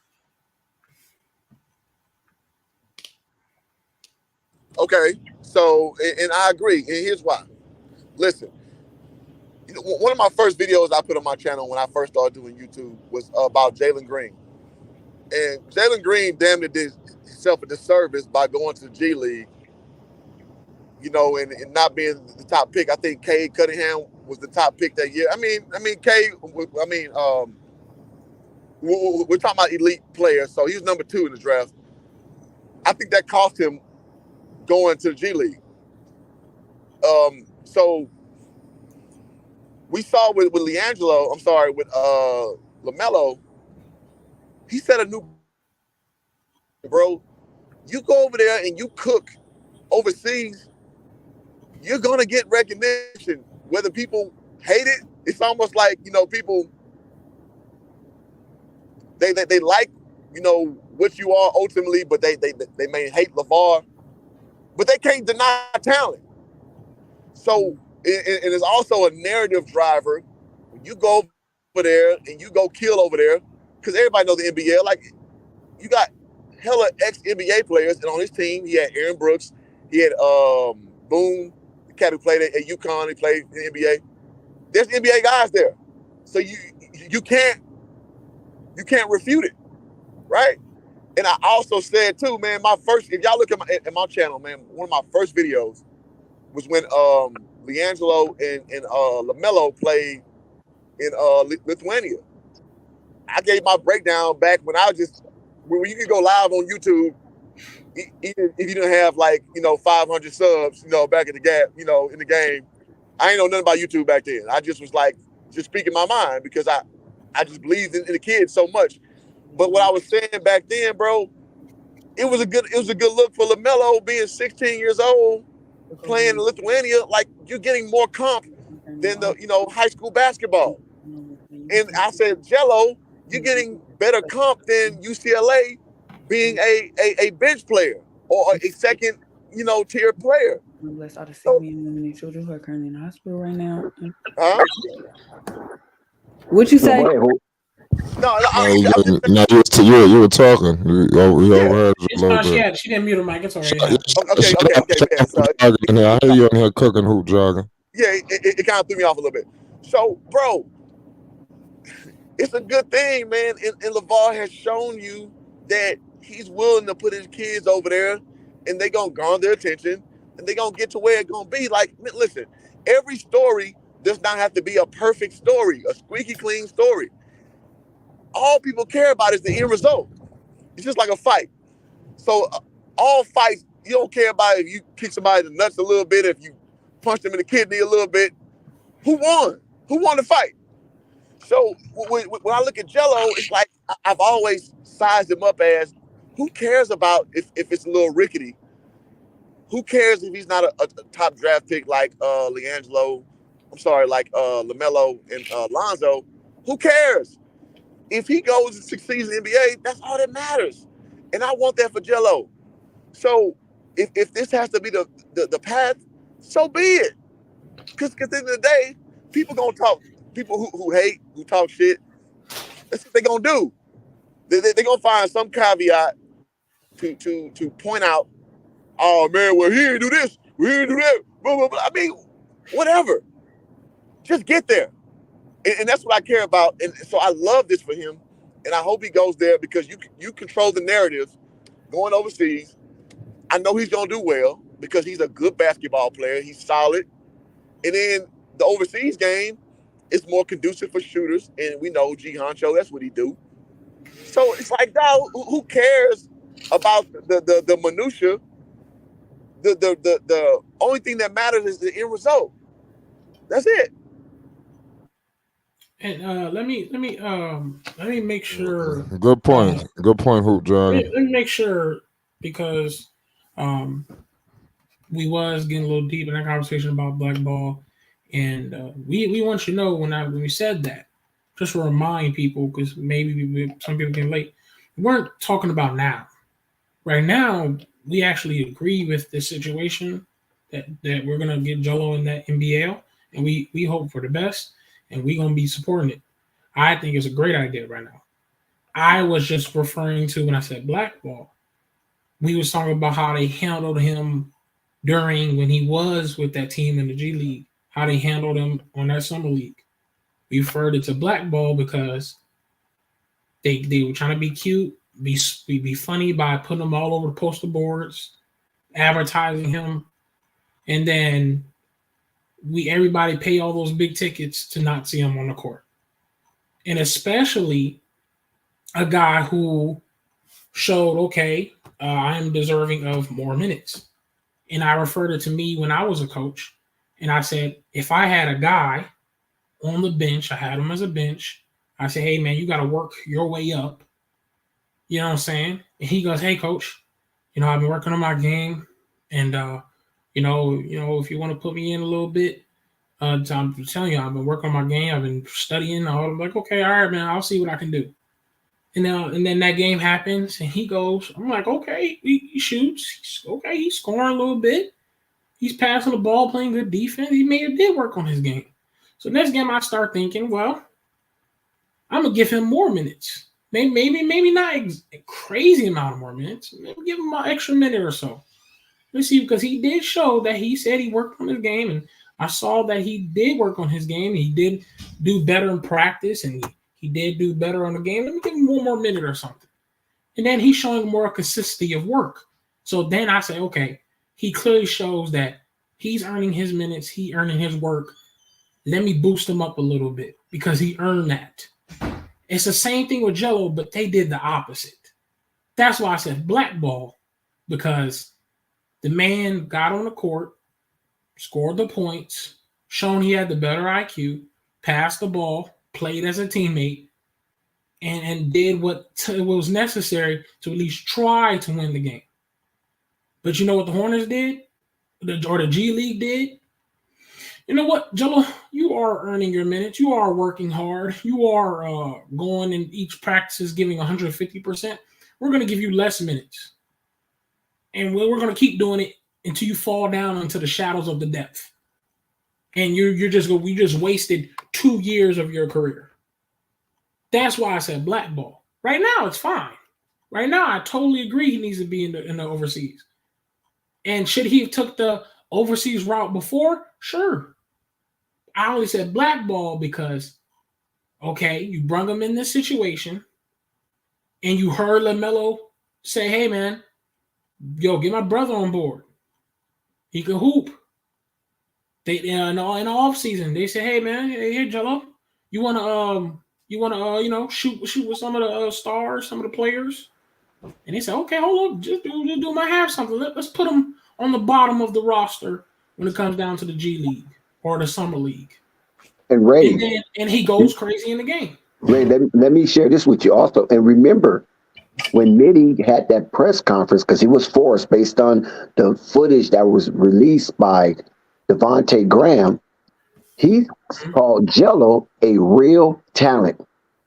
Okay, so and I agree, and here's why. Listen, you know, one of my first videos I put on my channel when I first started doing YouTube was about Jalen Green, and Jalen Green damn near did himself a disservice by going to the G League, you know, and not being the top pick. I think Cade Cunningham was the top pick that year. I mean, Cade. We're talking about elite players, so he was number 2 in the draft. I think that cost him going to the G League. So we saw with LiAngelo, I'm sorry, with LaMelo, he set a new, bro. You go over there and you cook overseas, you're gonna get recognition. Whether people hate it, it's almost like, you know, people they like, you know, what you are ultimately, but they may hate LeVar, but they can't deny talent. So and it's also a narrative driver. When you go over there and you go kill over there, because everybody knows the NBA. Like, you got hella ex NBA players, and on his team he had Aaron Brooks, he had Boone, the cat who played at UConn, he played in the NBA. There's NBA guys there, so you can't refute it, right? And I also said too, man, my first, if y'all look at my channel, man, one of my first videos was when LiAngelo and LaMelo played in Lithuania. I gave my breakdown back when when you could go live on YouTube, even if you didn't have, like, you know, 500 subs, you know, back in the gap, you know, in the game. I ain't know nothing about YouTube back then. I just was like, just speaking my mind, because I just believed in the kids so much. But what I was saying back then, bro, it was a good look for LaMelo being 16 years old, playing in Lithuania. Like, you're getting more comp than the, you know, high school basketball. And I said, Jello, you're getting better comp than UCLA being a bench player or a second, you know, tier player. Bless all the sick So, men and women and children who are currently in the hospital right now. huh? What you No, say? go ahead, hoop. No, No, I'm just saying, no, you were talking. We yeah. overheard you a It's little fine. bit. She didn't mute her mic. It's all right. It Shut, happens. Okay, shut up, shut yeah. up, So hoop jargon in here. I hear you in here cooking hoop jargon. yeah, it kind of threw me off a little bit. So, bro, it's a good thing, man. And LeVar has shown you that he's willing to put his kids over there, and they gonna garner their attention, and they gonna get to where it's gonna be. Like, listen, every story does not have to be a perfect story, a squeaky clean story. All people care about is the end result. It's just like a fight. So all fights, you don't care about if you kick somebody in the nuts a little bit, if you punch them in the kidney a little bit. Who won? Who won the fight? So when I look at Jello, it's like I've always sized him up as, who cares about if it's a little rickety? Who cares if he's not a top draft pick like LiAngelo? I'm sorry, like LaMelo and Lonzo. Who cares? If he goes and succeeds in the NBA, that's all that matters. And I want that for Jello. So if this has to be the path, so be it. Because at the end of the day, people gonna talk. People who hate, who talk shit, that's what they gonna do. They gonna find some caveat to point out, oh man, well he didn't do this, we didn't do that, blah, blah, blah. I mean, whatever. Just get there. And that's what I care about. And so I love this for him. And I hope he goes there because you control the narrative going overseas. I know he's gonna do well because he's a good basketball player. He's solid. And then the overseas game is more conducive for shooters. And we know G Honcho, that's what he do. So it's like, dog, who cares about the minutia? The only thing that matters is the end result. That's it. And let me make sure. Good point. Good point, Hoop Johnny. Let me make sure because we was getting a little deep in that conversation about blackball, and we want you to know when we said that, just to remind people because maybe some people getting late. We weren't talking about now. Right now, we actually agree with the situation that we're gonna get Jello in that NBL, and we hope for the best, and we're gonna be supporting it. I think it's a great idea right now. I was just referring to when I said blackball. We was talking about how they handled him during when he was with that team in the G League, how they handled him on that summer league. We referred it to blackball because they were trying to be cute, be funny by putting him all over the poster boards, advertising him, and then everybody pay all those big tickets to not see him on the court. And especially a guy who showed, okay, I am deserving of more minutes. And I referred it to me when I was a coach. And I said, if I had a guy on the bench, I had him as a bench, I said, hey, man, you got to work your way up. You know what I'm saying? And he goes, hey, coach, I've been working on my game. And, if you want to put me in a little bit, I'm telling you, I've been working on my game. I've been studying. I'm like, okay, all right, man, I'll see what I can do. And then that game happens, and he goes, I'm like, okay, he shoots. He's scoring a little bit. He's passing the ball, playing good defense. He did work on his game. So next game, I start thinking, well, I'm going to give him more minutes. Maybe not a crazy amount of more minutes. Maybe give him an extra minute or so. Let's see, because he did show that he said he worked on his game, and I saw that he did work on his game. He did do better in practice, and he did do better on the game. Let me give him one more minute or something. And then he's showing more consistency of work. So then I say, okay, he clearly shows that he's earning his minutes, he earning his work. Let me boost him up a little bit because he earned that. It's the same thing with Jello, but they did the opposite. That's why I said blackball, because the man got on the court, scored the points, shown he had the better IQ, passed the ball, played as a teammate, and did what was necessary to at least try to win the game. But you know what the Hornets did? Or the G League did? You know what, Jello? You are earning your minutes. You are working hard. You are going in each practice is giving 150%. We're going to give you less minutes. And we're going to keep doing it until you fall down into the shadows of the depth. And you just wasted 2 years of your career. That's why I said blackball. Right now, it's fine. Right now, I totally agree he needs to be in the overseas. And should he have took the overseas route before? Sure. I only said blackball because, okay, you brung him in this situation, and you heard LaMelo say, hey, man, get my brother on board. He can hoop. They in the off season, they say, hey, man, hey, Jello, you wanna shoot with some of the stars, some of the players? And they said, okay, hold on, just do my half something. Let's put them on the bottom of the roster when it comes down to the G League or the Summer League. And Ray, and he goes crazy in the game. Ray, let me share this with you also. And remember, when Mitty had that press conference, because he was forced based on the footage that was released by Devontae Graham, he called Jello a real talent.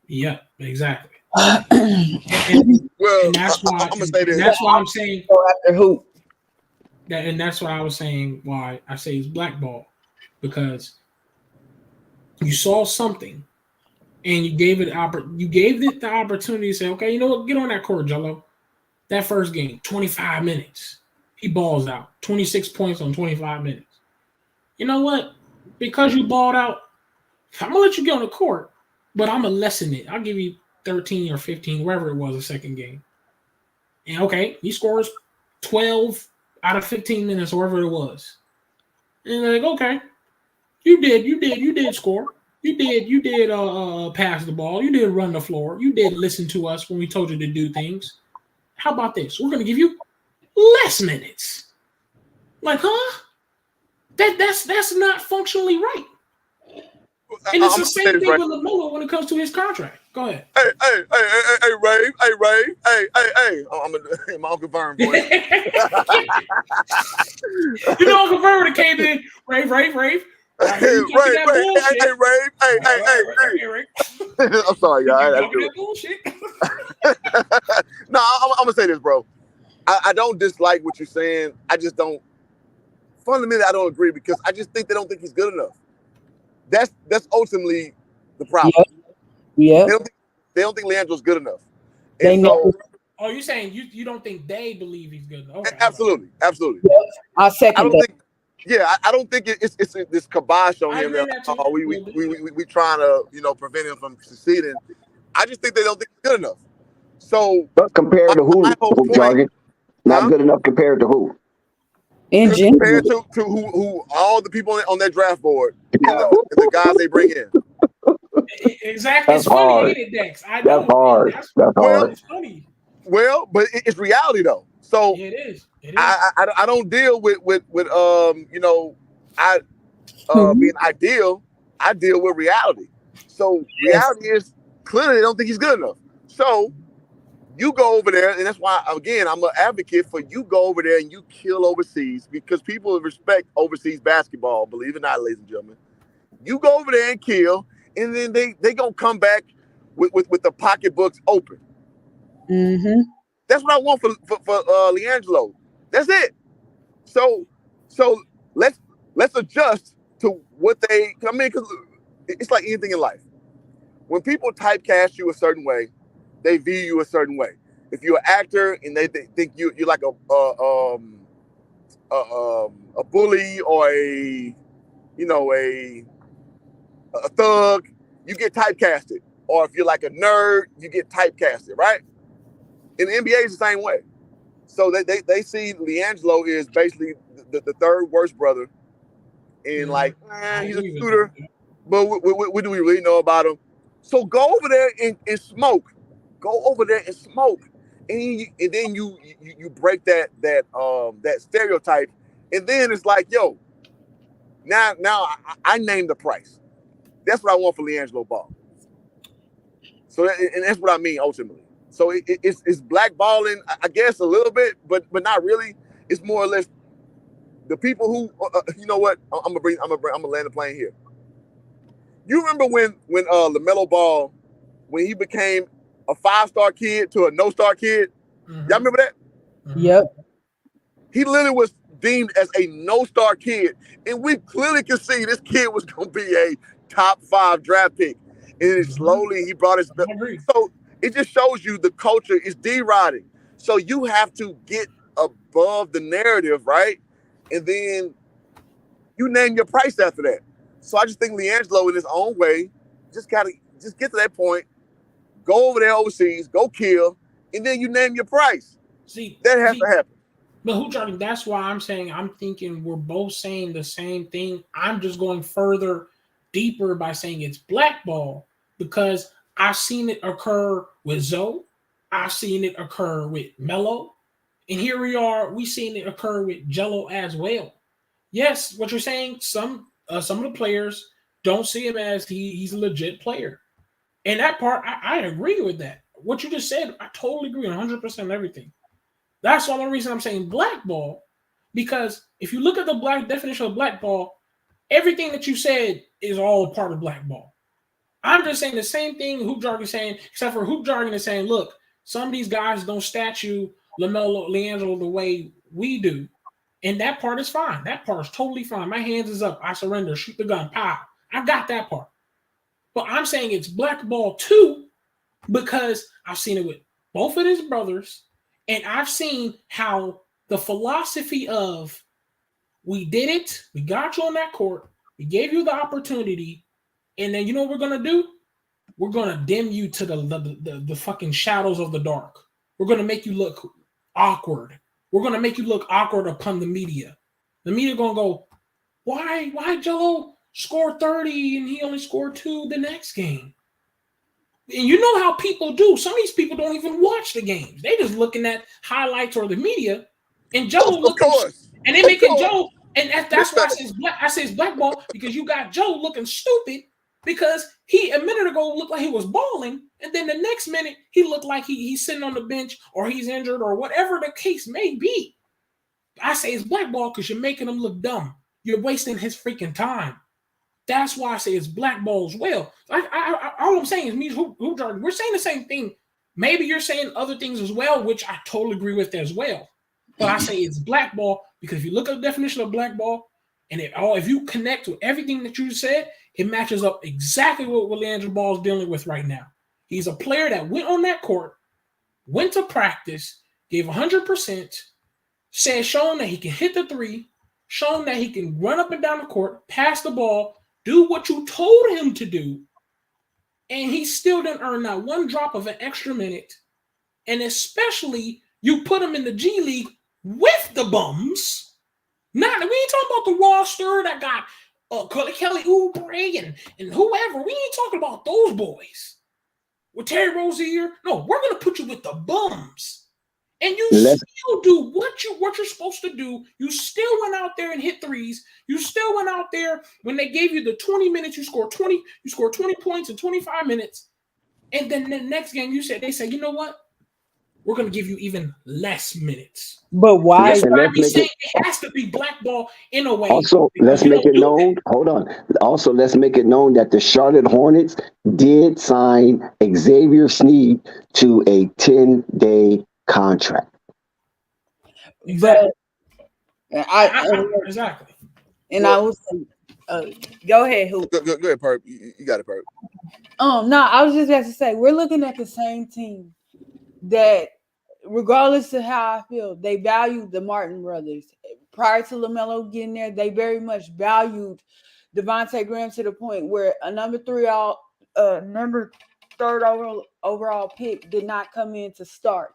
Yeah, exactly. Well, And that's why. I'm gonna say And this. that's why I'm saying. Go after hoop. And that's what I was saying. Why I say it's blackball, because you saw something and you gave it the opportunity to say, okay, you know what, get on that court, Jello. That first game, 25 minutes. He balls out. 26 points on 25 minutes. You know what? Because you balled out, I'm gonna let you get on the court, but I'm gonna lessen it. I'll give you 13 or 15, wherever it was, the second game. And okay, he scores 12 out of 15 minutes, or wherever it was. And they're like, okay, you did score. You did pass the ball. You did run the floor. You did listen to us when we told you to do things. How about this? We're gonna give you less minutes. Like, huh? That's not functionally right. And it's the same thing with LaMelo when it comes to his contract. Go ahead. Hey, Ray. Hey. My Uncle Vern voice. You know Uncle Vern would have came in. Rave. Hey, I'm sorry, y'all. Talking that bullshit. No, I'm gonna say this, bro. I don't dislike what you're saying. I just don't. Fundamentally, I don't agree, because I just think they don't think he's good enough. That's ultimately the problem. Yeah. They don't think LiAngelo's good enough. They never. Oh, you're saying you don't think they believe he's good enough? Okay, absolutely. Yeah, I second that. I don't think it's this kibosh on him. We trying to prevent him from succeeding. I just think they don't think he's good enough. So, but compared to who? Jargon, not good enough compared to who? Compared to who all the people on that draft board and the guys they bring in. Exactly. That's it's funny, hard. ain't it, Dex? I know. That's hard. That's hard. It's funny. Well, but it's reality though. So yeah, it is. I don't deal with being ideal. I deal with reality. So reality is clearly they don't think he's good enough. So you go over there, and that's why, again, I'm an advocate for you go over there and you kill overseas, because people respect overseas basketball, believe it or not, ladies and gentlemen. You go over there and kill, and then they gonna come back with the pocketbooks open. Mm-hmm. That's what I want for LiAngelo. That's it. So let's adjust to what they. I mean, because it's like anything in life. When people typecast you a certain way, they view you a certain way. If you're an actor and they think you're like a bully or a thug, you get typecasted. Or if you're like a nerd, you get typecasted, right? In the NBA, it's the same way. So they see LiAngelo is basically the third worst brother, and he's a shooter, but what do we really know about him? So go over there and smoke. Go over there and smoke, and then you break that stereotype, and then it's like, yo, now I name the price. That's what I want for LiAngelo Ball. So and that's what I mean ultimately. So it's blackballing, I guess, a little bit, but not really. It's more or less the people who you know what? I'm gonna land the plane here. You remember when LaMelo Ball, when he became a 5-star kid to a no-star kid? Mm-hmm. Y'all remember that? Mm-hmm. Yep. He literally was deemed as a no-star kid, and we clearly could see this kid was gonna be a top 5 draft pick. And slowly he brought his. So it just shows you the culture is deriding. So you have to get above the narrative, right? And then you name your price after that. So I just think LiAngelo, in his own way, just get to that point, go over there overseas, go kill, and then you name your price. That has to happen. But who, Johnny? That's why I'm thinking we're both saying the same thing. I'm just going further, deeper by saying it's blackball, because I've seen it occur with Zoe. I've seen it occur with Melo. And here we are, we've seen it occur with Jello as well. Yes, what you're saying, some of the players don't see him as he's a legit player. And that part, I agree with that. what you just said, I totally agree 100% everything. That's the only reason I'm saying blackball, because if you look at the black definition of blackball, everything that you said is all a part of blackball. I'm just saying the same thing Hoop Jargon is saying, except for Hoop Jargon is saying, look, some of these guys don't statue LiAngelo the way we do. And that part is fine. That part is totally fine. My hands is up. I surrender. Shoot the gun. Pow. I got that part. But I'm saying it's blackball too, because I've seen it with both of his brothers, and I've seen how the philosophy of we did it, we got you on that court, we gave you the opportunity, and then you know what we're gonna do? We're gonna dim you to the fucking shadows of the dark. We're gonna make you look awkward. We're gonna make you look awkward upon the media. The media gonna go, why Jello scored 30 and he only scored 2 the next game? And you know how people do. Some of these people don't even watch the games. They just looking at highlights or the media, and Jello looking, and they making Joe, and that's why I say it's blackball, because you got Joe looking stupid because he a minute ago looked like he was balling, and then the next minute he looked like he's sitting on the bench or he's injured or whatever the case may be. I say it's blackball because you're making him look dumb. You're wasting his freaking time. That's why I say it's blackball as well. All I'm saying is we're saying the same thing. Maybe you're saying other things as well, which I totally agree with as well. But I say it's blackball because if you look at the definition of blackball, and if you connect with everything that you said, it matches up exactly what LiAngelo Ball is dealing with right now. He's a player that went on that court, went to practice, gave 100%, shown that he can hit the three, shown that he can run up and down the court, pass the ball, do what you told him to do, and he still didn't earn that one drop of an extra minute. And especially, you put him in the G League with the bums. We ain't talking about the roster that got Kelly Oubre and whoever. We ain't talking about those boys. With Terry Rozier. No, we're going to put you with the bums. And you still do what you're supposed to do. You still went out there and hit threes. You still went out there when they gave you the 20 minutes. You scored 20 points in 25 minutes. And then the next game, they said, you know what? We're going to give you even less minutes. But why? Let's it has to be blackball in a way. Also, let's make it known. Hold on. Also, let's make it known that the Charlotte Hornets did sign Xavier Sneed to a 10-day contract. Exactly. But exactly. And I was go ahead, Hoop. Go ahead, Perp. You got it, Perp. No, I was just about to say we're looking at the same team that, regardless of how I feel, they valued the Martin brothers. Prior to LaMelo getting there, they very much valued Devontae Graham to the point where a number third overall pick did not come in to start.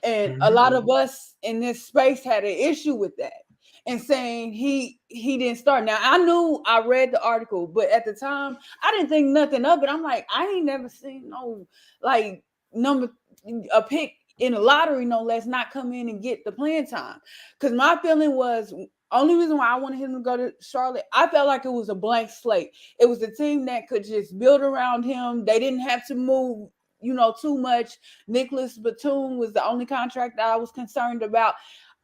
And a lot of us in this space had an issue with that and saying he didn't start. Now, I read the article, but at the time, I didn't think nothing of it. I'm like, I ain't never seen a pick in a lottery, no less, not come in and get the playing time. Because my feeling was, only reason why I wanted him to go to Charlotte, I felt like it was a blank slate. It was a team that could just build around him. They didn't have to move, too much. Nicholas Batum was the only contract that I was concerned about.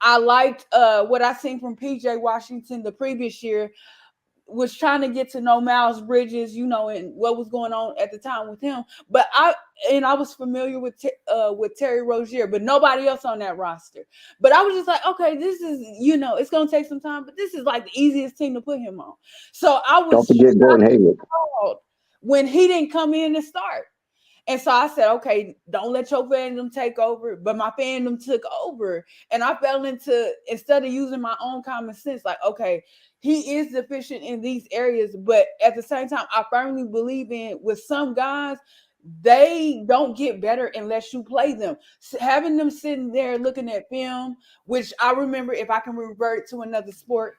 I liked what I seen from PJ Washington the previous year. Was trying to get to know Miles Bridges, and what was going on at the time with him. But I was familiar with Terry Rozier, but nobody else on that roster. But I was just like, okay, this is, it's going to take some time, but this is like the easiest team to put him on. So I was Don't forget Gordon Hayward when he didn't come in to start. And so I said, okay, don't let your fandom take over. But my fandom took over. And I fell into, instead of using my own common sense, like, okay, he is deficient in these areas. But at the same time, I firmly believe in, with some guys, they don't get better unless you play them. Having them sitting there looking at film, which I remember, if I can revert to another sport,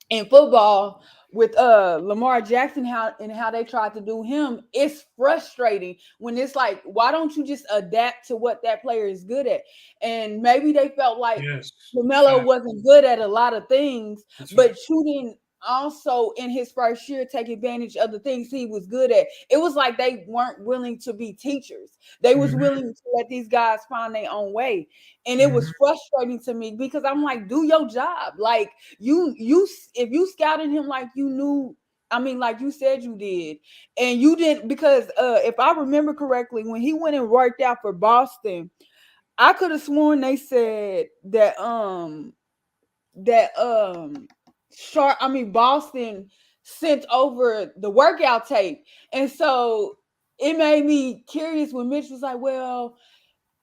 in football with Lamar Jackson, how they tried to do him, it's frustrating when it's like, why don't you just adapt to what that player is good at? And maybe they felt like LaMelo wasn't good at a lot of things, but you didn't also in his first year take advantage of the things he was good at. It was like they weren't willing to be teachers. They was willing to let these guys find their own way. And it was frustrating to me because I'm like, do your job. Like you if you scouted him like you knew, I mean, like you said you did, and you didn't, because if I remember correctly, when he went and worked out for Boston, I could have sworn they said that Boston sent over the workout tape. And so it made me curious when Mitch was like, well,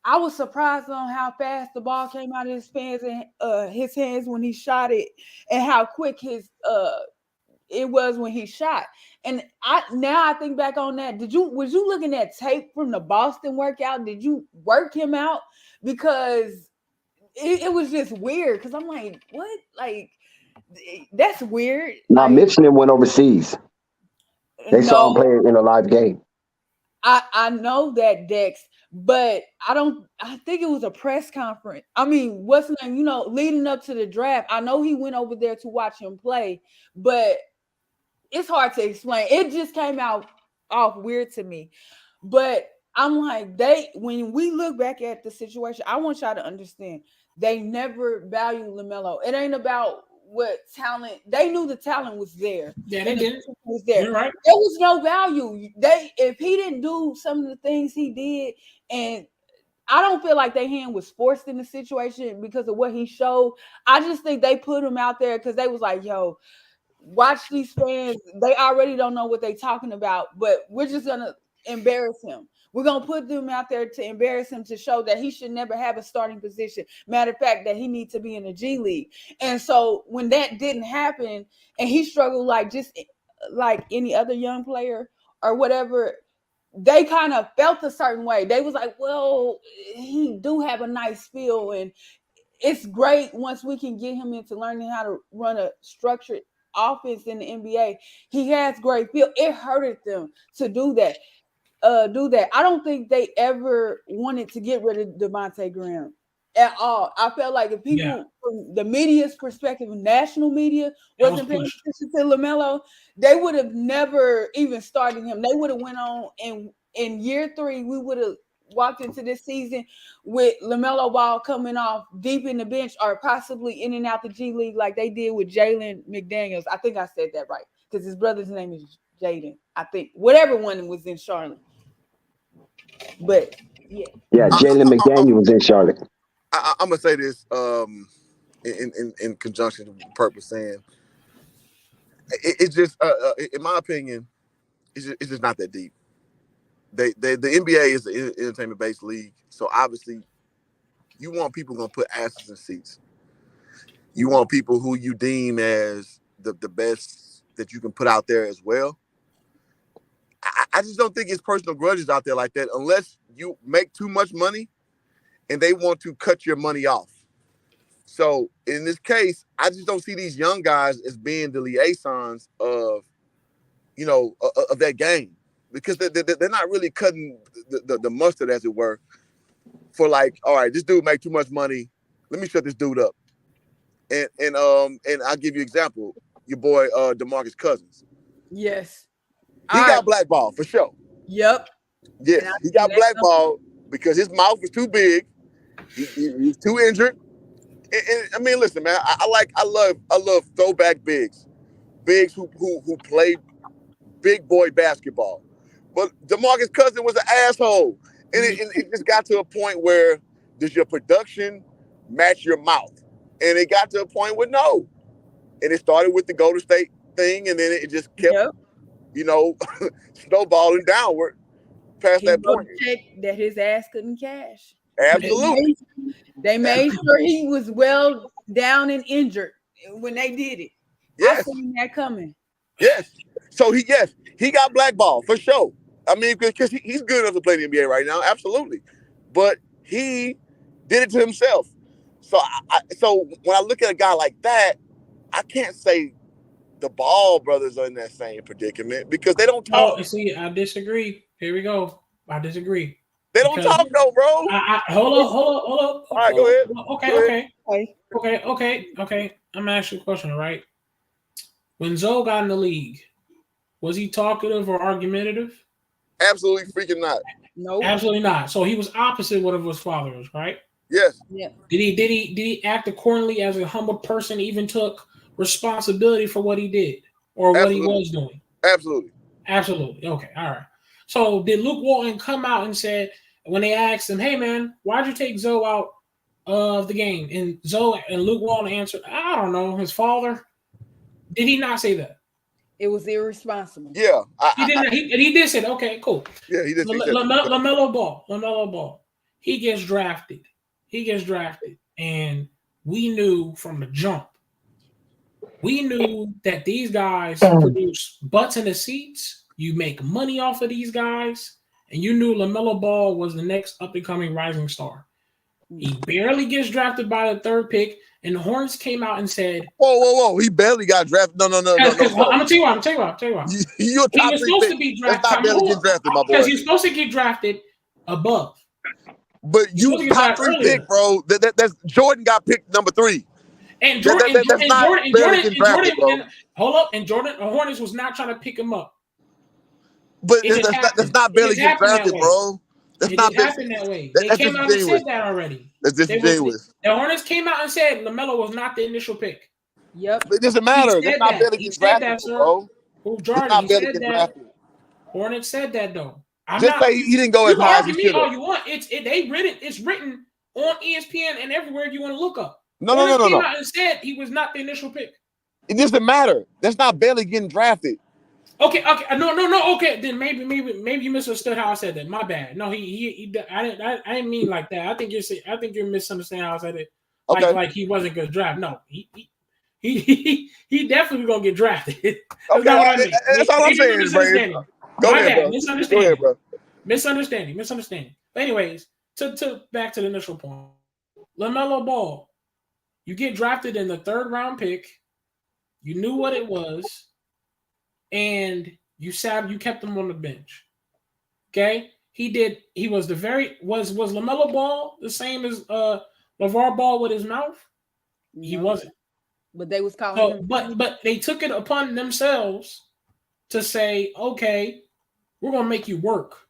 I was surprised on how fast the ball came out of his hands when he shot it, and how quick it was when he shot. And I think back on that. Was you looking at tape from the Boston workout? Did you work him out? Because it was just weird. Because I'm like, what? Like, that's weird. Now, Like, Mitch and them went overseas. They saw him no, play in a live game. I know that, Dex, but I think it was a press conference. I mean, what's the name? Leading up to the draft, I know he went over there to watch him play, but it's hard to explain. It just came out off weird to me. But I'm like, when we look back at the situation, I want y'all to understand, they never valued LaMelo. It ain't about what talent. They knew the talent was there. Yeah, they did. Was there. You're right. There was no value. If he didn't do some of the things he did, and I don't feel like their hand was forced in the situation because of what he showed. I just think they put him out there because they was like, yo, watch these fans. They already don't know what they're talking about, but we're just going to embarrass him. We're going to put them out there to embarrass him, to show that he should never have a starting position. Matter of fact, that he needs to be in the G League. And so when that didn't happen and he struggled just like any other young player or whatever, they kind of felt a certain way. They was like, well, he do have a nice feel, and it's great once we can get him into learning how to run a structured offense in the NBA. He has great feel. It hurted them to do that. I don't think they ever wanted to get rid of Devontae Graham at all. I felt like if people from the media's perspective, national media, wasn't paying attention to LaMelo, they would have never even started him. They would have went on, and in year 3, we would have walked into this season with LaMelo Ball coming off deep in the bench, or possibly in and out the G League like they did with Jalen McDaniels. I think I said that right, because his brother's name is Jaden. I think whatever one was in Charlotte. But yeah, Jalen McDaniel was in Charlotte. I'm gonna say this in conjunction with the purpose, saying it's just in my opinion, it's just not that deep. The NBA is an entertainment based league, so obviously you want people gonna put asses in seats. You want people who you deem as the best that you can put out there as well. I just don't think it's personal grudges out there like that, unless you make too much money and they want to cut your money off. So in this case, I just don't see these young guys as being the liaisons of that game, because they're not really cutting the mustard, as it were, for like, all right, this dude make too much money, let me shut this dude up. And I'll give you an example. Your boy DeMarcus Cousins. Yes. He got blackballed for sure. Yep. Yes, he got blackballed because his mouth was too big. He's too injured. And I mean, listen, man, I love throwback bigs who play big boy basketball. But DeMarcus Cousins was an asshole, and it just got to a point where, does your production match your mouth? And it got to a point where no. And it started with the Golden State thing, and then it just kept, snowballing downward past that point. Check that his ass couldn't cash. Absolutely. They made sure he was well down and injured when they did it. Yes. I seen that coming. Yes. So he got blackballed for sure. I mean, because he's good enough to play the NBA right now, absolutely. But he did it to himself. So so when I look at a guy like that, I can't say the Ball brothers are in that same predicament because they don't talk. Oh, see, I disagree. Here we go. I disagree. They don't talk though, bro. Hold on. All right, go ahead. Okay. I'm gonna ask you a question, all right? When Zoe got in the league, was he talkative or argumentative? Absolutely freaking not. Nope. Absolutely not. So he was opposite what his father was, right? Yes. Yeah. Did he act accordingly as a humble person? Even took responsibility for what he did or what he was doing? Absolutely. Absolutely. Okay. All right. So did Luke Walton come out and said when they asked him, "Hey man, why'd you take Zoe out of the game?" And Zoe and Luke Walton answered, "I don't know, his father." Did he not say that? It was irresponsible. Yeah. He did say that. Okay, cool. Yeah, he did. LaMelo Ball. He gets drafted. And we knew from the jump. We knew that these guys produce butts in the seats. You make money off of these guys. And you knew LaMelo Ball was the next up-and-coming rising star. He barely gets drafted by the third pick, and the Hornets came out and said, "Whoa! He barely got drafted. No. I'm gonna tell you what. You're a top he was supposed to be drafted. That's not barely get drafted, my boy. Because he's supposed to get drafted above. But you top 3 pick, bro. That's Jordan got picked number 3. And Jordan, hold up, and Jordan, the Hornets was not trying to pick him up. But that's not barely get drafted, bro. That's it not happened that way. They came out and said that already. That's disingenuous. The Hornets came out and said LaMelo was not the initial pick. Yep. But it doesn't matter. That's not barely get drafted, bro. Who Jordan? He said that. Hornets said that though. Say he didn't go as high as he should have. All you want. It's written on ESPN and everywhere you want to look up. No. Came out and said he was not the initial pick. It doesn't matter. That's not barely getting drafted. Okay. No. Okay, then maybe you misunderstood how I said that. My bad. No, I didn't mean like that. I think you're misunderstanding how I said it. Like he wasn't gonna draft. No, he definitely gonna get drafted. That's not what I mean. That's all I'm saying, bro. Go ahead, bro. Misunderstanding. But anyways, to back to the initial point. LaMelo Ball, you get drafted in the 3rd round pick. You knew what it was, and you kept him on the bench. Okay? Was LaMelo Ball the same as LeVar Ball with his mouth? He wasn't. But they was calling him. But they took it upon themselves to say, okay, we're gonna make you work,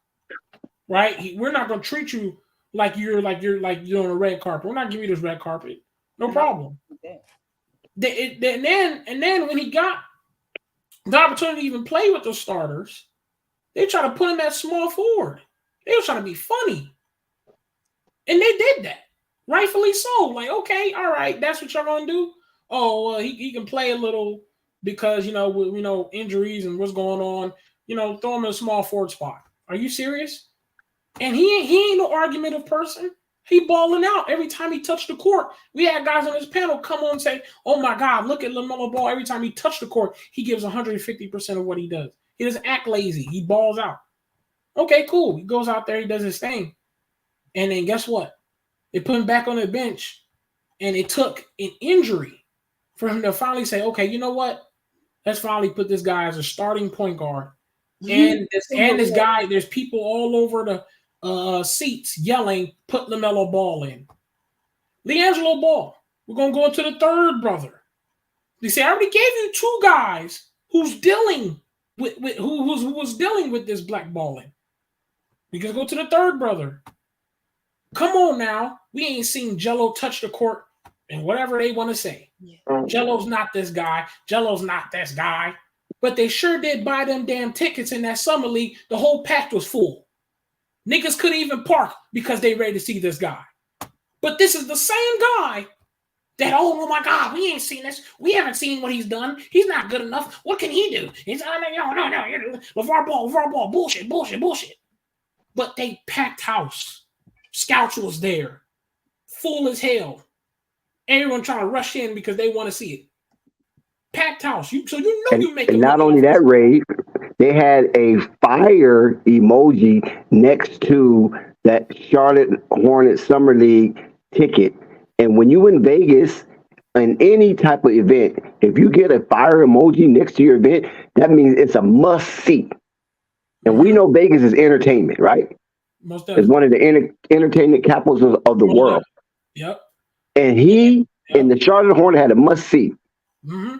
right? We're not gonna treat you like you're on a red carpet. We're not giving you this red carpet. No problem. And then when he got the opportunity to even play with the starters, they try to put him at small forward. They were trying to be funny, and they did that, rightfully so. Like, okay, all right, that's what y'all gonna do. Oh, well, he can play a little because injuries and what's going on. Throw him in a small forward spot. Are you serious? And he ain't no argumentative person. He balling out every time he touched the court. We had guys on this panel come on and say, "Oh my God, look at LaMelo Ball. Every time he touched the court, he gives 150% of what he does. He doesn't act lazy. He balls out." Okay, cool. He goes out there, he does his thing, and then guess what? They put him back on the bench, and it took an injury for him to finally say, "Okay, you know what? Let's finally put this guy as a starting point guard." And this guy, there's people all over the seats yelling, "Put LaMelo Ball in." LiAngelo Ball. We're gonna go into the 3rd brother. They say I already gave you 2 guys who's dealing with who was dealing with this blackballing. We can go to the 3rd brother. Come on now, we ain't seen Jello touch the court and whatever they want to say. Yeah. Jello's not this guy. Jello's not this guy. But they sure did buy them damn tickets in that summer league. The whole pack was full. Niggas couldn't even park because they ready to see this guy. But this is the same guy that, oh my God, we ain't seen this. We haven't seen what he's done. He's not good enough. What can he do? He's no. LeVar Ball, bullshit. But they packed house. Scouts was there. Full as hell. Everyone trying to rush in because they want to see it. Packed house. You make it. And not only that, Ray, they had a fire emoji next to that Charlotte Hornets Summer League ticket. And when you in Vegas, in any type of event, if you get a fire emoji next to your event, that means it's a must see. And we know Vegas is entertainment, right? It's one of the entertainment capitals of the world. Yep. And he and the Charlotte Hornet had a must see.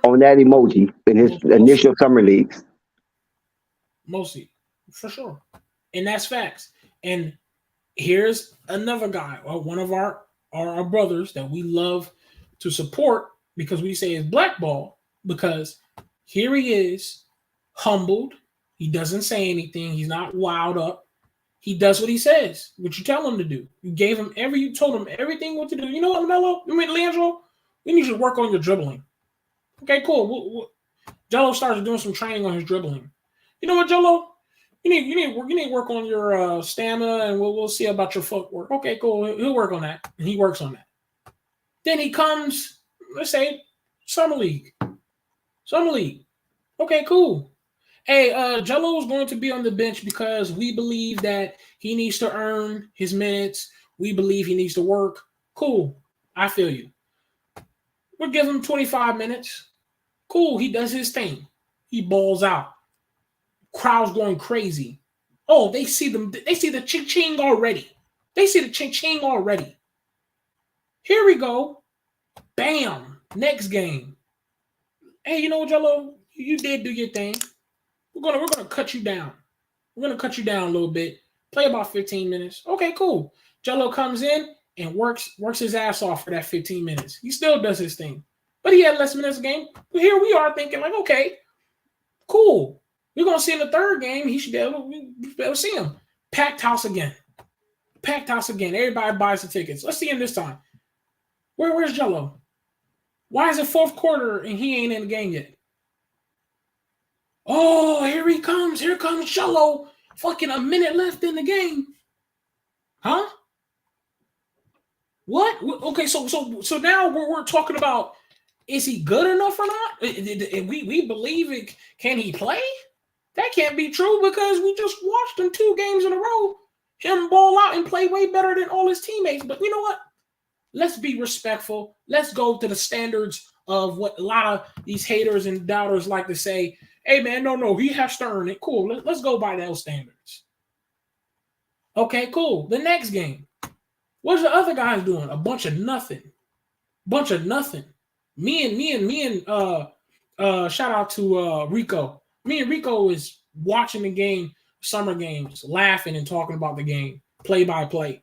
on that emoji in his initial summer leagues. Mostly, for sure. And that's facts. And here's another guy, or one of our brothers that we love to support because we say is blackball, because here he is, humbled. He doesn't say anything. He's not wild up. He does what he says, what you tell him to do. You told him everything what to do. You know what, LiAngelo? We need you to work on your dribbling. Okay, cool. Jello starts doing some training on his dribbling. You know what, Jello? You need to work on your stamina, and we'll see about your footwork. Okay, cool. He'll work on that, and he works on that. Then he comes, let's say, summer league. Okay, cool. Hey, Jello is going to be on the bench because we believe that he needs to earn his minutes. We believe he needs to work. Cool. I feel you. We'll give him 25 minutes. Cool. He does his thing. He balls out. Crowd's going crazy. Oh, they see the ching-ching already. Here we go. Bam. Next game. Hey, you know what, Jello? You did do your thing. We're gonna cut you down. We're gonna cut you down a little bit. Play about 15 minutes. Okay, cool. Jello comes in and works his ass off for that 15 minutes. He still does his thing, but he had less minutes a game. But here we are thinking like, okay, cool. We're gonna see in the third game. He should be able to see him. Packed house again. Everybody buys the tickets. Let's see him this time. Where's Jello? Why is it fourth quarter and he ain't in the game yet? Oh, here he comes. Here comes Jello. Fucking a minute left in the game. Huh? What? Okay, so now we're talking about, is he good enough or not? We believe it. Can he play? That can't be true because we just watched him 2 games in a row. Him ball out and play way better than all his teammates. But you know what? Let's be respectful. Let's go to the standards of what a lot of these haters and doubters like to say. Hey, man, no, he has to earn it. Cool. Let's go by those standards. Okay, cool. The next game. What's the other guys doing? A bunch of nothing. Me and shout out to Rico. Me and Rico is watching the game, summer games, laughing and talking about the game, play by play.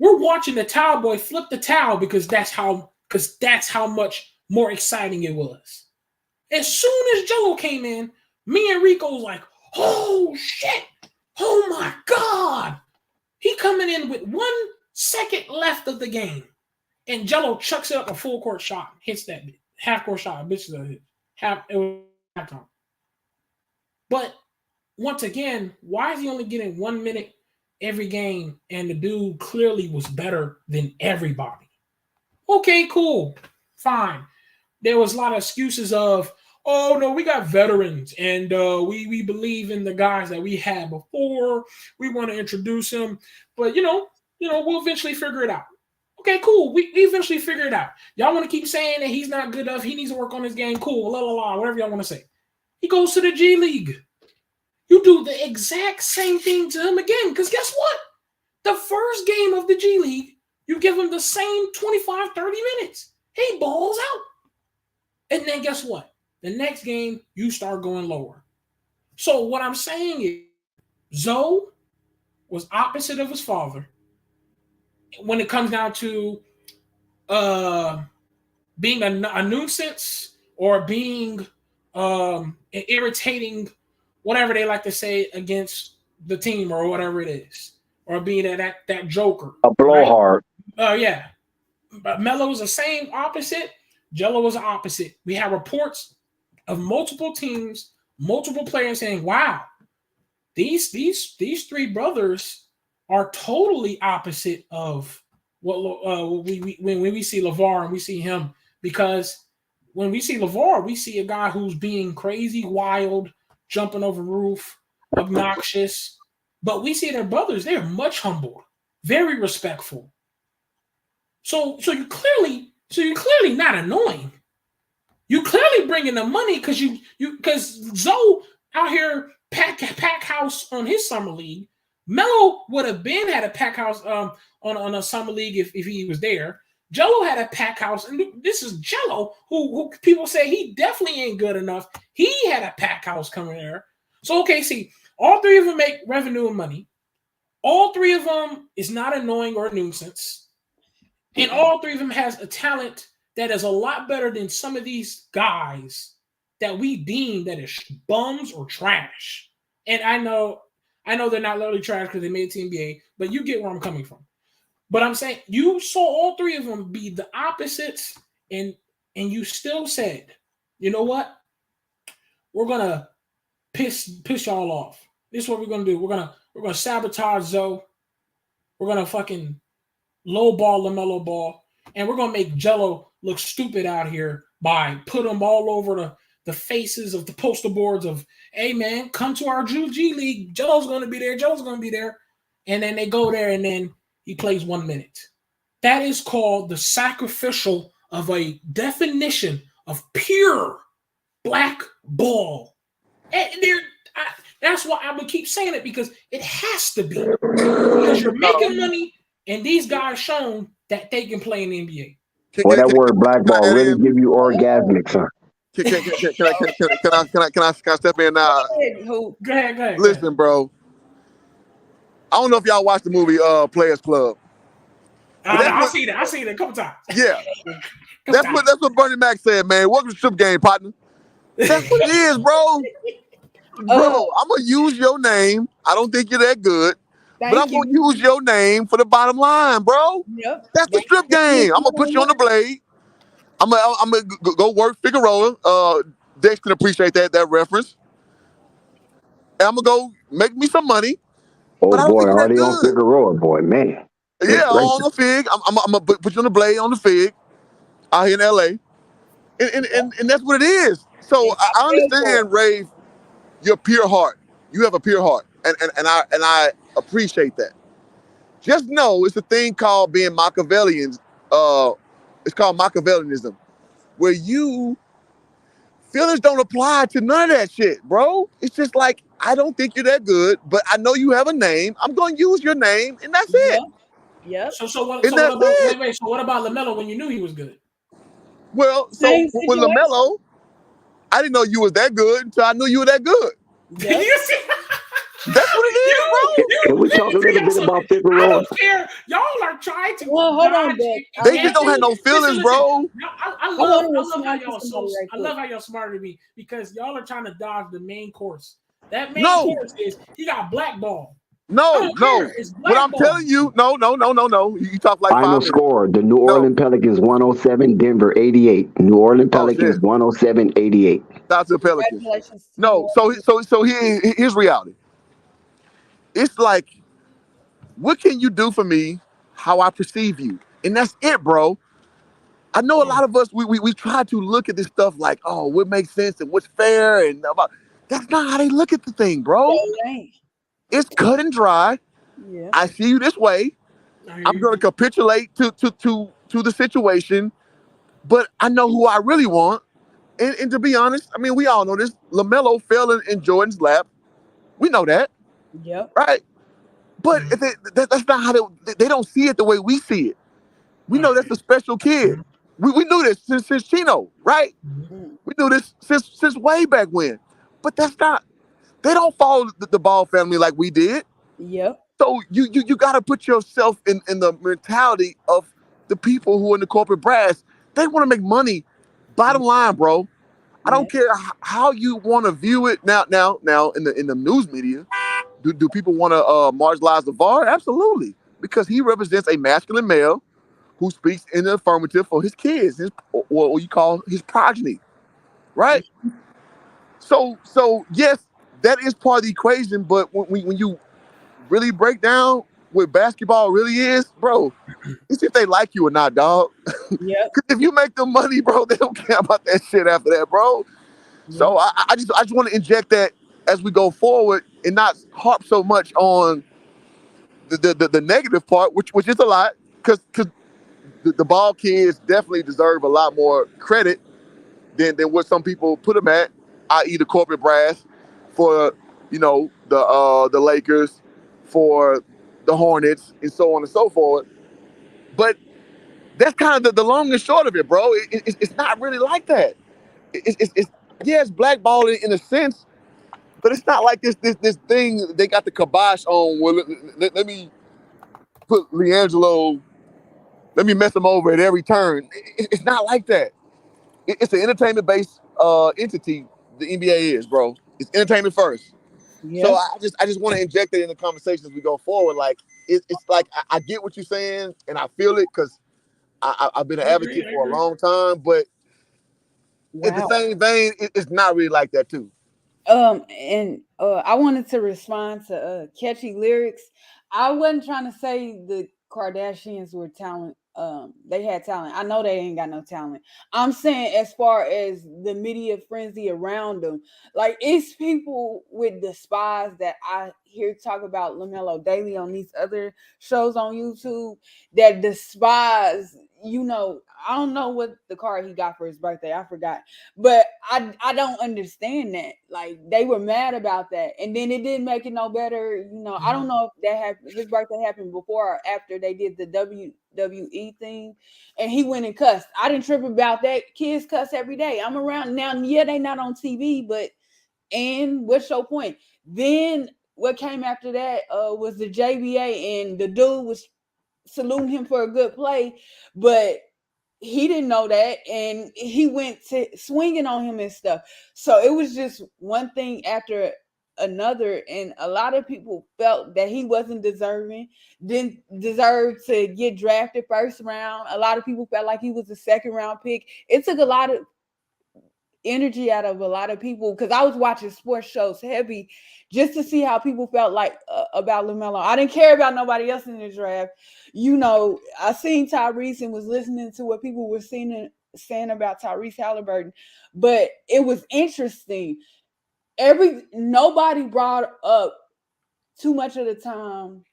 We're watching the towel boy flip the towel because that's how much more exciting it was. As soon as Jello came in, me and Rico was like, oh shit, oh my God. He coming in with 1 second left of the game. And Jello chucks it up a full court shot, hits that half court shot, bitches a hit. It was halftime. But once again, why is he only getting 1 minute every game? And the dude clearly was better than everybody. Okay, cool, fine. There was a lot of excuses of, oh no, we got veterans, and we believe in the guys that we had before. We want to introduce them, but you know, we'll eventually figure it out. Okay, cool. We eventually figure it out. Y'all want to keep saying that he's not good enough, he needs to work on his game. Cool, whatever y'all want to say. He goes to the G League. You do the exact same thing to him again, because guess what? The first game of the G League, you give him the same 25, 30 minutes. He balls out. And then guess what? The next game, you start going lower. So what I'm saying is, Zoe was opposite of his father when it comes down to being a nuisance or being irritating, whatever they like to say, against the team or whatever it is, or being that joker. A blowhard. Right? Yeah. But Melo was the same opposite. Jello was the opposite. We have reports of multiple teams, multiple players saying, wow, these 3 brothers are totally opposite of what when we see LeVar and we see him. Because when we see LeVar, we see a guy who's being crazy, wild, jumping over roof, obnoxious. But we see their brothers, they're much humbled, very respectful. So you're clearly not annoying. You clearly bringing the money because Zoe out here pack house on his summer league. Melo would have been had a pack house on a summer league if he was there. Jello had a pack house, and this is Jello, who people say he definitely ain't good enough. He had a pack house coming there. So, okay, see, all three of them make revenue and money. All three of them is not annoying or a nuisance. And all three of them has a talent that is a lot better than some of these guys that we deem that is bums or trash. And I know they're not literally trash because they made it to NBA, but you get where I'm coming from. But I'm saying you saw all three of them be the opposites, and you still said, you know what? We're gonna piss y'all off. This is what we're gonna do. We're gonna sabotage Zoe. We're gonna fucking lowball LaMelo Ball, and we're gonna make Jello look stupid out here by put them all over the faces of the poster boards of, hey man, come to our G League. Jello's gonna be there. Jello's gonna be there, and then they go there, and then he plays 1 minute. That is called the sacrificial of a definition of pure black ball. And that's why I'm gonna keep saying it, because it has to be, because you're making money. And these guys shown that they can play in the NBA. Well, that word blackball really give you orgasmic, son. Can I step in now? Go ahead. Listen, bro. I don't know if y'all watched the movie Players Club. I see that a couple times. Yeah. That's what Bernie Mac said, man. Welcome to the strip game, partner. That's what it is, bro. Bro, I'm gonna use your name. I don't think you're that good. But I'm going to use your name for the bottom line, bro. Yep. That's the strip game. I'm going to put you on the blade. I'm going to go work Figueroa. Dex can appreciate that reference. And I'm going to go make me some money. Oh, boy, already on Figueroa, boy, man. Yeah, on the Fig. I'm going to put you on the blade on the Fig out here in L.A. And that's what it is. So I understand, Rave, your pure heart. You have a pure heart. And I appreciate that. Just know it's a thing called being Machiavellian. It's called Machiavellianism, where feelings don't apply to none of that shit, bro. It's just like, I don't think you're that good, but I know you have a name. I'm going to use your name, and that's it. Yep. So what about LaMelo when you knew he was good? Well, so with LaMelo, I didn't know you was that good until I knew you were that good. Yep. You see? That's what it is, bro. Can we talk a little bit about Figueroa? I don't care. Y'all are trying to. Well, hold on, they just don't have no feelings, bro. I love how y'all smarter than me, because y'all are trying to dodge the main course. That main course is he got blackball. No. What I'm telling you, no. You talk like final score: the New Orleans Pelicans 107, Denver 88. New Orleans Pelicans 107, 88. Shout to the Pelicans. No, so here's reality. It's like, what can you do for me how I perceive you? And that's it, bro. I know a lot of us, we try to look at this stuff like, oh, what makes sense and what's fair. And that's not how they look at the thing, bro. It's cut and dry. Yeah. I see you this way. I'm going to capitulate to the situation. But I know who I really want. And to be honest, I mean, we all know this. LaMelo fell in Jordan's lap. We know that. Yep. Right. But that's not how they don't see it the way we see it. We know that's a special kid. We knew this since Chino, right? We knew this since way back when. But that's not. They don't follow the Ball family like we did. Yep. So you got to put yourself in the mentality of the people who are in the corporate brass. They want to make money. Bottom line, bro. I don't care how you want to view it now in the news media. Do people want to marginalize LeVar? Absolutely, because he represents a masculine male who speaks in the affirmative for his kids, or what you call his progeny, right? So yes, that is part of the equation. But when you really break down what basketball really is, bro, it's if they like you or not, dog. Yeah. Because if you make them money, bro, they don't care about that shit after that, bro. Yeah. So I just want to inject that as we go forward and not harp so much on the negative part, which is a lot, because the Ball kids definitely deserve a lot more credit than what some people put them at, i.e. the corporate brass, for the Lakers, for the Hornets, and so on and so forth. But That's kind of the long and short of it, bro. It's not really like that. It's yeah, it's blackballing in a sense, but it's not like this thing they got the kibosh on. Well, let me put LiAngelo, let me mess him over at every turn. It's not like that. It's an entertainment-based entity. The NBA is, bro. It's entertainment first. So Yeah. I just want to inject it in the conversation as we go forward. Like it's like I get what you're saying and I feel it because I've been an I agree. advocate I for a agree. long time, but in the Wow. same vein, it's not really like that too. And I wanted to respond to catchy lyrics. I wasn't trying to say the Kardashians were talent. They had talent. I know they ain't got no talent. I'm saying as far as the media frenzy around them, like it's people with despise that I hear talk about LaMelo daily on these other shows on YouTube that despise. I don't know what the card he got for his birthday. I forgot, but I don't understand that. Like they were mad about that, and then it didn't make it no better. I don't know if that happened. His birthday happened before or after they did the WWE thing, and he went and cussed. I didn't trip about that. Kids cuss every day. I'm around now. Yeah, they not on TV, but and what's your point? Then what came after that was the JBA, and the dude was saluting him for a good play, but he didn't know that, and he went to swinging on him and stuff. So it was just one thing after another, and a lot of people felt that he wasn't didn't deserve to get drafted first round. A lot of people felt like he was a second round pick. It took a lot of energy out of a lot of people, because I was watching sports shows heavy just to see how people felt like about LaMelo. I didn't care about nobody else in the draft. I seen Tyrese and was listening to what people were saying about Tyrese Halliburton, but it was interesting. Nobody brought up too much of the time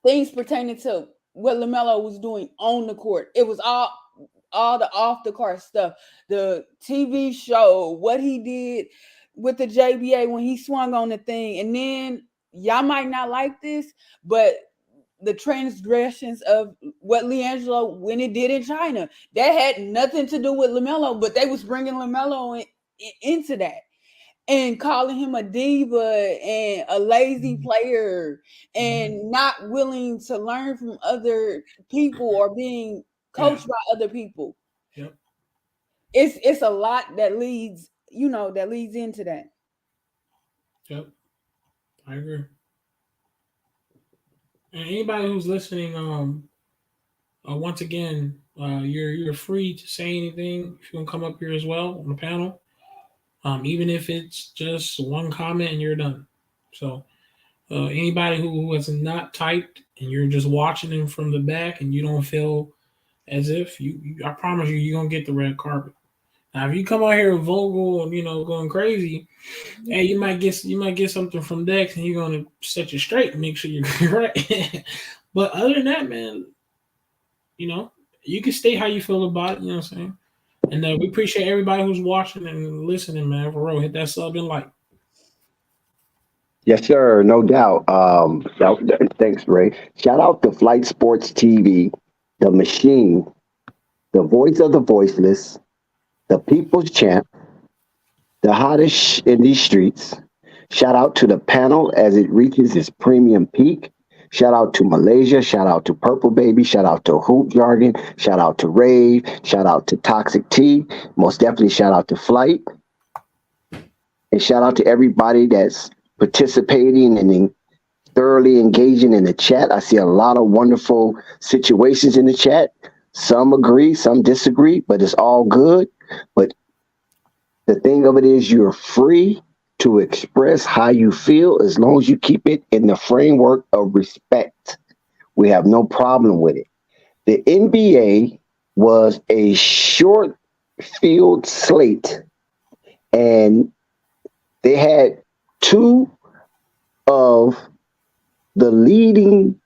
things pertaining to what LaMelo was doing on the court. It was all the off the court stuff, the TV show, what he did with the JBA when he swung on the thing. And then y'all might not like this, but the transgressions of what LiAngelo when it did in China, that had nothing to do with LaMelo, but they was bringing LaMelo into that and calling him a diva and a lazy player and not willing to learn from other people or being coached by other people. Yep. It's a lot that leads into that. Yep. I agree. And anybody who's listening, once again, you're free to say anything if you want to come up here as well on the panel. Even if it's just one comment and you're done. So anybody who has not typed and you're just watching them from the back and you don't feel as if I promise you're gonna get the red carpet. Now, if you come out here vocal and going crazy, hey, you might get something from Dex and you're gonna set you straight and make sure you're right. But other than that, man, you can stay how you feel about it. You know what I'm saying? And we appreciate everybody who's watching and listening, man. For real, hit that sub and like. Yes, sir. No doubt. Thanks, Ray. Shout out to Flight Sports TV, the machine, the voice of the voiceless, the people's champ, the hottest in these streets. Shout out to the panel as it reaches its premium peak. Shout out to Malaysia. Shout out to Purple Baby. Shout out to Hoop Jargon. Shout out to Rave. Shout out to Toxic T. Most definitely shout out to Flight. And shout out to everybody that's participating and thoroughly engaging in the chat. I see a lot of wonderful situations in the chat. Some agree, some disagree, but it's all good. But the thing of it is you're free to express how you feel as long as you keep it in the framework of respect. We have no problem with it. The NBA was a short field slate, and they had two of the leading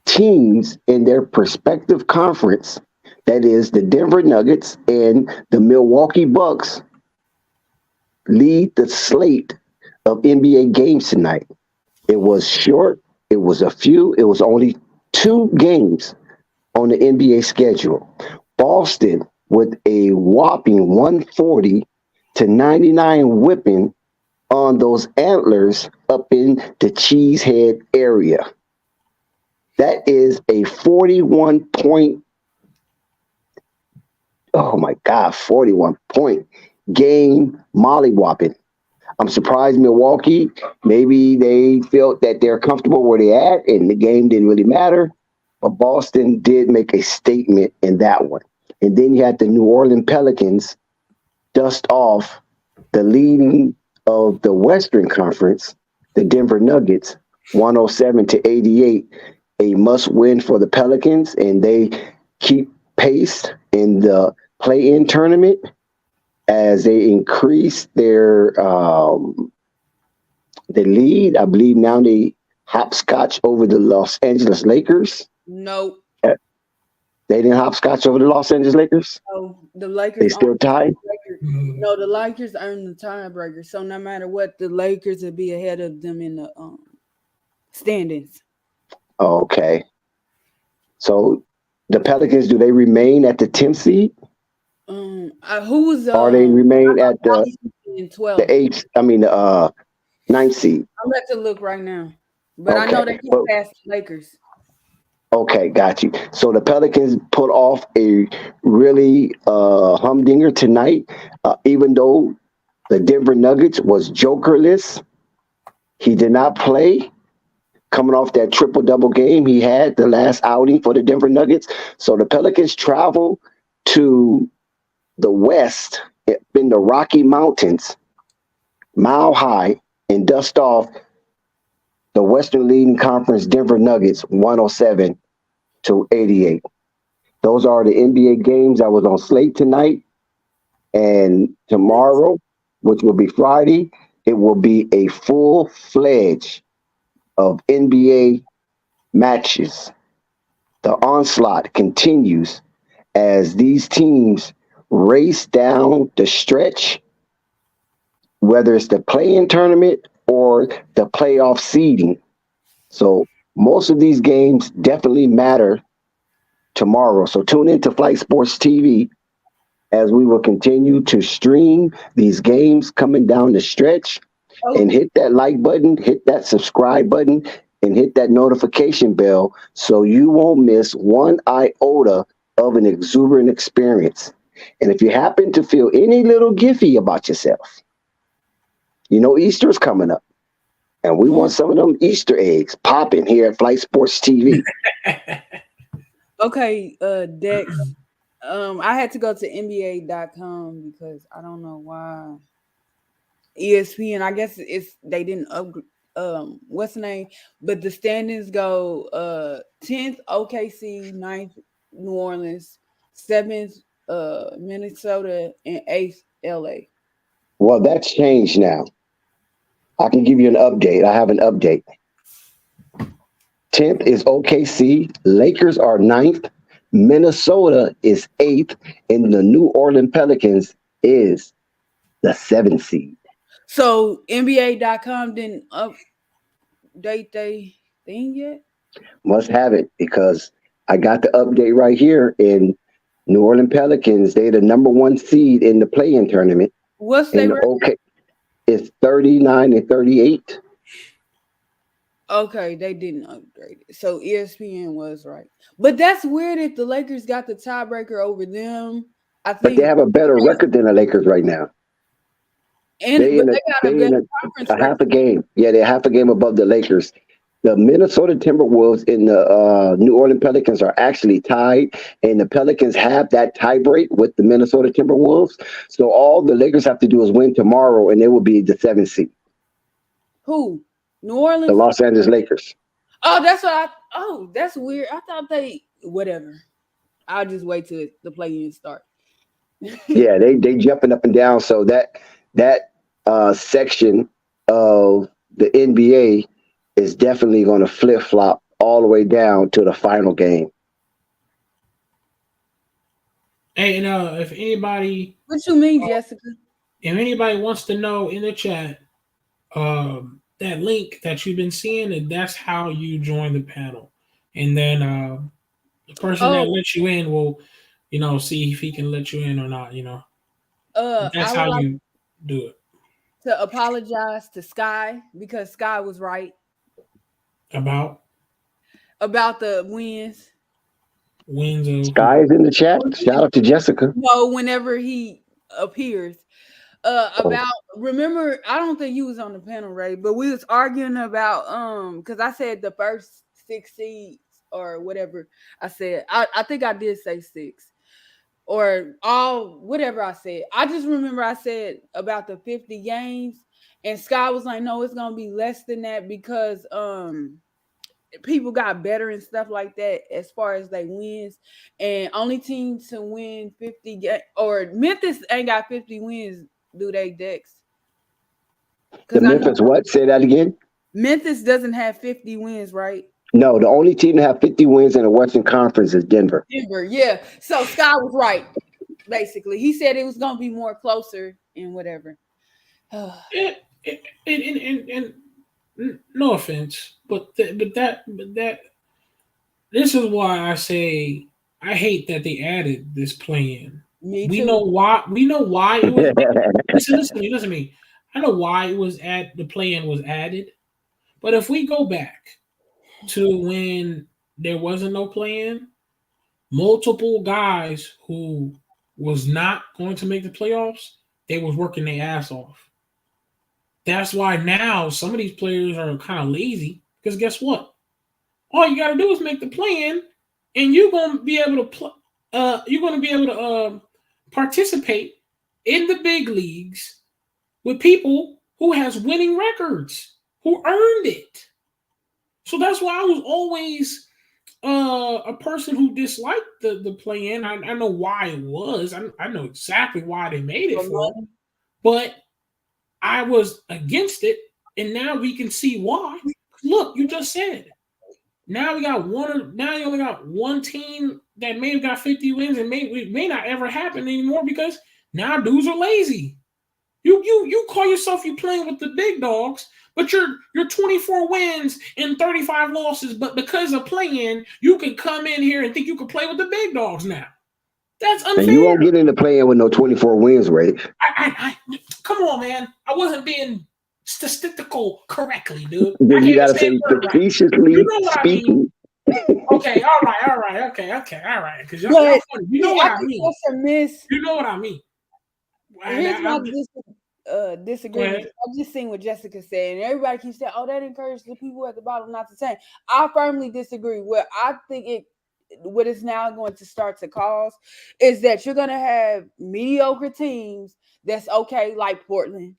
teams in their respective conference, that is the Denver Nuggets and the Milwaukee Bucks, lead the slate of NBA games tonight. It was short. It was only 2 games, on the NBA schedule. Boston with a whopping 140 to 99 whipping on those Antlers up in the Cheesehead area. That is a 41 point, oh my God, 41 point game mollywhopping. I'm surprised Milwaukee, maybe they felt that they're comfortable where they're at and the game didn't really matter. But Boston did make a statement in that one. And then you had the New Orleans Pelicans dust off the leading of the Western Conference, the Denver Nuggets, 107 to 88, a must win for the Pelicans, and they keep pace in the play-in tournament as they increase their the lead. I believe now they hopscotch over the Los Angeles Lakers. Nope. They didn't hopscotch over the Los Angeles Lakers? No, the Lakers. They still tied? No, the Lakers earned the tiebreaker. So no matter what, the Lakers would be ahead of them in the standings. Okay. So the Pelicans, do they remain at the 10th seed? Who's or they remain at the 12. the 8th, I mean the 9th seed? I'm about to look right now. But I Okay, know they can but- pass the Lakers. Okay, got you. So the Pelicans put off a really humdinger tonight, even though the Denver Nuggets was jokerless. He did not play. Coming off that triple-double game he had the last outing for the Denver Nuggets. So the Pelicans travel to the west in the Rocky Mountains, Mile High, and dust off the Western Leading Conference Denver Nuggets 107 to 88. Those are the NBA games that was on slate tonight. And tomorrow, which will be Friday, it will be a full-fledged of NBA matches. The onslaught continues as these teams race down the stretch, whether it's the play-in tournament or the playoff seeding. So most of these games definitely matter tomorrow. So tune into Flight Sports TV as we will continue to stream these games coming down the stretch. And hit that like button, hit that subscribe button, and hit that notification bell so you won't miss one iota of an exuberant experience. And if you happen to feel any little giffy about yourself, you know Easter's coming up. And we want some of them Easter eggs popping here at Flight Sports TV. Okay, Dex. I had to go to NBA.com because I don't know why. ESPN, I guess they didn't upgrade. What's the name? But the standings go 10th OKC, 9th New Orleans, 7th Minnesota, and 8th LA. Well, that's changed now. I can give you an update. I have an update. 10th is OKC. Lakers are 9th. Minnesota is 8th. And the New Orleans Pelicans is the 7th seed. So NBA.com didn't update their thing yet? Must have it because I got the update right here in New Orleans Pelicans. They're the number 1 seed in the play-in tournament. What's their record? Okay, it's 39 and 38. Okay, they didn't upgrade it. So ESPN was right. But that's weird if the Lakers got the tiebreaker over them. I think But they have a better record than the Lakers right now. And They but in they got a better conference a half record. a game. Yeah, they're half a game above the Lakers. The Minnesota Timberwolves and the New Orleans Pelicans are actually tied, and the Pelicans have that tie break with the Minnesota Timberwolves. So all the Lakers have to do is win tomorrow, and they will be the 7th seed. Who? New Orleans? The Los Angeles Lakers. Oh, that's what that's weird. I thought whatever. I'll just wait till the play-in start. Yeah, they jumping up and down. So that section of the NBA is definitely going to flip-flop all the way down to the final game. Hey, if anybody, What you mean, Jessica? if anybody wants to know in the chat, that link that you've been seeing, and that's how you join the panel. And then The person that lets you in will, see if he can let you in or not. That's I how would like you do it. to apologize to Sky because Sky was right About the wins. wins of Sky is in the chat. Shout out to Jessica. No, whenever he appears. Oh. About remember, I don't think you was on the panel, Ray, but we was arguing about because I said the first 6 seeds or whatever. I said I think I did say 6 or all whatever I said. I just remember I said about the 50 games, and Sky was like, no, it's gonna be less than that because people got better and stuff like that as far as they wins, and only team to win 50 or Memphis ain't got 50 wins, do they, Dex? The Memphis what? Say that again. Memphis doesn't have 50 wins, right? No, the only team to have 50 wins in the Western Conference is Denver. Denver, yeah. So Scott was right. Basically, he said it was gonna be more closer and whatever. And no offense, but that this is why I say I hate that they added this play-in. Me we too. know why. We know why it was. listen to me. I know why it was the play-in was added, but if we go back to when there wasn't no play-in, multiple guys who was not going to make the playoffs, they was working their ass off. That's why now some of these players are kind of lazy because guess what? All you got to do is make the plan, and you're going to be able to participate in the big leagues with people who has winning records, who earned it. So that's why I was always a person who disliked the play-in. I know why it was. I know exactly why they made it for, but I was against it, and now we can see why. Look, you just said. Now we got one. Now you only got one team that may have got 50 wins, and may not ever happen anymore because now dudes are lazy. You call yourself you playing with the big dogs, but you're 24 wins and 35 losses. But because of playing, you can come in here and think you can play with the big dogs now. That's unfair. And you won't get into playing with no 24 wins, Ray. I come on, man. I wasn't being statistical correctly, dude. Then you gotta say facetiously speaking. Okay, all right, okay, all right. Because y'all funny. You know what I mean. You know what I mean. Here's my disagreement. I'm just seeing what Jessica said, and everybody keeps saying, "Oh, that encourages the people at the bottom not to tank." I firmly disagree. What I think what is now going to start to cause is that you're going to have mediocre teams that's okay, like Portland,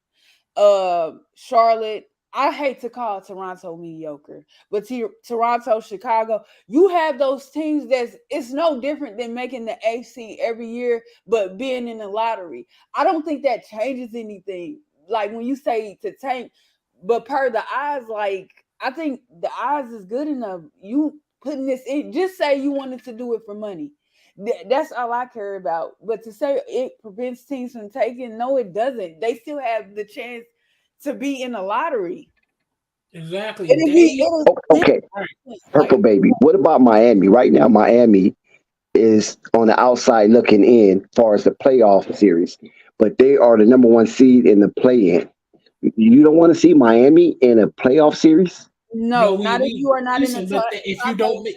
Charlotte. I hate to call Toronto mediocre, but Toronto, Chicago, you have those teams it's no different than making the AC every year, but being in the lottery. I don't think that changes anything. Like when you say to tank, but per the eyes, like I think the eyes is good enough. You putting this in, just say you wanted to do it for money. That's all I care about. But to say it prevents teams from taking, no, it doesn't. They still have the chance to be in the lottery. Exactly. Okay. Purple baby. What about Miami? Right now, Miami is on the outside looking in as far as the playoff series, but they are the number 1 seed in the play-in. You don't want to see Miami in a playoff series? No, not if you are not in the top. If you don't,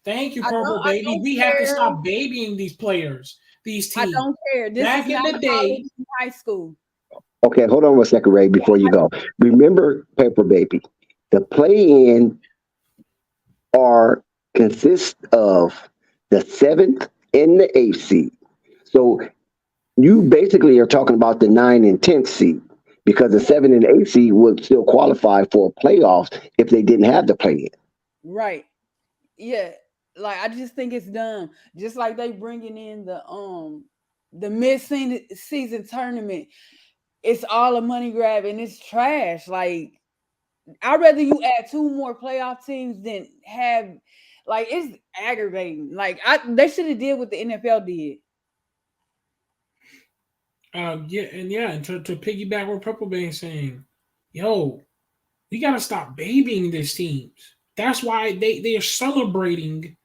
thank you, Purple Baby. We have to stop babying these players, these teams. I don't care. This Back is in the day, high school. Okay, hold on 1 second, Ray, before you go. Remember, Pepper Baby, the play-in consists of the 7th and the 8th seed. So you basically are talking about the 9th and 10th seed because the 7th and 8th seed would still qualify for playoffs if they didn't have the play-in. Right. Yeah. Like I just think it's dumb. Just like they bringing in the mid-season tournament. It's all a money grab and it's trash. Like I'd rather you add 2 more playoff teams than have like it's aggravating. Like they should have did what the NFL did. And to piggyback what Purple Bay is saying, yo, we gotta stop babying these teams. That's why they are celebrating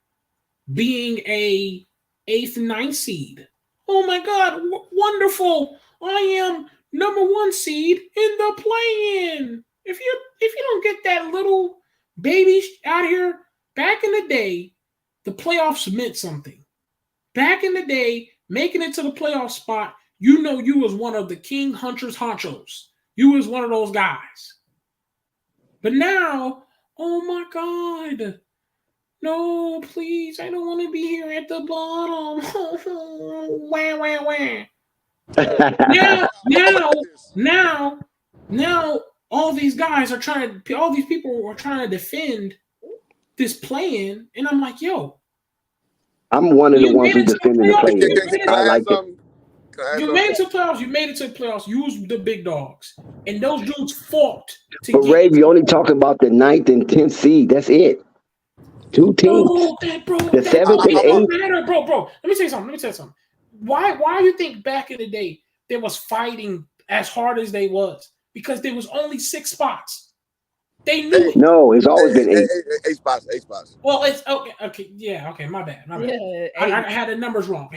being a 8th, 9th seed. Oh my God, wonderful! I am number 1 seed in the play-in. If you don't get that little baby out here, back in the day, the playoffs meant something. Back in the day, making it to the playoff spot, you know you was one of the king hunters honchos. You was one of those guys. But now, oh my God. No, please, I don't want to be here at the bottom. Wah, wah, wah. Now, all these guys are all these people are trying to defend this play-in, and I'm like, yo. I'm one of the ones who made it to the defended the playoffs. play-in. Can I I add like it. something? You made it to the playoffs. You made it to the playoffs. You was the big dogs, and those dudes fought to But get. Ray, you only talking about the 9th and 10th seed. That's it. 2 teams. No, The 7th and 8th. matter, bro. Let me say something. Why you think back in the day they was fighting as hard as they was? Because there was only 6 spots. They knew it. No, it's always been 8. 8 spots. 8 spots. Well, it's okay. Yeah, okay. My bad. Yeah, I had the numbers wrong.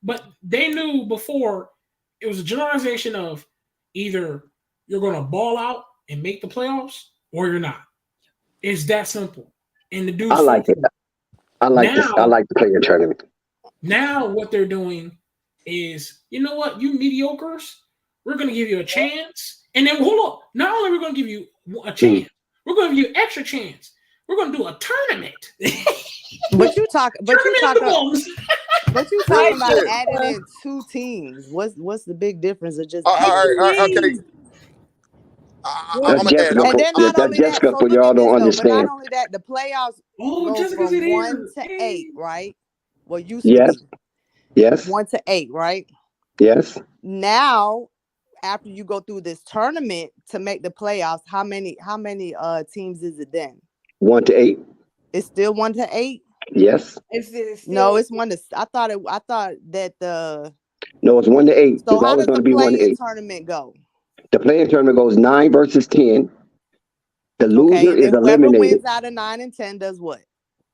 But they knew before it was a generalization of either you're going to ball out and make the playoffs or you're not. It's that simple. And the dudes. I like it. I like this. I like the play-in tournament. Now what they're doing is, you know what, you mediocres, we're going to give you a chance. And then hold up. Not only are we going to give you a chance, we're going to give you an extra chance. We're going to do a tournament. But you talking about adding in 2 teams. What's the big difference of just okay. That's Jessica for y'all don't understand. But not only that, the playoffs go from 1 to 8, right? Well, used to Yes. be. Yes. 1 to 8, right? Yes. Now, after you go through this tournament to make the playoffs, how many teams is it then? 1 to 8. It's still 1 to 8? Yes. No, it's 1 to. I thought that the. No, it's 1 to 8. So it's how always does going the to be 1 to 8. tournament go? The play-in tournament goes 9 versus 10. The loser is whoever eliminated. Wins out of 9 and 10 does what?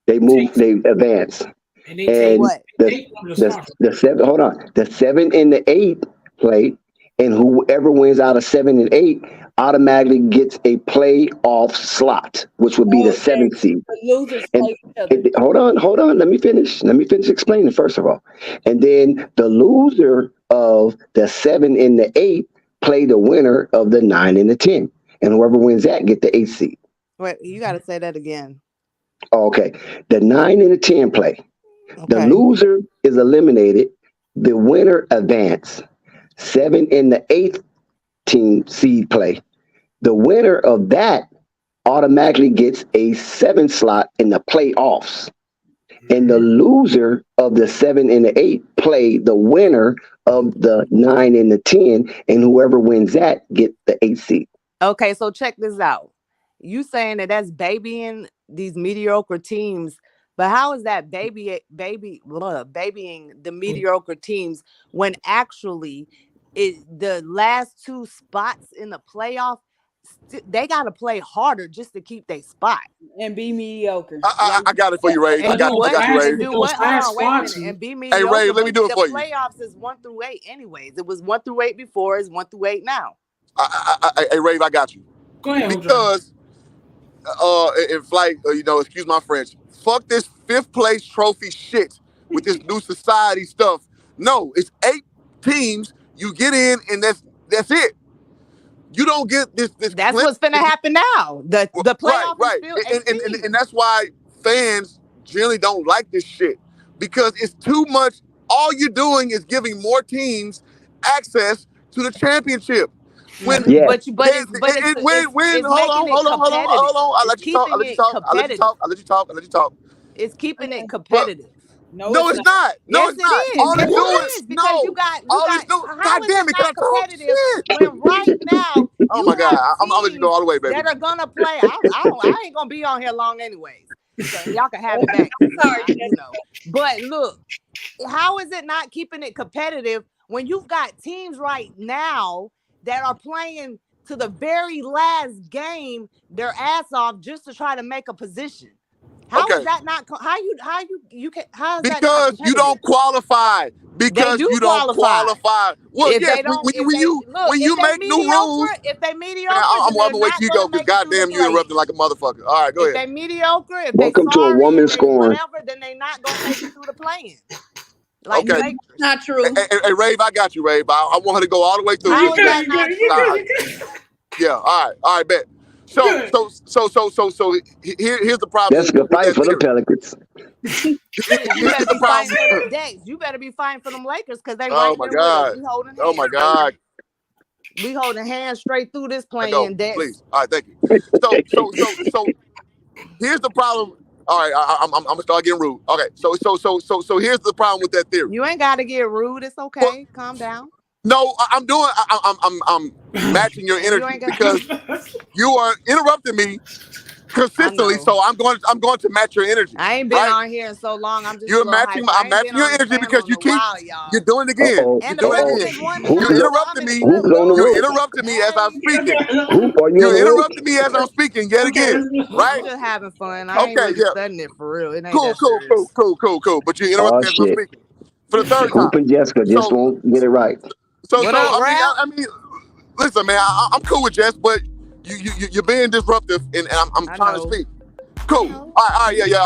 They move. They advance. And they take what? The 7. Hold on. The 7 and the 8 play, and whoever wins out of 7 and 8 automatically gets a playoff slot, which would be the 7th seed. The losers play each other. Hold on. Let me finish explaining first of all. And then the loser of the 7 and the 8 play the winner of the 9 and the 10. And whoever wins that get the 8th seed. Wait, you got to say that again. Okay. The 9 and the 10 play. Okay. The loser is eliminated. The winner advance. 7 and the 8th team seed play. The winner of that automatically gets a 7th slot in the playoffs. And the loser of the 7 and the 8 play the winner of the 9 and the 10, and whoever wins that get the 8th seed. Okay, so check this out. You saying that's babying these mediocre teams, but how is that babying the mediocre teams when actually the last 2 spots in the playoff, they got to play harder just to keep their spot and be mediocre. I got it for you, Ray. I got you, Ray. Do what? Hold on, wait a minute. And be mediocre. Hey, Ray, let me do it for you. The playoffs is 1 through 8 anyways. It was 1 through 8 before. It's 1 through 8 now. Hey, Ray, I got you. Go ahead. Because in flight, excuse my French, fuck this 5th place trophy shit with this new society stuff. No, it's 8 teams. You get in, and that's it. You don't get this. That's what's finna happen now. The playoff is still and that's why fans generally don't like this shit, because it's too much. All you're doing is giving more teams access to the championship. When hold on. I'll let you talk. It's keeping it competitive. No, it's not. No, it's not. All it's doing is because you got God damn it, can I talk? When right now, oh my God, I'm gonna let you go all the way, baby. That are gonna play. I ain't gonna be on here long anyways. So y'all can have it back. But look, how is it not keeping it competitive when you've got teams right now that are playing to the very last game their ass off just to try to make a position. How is that not? How is that not Because you don't qualify. Because do you don't qualify. Well, if yes, they don't, when you make new rules. if they mediocre, Man, I'm then gonna wait till you go, because goddamn, you interrupting like a motherfucker. All right, go if ahead. they mediocre, if Welcome they to a sorry, woman if they scoring. whatever, then they not gonna make it through the play-in. Like Okay. the Lakers. Not true. Hey, Rave, I got you, Rave. I want her to go all the way through. How is that not true? Yeah, all right, bet. So here's the problem. Jessica fight for the Pelicans. You better be fighting for them Days. You better be fighting for them Lakers, because they right my there God. with us. We holding hands. Oh my God. We holding hands straight through this play-in, Dex. Please. All right, thank you. So here's the problem. All right, I'm gonna start getting rude. Okay, so here's the problem with that theory. You ain't gotta get rude. It's okay. Calm down. No, I'm matching your energy, because you are interrupting me consistently. So I'm going to match your energy. I ain't been on here in so long. I'm just I'm matching your energy, because you keep you're doing it again. And You're doing it again. You interrupted me. You interrupted me as I'm speaking. You interrupted me as I'm speaking yet again. Right? I'm just having fun. I ain't really studying it for real. It ain't Cool. But you interrupted me as I'm speaking for the third time. Hoop and Jessica just won't get it right. I mean, listen, man, I'm cool with Jess, but you're being disruptive, and I'm trying to speak. Cool. All right, yeah,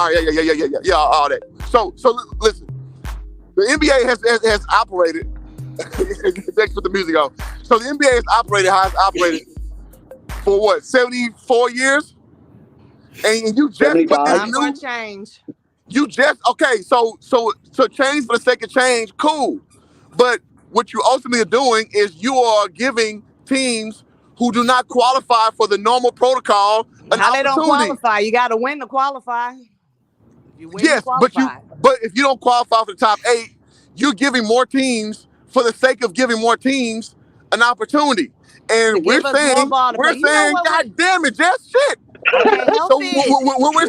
all that. So listen, the NBA has operated. Thanks for the music on. So the NBA has operated how it's operated for what, 74 years, and you just put this new change. You just So change for the sake of change, cool, but what you ultimately are doing is you are giving teams who do not qualify for the normal protocol an opportunity. They don't qualify? You got to win to qualify. You win to qualify. But if you don't qualify for the top 8, you're giving more teams for the sake of giving more teams an opportunity. And we're saying, God damn it, just shit. Okay, so what we're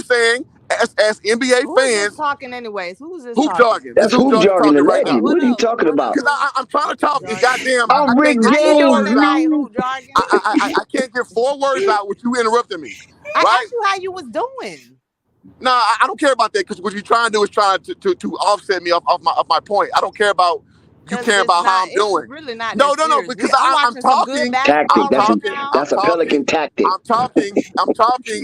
saying as NBA fans, talking anyways. Who's this hoop jargon? That's hoop jargon, the right now. legend. What are you talking about? Because I'm trying to talk. And goddamn, I'm Rick James. I can't get 4 words out with you interrupting me. I asked you how you was doing. No, I don't care about that, because what you're trying to do is trying to offset me off my point. I don't care about you caring about how I'm doing. It's really not. No, because I'm talking. Tactic. That's a Pelican tactic. I'm talking,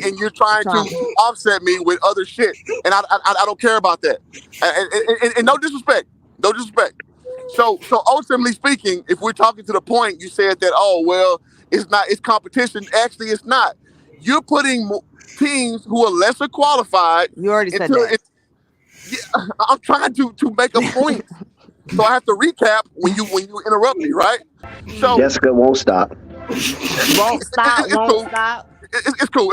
and you're trying to offset me with other shit, and I don't care about that. And no disrespect. So ultimately speaking, if we're talking to the point, you said that it's competition. Actually, it's not. You're putting teams who are lesser qualified. You already said that. I'm trying to make a point. So I have to recap when you interrupt me, right? So Jessica won't stop. Won't stop. It's cool.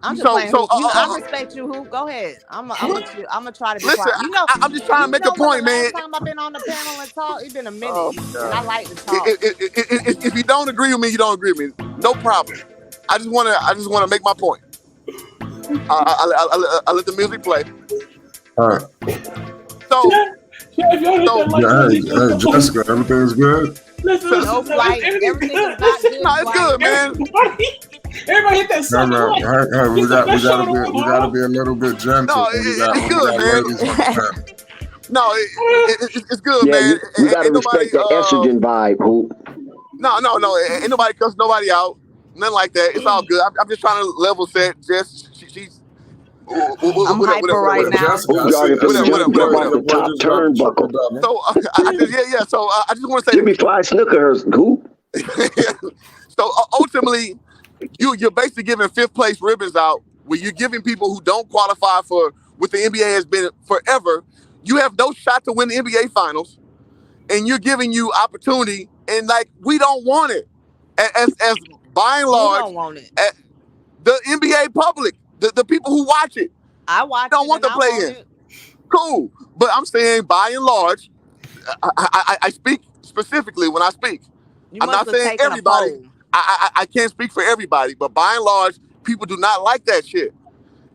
I'm just playing. I respect you. Who? Go ahead. I'm gonna try to be quiet. I'm just trying to make a point, man. Last time I've been on the panel and talk, it's been a minute, and I like to talk. If you don't agree with me, you don't agree with me. No problem. I just wanna make my point. I let the music play. All right. So. Jessica, everything's good. No flight. Everything is not good. No, it's good, man. Everybody hit that second light. We gotta be a little bit gentle. No, it's good, man. No, it's good, man. You gotta respect the estrogen vibe, Hoop. No. Ain't nobody cuss nobody out. Nothing like that. It's all good. I'm just trying to level set. She's. I'm hyper right now. So I just want to say, Jimmy Fly snooker hers. Who? So ultimately, you're basically giving 5th place ribbons out, where you're giving people who don't qualify for what the NBA has been forever. You have no shot to win the NBA finals, and you're giving you opportunity, and we don't want it. As by and large, you don't want it. The NBA public. The people who watch it, I watch. Don't want to play in. Cool, but I'm saying by and large, I speak specifically when I speak. I'm not saying everybody. I can't speak for everybody, but by and large, people do not like that shit.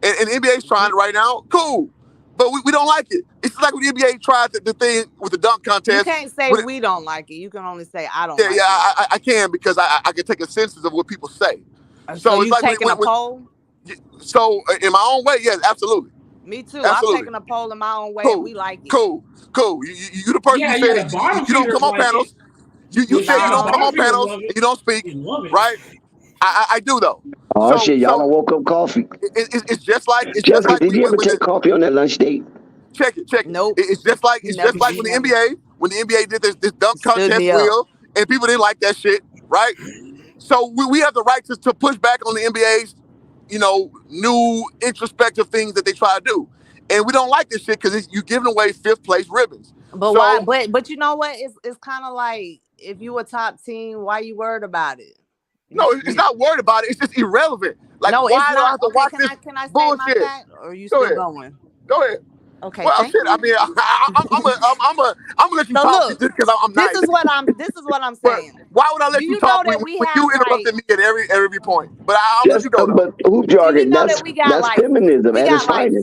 And NBA's trying it right now. Cool, but we don't like it. It's like when the NBA tried the thing with the dunk contest. You can't say we don't like it. You can only say I don't like it. I can, because I can take a census of what people say. So it's you like taking a poll? So in my own way, yes, absolutely. Me too. Absolutely. I'm taking a poll in my own way. Cool. And we like it. Cool. You the person who said you don't come on panels. You say you don't come on panels and you don't speak, right? I do though. Oh shit, y'all don't woke up coffee. It's just like Jessica, did you ever take coffee on that lunch date? Check it. Nope. It's just like when the NBA did this dunk contest wheel, and people didn't like that shit, right? So we have the right to push back on the NBA's, new introspective things that they try to do, and we don't like this shit because you're giving away 5th place ribbons. But why? But you know what? It's kind of like, if you a top team, why you worried about it? No, it's not worried about it. It's just irrelevant. Like, no, why it's do not. I have to watch this Can I say bullshit? my fact, or are you still going? Go ahead. Okay. Well, shit. I mean, I'm gonna let you talk just because I'm nice. This is what I'm saying. But why would I let you talk when you interrupted me at every point? But I'll let you go. But hoop jargon, that's feminism at its finest.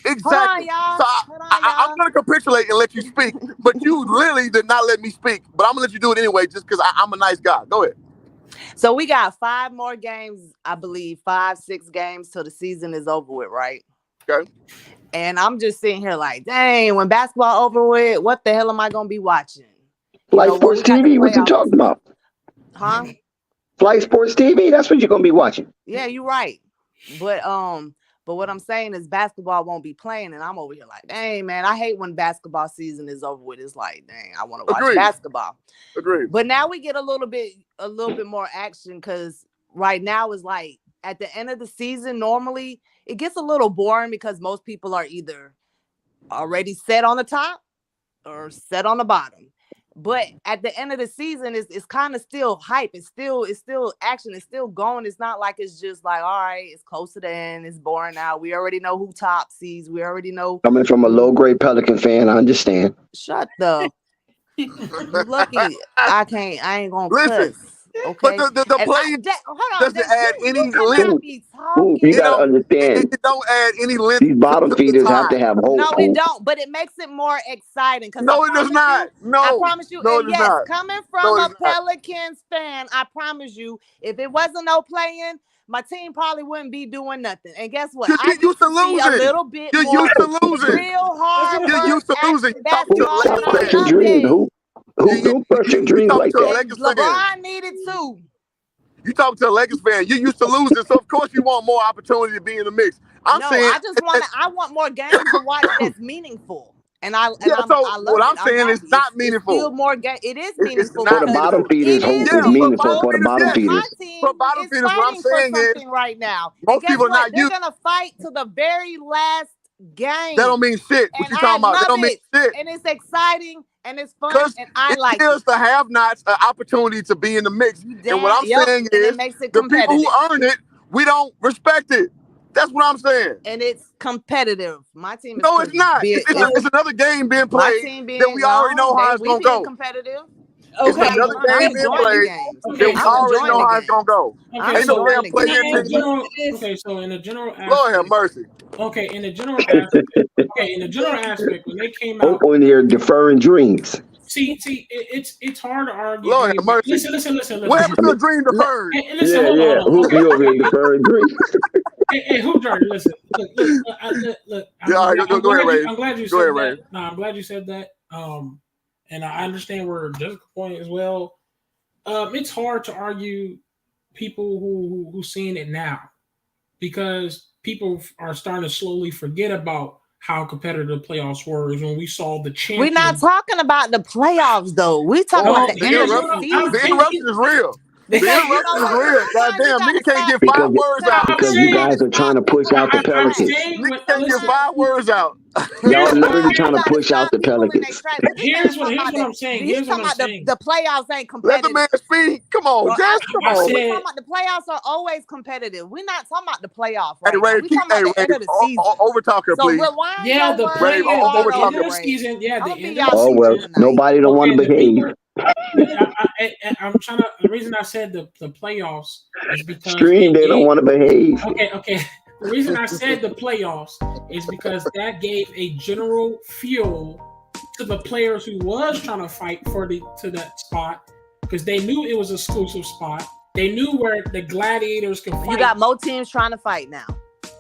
Exactly. So I'm gonna capitulate and let you speak, but you literally did not let me speak. But I'm gonna let you do it anyway, just because I'm a nice guy. Go ahead. So we got 5 more games, I believe, 5-6 games till the season is over with, right? Okay. And I'm just sitting here like, dang, when basketball over with, what the hell am I gonna be watching? Flight Sports TV, what you talking about? Huh? Flight Sports TV, that's what you're gonna be watching. Yeah, you're right. But what I'm saying is basketball won't be playing, and I'm over here like, dang, man, I hate when basketball season is over with. It's like, dang, I want to watch basketball. Agreed. But now we get a little bit more action, because right now is like at the end of the season, normally it gets a little boring because most people are either already set on the top or set on the bottom. But at the end of the season, it's kind of still hype. It's still action. It's still going. It's not like it's just like, all right, it's close to the end. It's boring now. We already know who top sees. We already know. Coming from a low-grade Pelican fan, I understand. Shut the. Lucky, I ain't gonna cuss. Okay. But the play doesn't add any length. You gotta understand. It don't add any length. These bottom feeders have to have hope. No, it don't. But it makes it more exciting. No, it does not. No, I promise you. No, and yes, coming from a Pelicans fan, I promise you, if it wasn't no playing, my team probably wouldn't be doing nothing. And guess what? You're used to losing. A little bit You're more used to losing. Real hard. You're used to losing. Who crushed your dreams like that? LeBron needed to. You talking to a Lakers fan. You used to losing, so of course you want more opportunity to be in the mix. I want more games to watch that's meaningful. And I love what I'm saying is not meaningful. Still more game. It is meaningful. For the bottom feeders, hope is meaningful for the bottom feeders. For bottom feeders, what I'm saying is right now. Most people are not used. They're gonna fight to the very last game. That don't mean shit. What you talking about? That don't mean shit. And it's exciting and it's fun. And I like it. It gives the have-nots an opportunity to be in the mix. And what I'm saying is the people who earn it, we don't respect it. That's what I'm saying. And it's competitive. My team is it's not. It's another game being played that we already know how it's going to go. Competitive. It's another game being played that we already know how it's going to go. Ain't no damn play Okay, so in the general aspect. Lord have mercy. Okay, in the general aspect, when they came out. On here deferring dreams. See, it's hard to argue. Lord have mercy. Listen. What happened to a dream deferred? Yeah. Who you over here deferring dreams? Hey, who Jordan? Listen, look. I'm glad you said that. No, I'm glad you said that. And I understand where Jessica's point as well. It's hard to argue people who seeing it now, because people are starting to slowly forget about how competitive the playoffs were when we saw the champion. We're not talking about the playoffs, though. We're talking about the interruption. The interruption is real. The interruption is real. Goddamn, nigga can't get 5 words out. Because you guys are trying to push out the Pelicans. Nigga can't get 5 words out. Y'all literally trying to push out the Pelicans. Here's what I'm saying. The playoffs ain't competitive. Let the man speak. Come on, Jess. Come on. We're talking about the playoffs are always competitive. We're not talking about the playoffs. Hey, Ray, over talker, please. Yeah, the regular season. Yeah, the end. Oh well, nobody don't want to behave. I'm trying to. The reason I said the playoffs is because they don't want to behave. Okay. The reason I said the playoffs is because that gave a general fuel to the players who was trying to fight to that spot because they knew it was an exclusive spot. They knew where the gladiators could fight. You got more teams trying to fight now.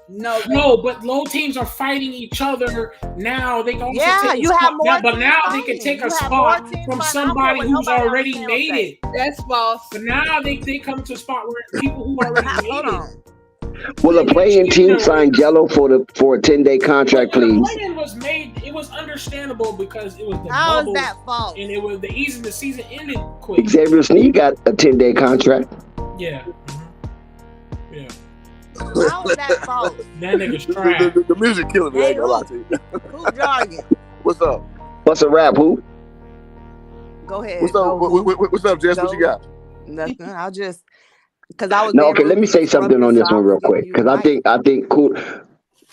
No, but low teams are fighting each other now. They can also take you have more. But now they can take a spot from somebody who's already made it. That's false. But now they come to a spot where people who already made it. Will a play-in team sign Jello for a 10-day contract, please? The play-in was made. It was understandable because it was the How bubble, is that false? and it was the season ended quick. Xavier Sneed got a 10-day contract. Yeah. Yeah. How is that false? That nigga's trash. The music killing me. I ain't gonna lie to you. Who jargon? What's up? What's a rap? Who? Go ahead. What's up? What's up, Jess? What you got? Nothing. I'll just because I was. No, okay. Let me say something on this one real quick because I think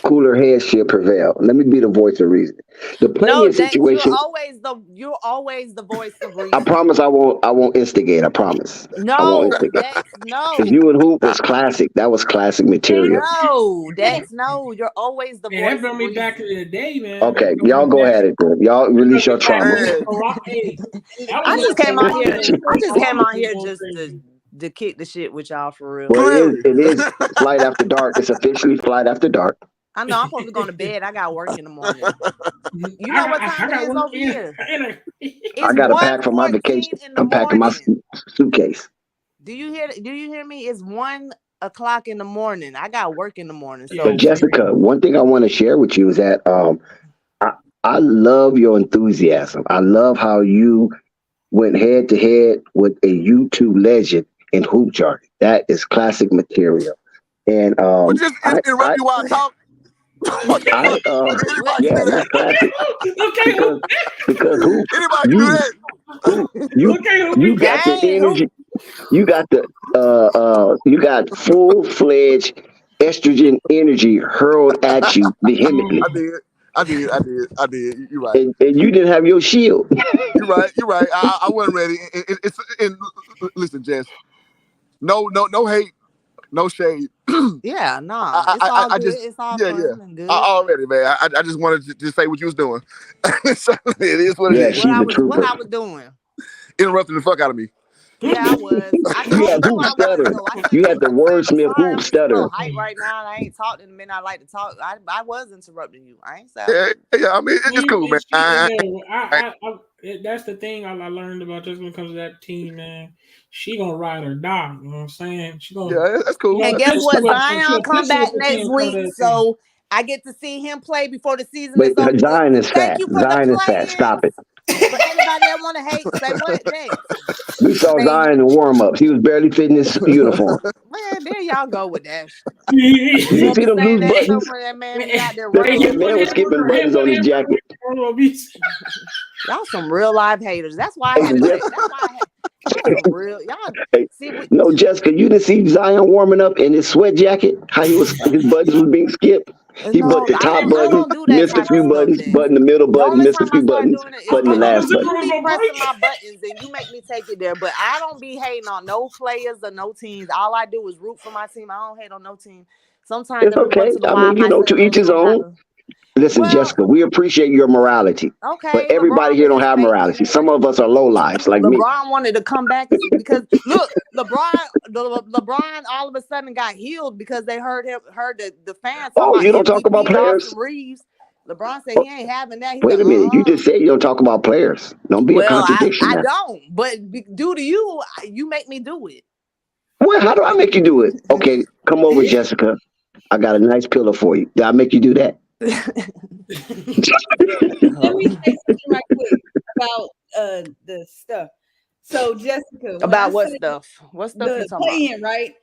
cooler heads should prevail. Let me be the voice of reason. The play-in situation. You're always the voice of reason. I promise I won't instigate. I promise. No, no. Because you and Hoop was classic. That was classic material. No, you're always the voice. That brought me back to the day, man. Okay, y'all go ahead it. Y'all release your trauma. I just came out here just to kick the shit with y'all for real. Well, it is Flight After Dark. It's officially Flight After Dark. I know I'm supposed to go to bed. I got work in the morning. You know what time it is over here? I got to pack for my vacation. I'm packing my suitcase. Do you hear me? It's 1:00 in the morning. I got work in the morning. So but Jessica, one thing I want to share with you is that I love your enthusiasm. I love how you went head to head with a YouTube legend in hoop jargon. That is classic material. And just interrupt you while I talk. Yeah, that's classic. Because who? Anybody can do that. You got the energy. You got you got full-fledged estrogen energy hurled at you vehemently. I did. You're right. And you didn't have your shield. You're right. I wasn't ready. Listen, Jess. No hate. No shade. Yeah, no. It's all fun and good. Already, man. I just wanted to just say what you was doing. So it is what it is. What I was doing. Interrupting the fuck out of me. Yeah, I was. You had hoop stutter. You had the wordsmith hoop stutter. Hype right now. I ain't talked in the minute I like to talk. I was interrupting you. I ain't saying. Yeah. I mean, it's cool, man. That's the thing I learned about just when it comes to that team, man. She gonna ride or die. You know what I'm saying? She gonna. Yeah, that's cool. And guess what? Zion come back next week, so I get to see him play before the season is over. Zion is fat. Zion is fat. Stop it. For anybody that want to hate, say what next. We saw Zion in warm-ups. He was barely fitting his uniform. Man, there y'all go with that. You see them loose buttons? That man out there man was skipping buttons on his jacket. Y'all some real life haters. That's why I had to real y'all. No, Jessica, you didn't see Zion warming up in his sweat jacket? How his buttons was being skipped? He put the top button, missed a few buttons, button the middle button, missed a few buttons, button the last button. You be pressing my buttons and you make me take it there, but I don't be hating on no players or no teams. All I do is root for my team. I don't hate on no team. Sometimes it's okay. I mean, to each his own. Listen, Jessica, we appreciate your morality. Okay. But everybody here don't have morality. Some of us are low lives like me. LeBron wanted to come back because look, LeBron all of a sudden got healed because they heard the fans. Oh, you don't talk about players? Reeves. LeBron said he ain't having that. Wait a minute. You just said you don't talk about players. Don't be a contradiction. I don't. But due to you, you make me do it. Well, how do I make you do it? Okay, come over, Jessica. I got a nice pillow for you. Did I make you do that? Let me say something right quick about the stuff. So, Jessica, about what stuff? What stuff you talking about? Right?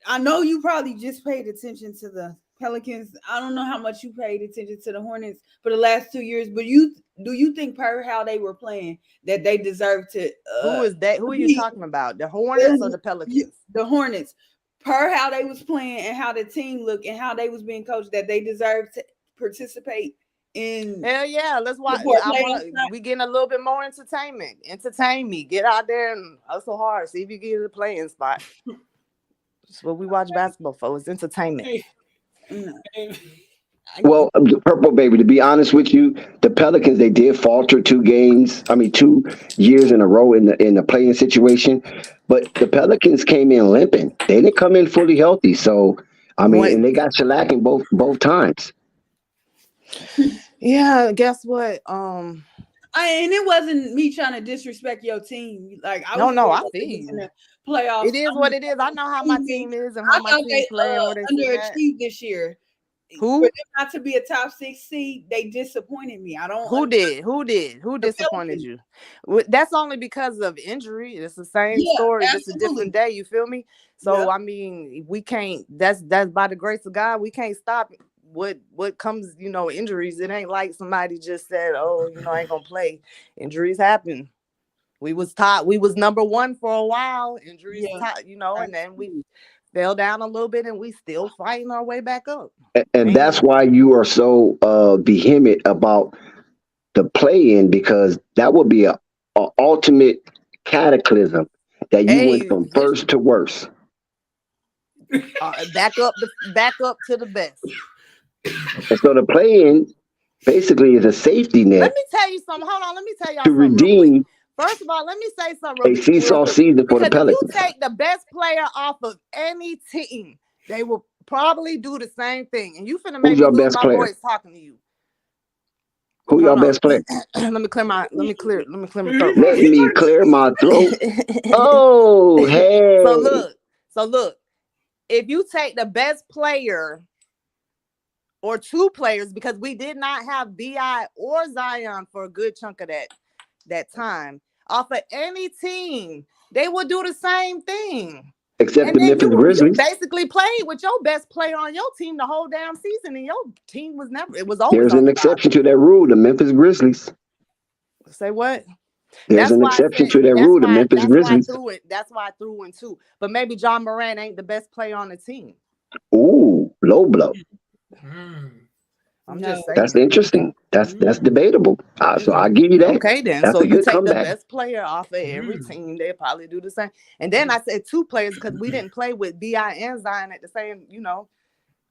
I know you probably just paid attention to the Pelicans. I don't know how much you paid attention to the Hornets for the last 2 years, but do you think per how they were playing that they deserve to? Who is that? Who are you talking about? The Hornets or the Pelicans? The Hornets. Per how they was playing and how the team looked and how they was being coached, that they deserve to participate in. Hell yeah, let's watch. We getting a little bit more entertainment. Entertain me. Get out there and hustle hard. See if you get a playing spot. That's what we watch basketball for. It's entertainment. Hey, Mm. hey, Well, Purple Baby, to be honest with you, the Pelicans, they did falter 2 years in a row in the playing situation. But the Pelicans came in limping. They didn't come in fully healthy. So I mean, What? and they got shellacking both times. Yeah, guess what? And it wasn't me trying to disrespect your team. Like I was No, I scared that feel they was in you. the playoffs. It is what it is. I know how my team is and how I my thought team they play and where they sit at. underachieved this year. Who? For them not to be a top 6 seed, they disappointed me. I don't. Who did? Who disappointed you? That's only because of injury. It's the same story. It's a different day. You feel me? So I mean, we can't. That's by the grace of God. We can't stop what comes. Injuries. It ain't like somebody just said, "Oh, I ain't gonna play." Injuries happen. We was taught. We was number one for a while. Injuries, and then we fell down a little bit, and we still fighting our way back up. And that's why you are so vehement about the play-in, because that would be a ultimate cataclysm that you went from first to worst. Back up to the best. And so the play-in basically is a safety net. Let me tell you something. Hold on. Let me tell y'all to something redeem real quick. First of all, let me say something a seesaw season for the because if you Pelicans. take the best player off of any team, they will probably do the same thing. And you finna make Who's me your lose best my player? voice talking to you. Who your best player? Let me clear my throat. Let me clear my throat. Oh, hey. So look. If you take the best player or two players, because we did not have BI or Zion for a good chunk of that time, off of any team, they would do the same thing. Except the Memphis Grizzlies. You basically played with your best player on your team the whole damn season, and your team was always. There's an exception to that rule, the Memphis Grizzlies. Say what? There's an exception to that rule, the Memphis Grizzlies. That's why I threw in two. But maybe John Moran ain't the best player on the team. Ooh, low blow. I'm just saying. That's interesting. That's debatable. So I'll give you that. Okay, then. That's so a you good take comeback. the best player off of every team, they probably do the same. And then I said two players because we didn't play with BI and Zion at the same,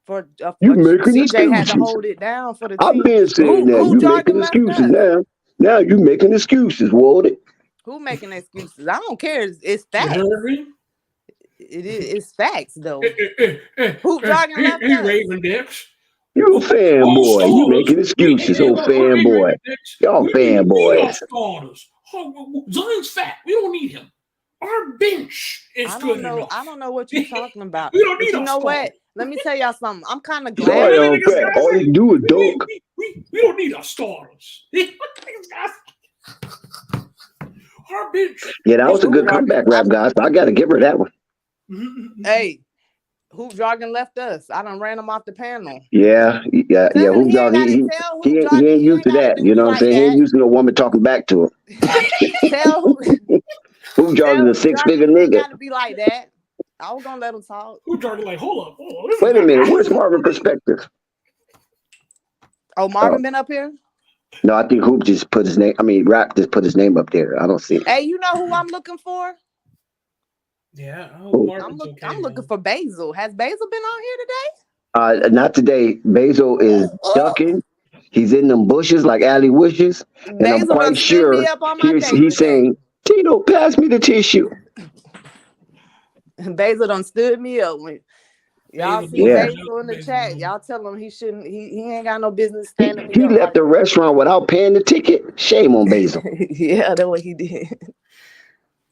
for CJ had to hold it down for the team. I've been saying that. You making excuses now. Now you making excuses, Ward. Who making excuses? I don't care. It's facts. It's facts, though. Who Jordan left us? Raven Dix. You a fanboy. You making excuses, old fanboy. Y'all fanboys. Zion's fat. We don't need him. Our bench is good enough. I don't know what you're talking about. We don't need you know what? Let me tell y'all something. I'm kind of glad. Zion fat. All you do is dunk. We don't need our starters. Our bench. Yeah, that was a good comeback rap, guys. So I got to give her that one. Hey, Hoop Jargon left us. I done ran him off the panel. Yeah. Hoop Jargon, he ain't used to that. You know what I'm saying? He ain't used to no woman talking back to him. Hoop Jargon's a 6-figure nigga. Gotta be like that. I was gonna let him talk. Hoop Jargon, like, hold up. Wait a minute. Where's Marvin Perspective? Oh, Marvin been up here? No, I think Hoop just put his name. Rap just put his name up there. I don't see it. Hey, you know who I'm looking for? Yeah, I'm looking for Basil. Has Basil been on here today? Not today. Basil is ducking. He's in them bushes like alley wishes, and I'm quite sure he's saying, "Tito, pass me the tissue." Basil done stood me up. When y'all see Basil in the chat, y'all tell him he shouldn't. He ain't got no business standing. He left the restaurant without paying the ticket. Shame on Basil. Yeah, that's what he did.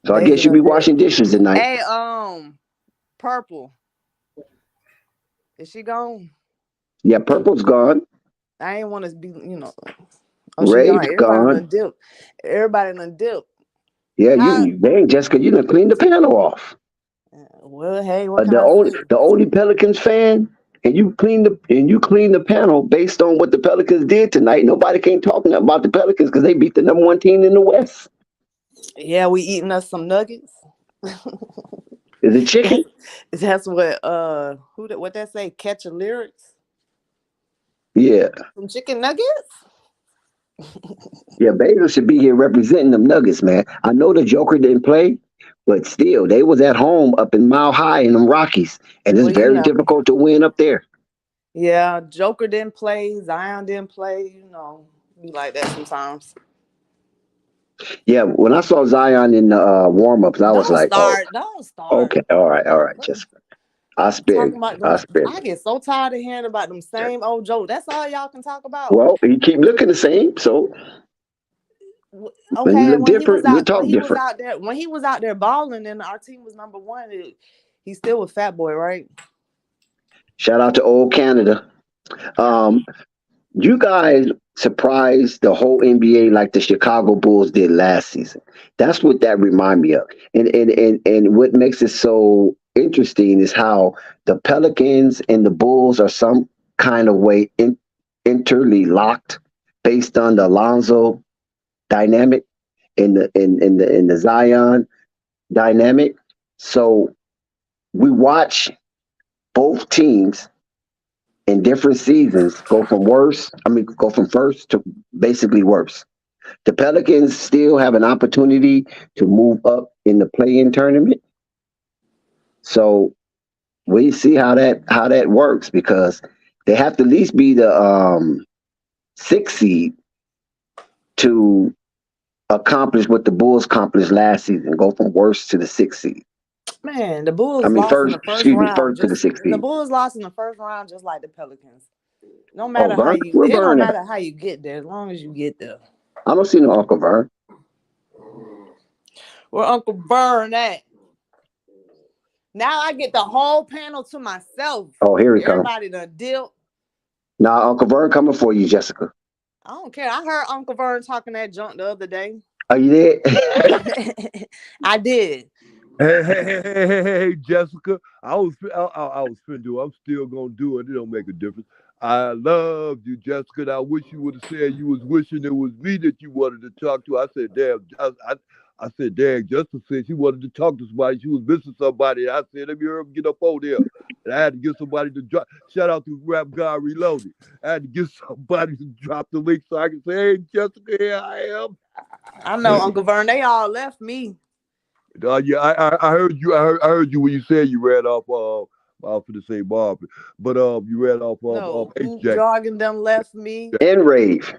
So I guess you'll be washing dishes tonight. Hey, Purple. Is she gone? Yeah, Purple's gone. I ain't want to be, Ray's gone. Everybody done dip. Yeah, dang, Jessica, you done cleaned the panel off. Well, hey, what the only Pelicans fan, and you clean the panel based on what the Pelicans did tonight. Nobody came talking about the Pelicans because they beat the number 1 team in the West. Yeah, we eating us some nuggets. Is it chicken? That's what what that say? Catch a lyrics. Yeah. Some chicken nuggets. Yeah, Basil should be here representing them Nuggets, man. I know the Joker didn't play, But still, they was at home up in Mile High in them Rockies, and it's Well, you very know. difficult to win up there. Yeah, Joker didn't play, Zion didn't play, be like that sometimes. Yeah, when I saw Zion in the warm-ups, I was like, "Oh, Don't start. okay, all right, Jessica. I spare Talking you. about I them, spare I you." get so tired of hearing about them same old jokes. That's all y'all can talk about. Well, you keep looking the same, so when you Okay, look different, you talk different. when he was out there balling, and our team was number one. He still was Fat Boy, right? Shout out to old Canada. Um, you guys surprised the whole NBA like the Chicago Bulls did last season. That's what that remind me of. And what makes it so interesting is how the Pelicans and the Bulls are some kind of way interly locked based on the Alonzo dynamic in the Zion dynamic. So we watch both teams in different seasons go from first to basically worse. The Pelicans still have an opportunity to move up in the play-in tournament. So we see how that works because they have to at least be the 6th seed to accomplish what the Bulls accomplished last season, go from worst to the 6th seed. Man, the Bulls I mean, lost in the first round. first to the 6th The seed. Bulls lost in the first round, just like the Pelicans. No Oh, matter how Vern, you, where it don't Vern at? matter how you get there, as long as you get there. I don't see no Uncle Vern. Where Uncle Vern at? Now I get the whole panel to myself. Oh, here he comes. Everybody done deal. Nah, Uncle Vern coming for you, Jessica. I don't care. I heard Uncle Vern talking that junk the other day. Are you there? I did. Hey, Jessica. I was finna do it. I'm still gonna do it. It don't make a difference. I love you, Jessica. And I wish you would have said you was wishing it was me that you wanted to talk to. I said, damn. I said, damn. Jessica said she wanted to talk to somebody. She was missing somebody. I said, let me hear him get up on there. And I had to get somebody to drop. Shout out to Rap God Reloaded. I had to get somebody to drop the link so I can say, hey, Jessica, here I am. I know, Uncle Vern. They all left me. Yeah, I heard you. I heard you when you said you ran off for the same bar, but you ran off No, HJ. Jargon them left me. And Rave.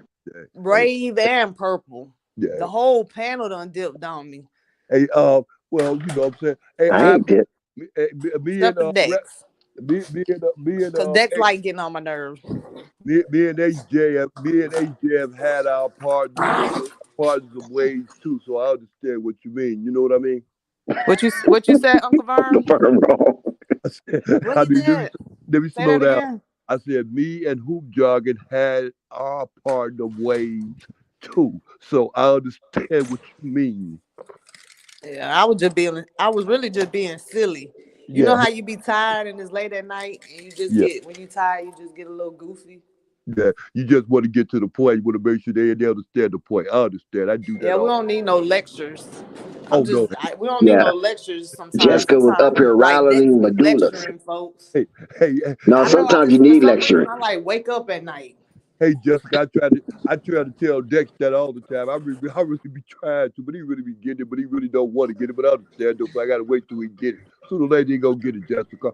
Rave and Purple. Yeah. The whole panel done dipped on me. Hey, well, you know what I'm saying. Hey, I ain't dip. Me Except and for Dex. me and Because Dex like getting on my nerves. me and HJ have had our partners of ways too. So I understand what you mean. You know what I mean? What you said, Uncle Vern? Uncle Vern wrong. What he said? Let me Say slow that down. again. I said me and Hoop Jargon had our partner of ways too. So I understand what you mean. Yeah, I was really just being silly. You know how you be tired and it's late at night and you just when you tired, you just get a little goofy. Yeah, you just want to get to the point. You want to make sure they understand the point. I understand. I do that. Yeah, we don't need no lectures. We don't need no lectures sometimes. Jessica was up here rattling medullars. Lecturing folks. Hey. No, sometimes you need lecturing. I like wake up at night. Hey, Jessica, I try to tell Dex that all the time. I really be trying to, but he really be getting it, but he really don't want to get it. But I understand, though, but I got to wait till he get it. Sooner or later, he gonna get it, Jessica.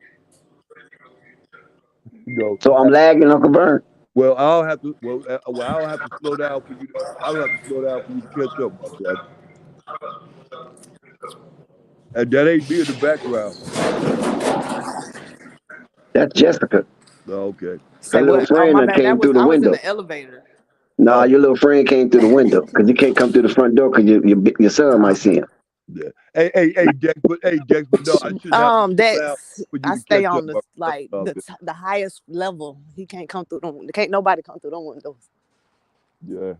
So I'm lagging, Uncle Vern. Well, I'll have to slow down for you. I'll have to slow down for you to catch up, my brother. And that ain't me in the background. That's Jessica. Oh, okay. Her little friend that came through the window. I was in the elevator. Nah, your little friend came through the window because you can't come through the front door because your son might see him. Yeah. Hey, Dex, but no, I shouldn't have Dex. I stay on the highest level. He can't come through them. Can't nobody come through them windows. Yeah.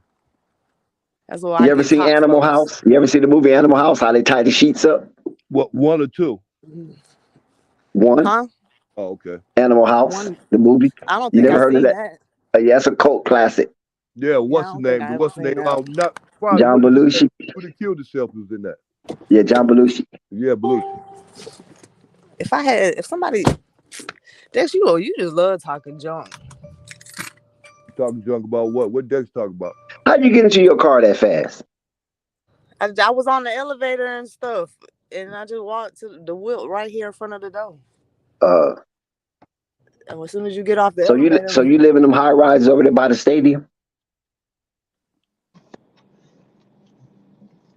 That's what You ever seen Animal House? You ever see the movie Animal House? How they tie the sheets up? What, one or two? One. Huh? Oh, okay. Animal House, the movie. I don't you think never I've heard seen of that? Yeah, it's a cult classic. Yeah, what's the name? John Belushi. Who that killed himself was in that? Yeah, John Belushi. Yeah, Belushi. If somebody, Dex, you just love talking junk. Talking junk about what? What Dex talking about? How'd you get into your car that fast? I was on the elevator and stuff. and I just walked to the Wilt right here in front of the door. And as soon as you get off the So elevator, you live in them high rises over there by the stadium?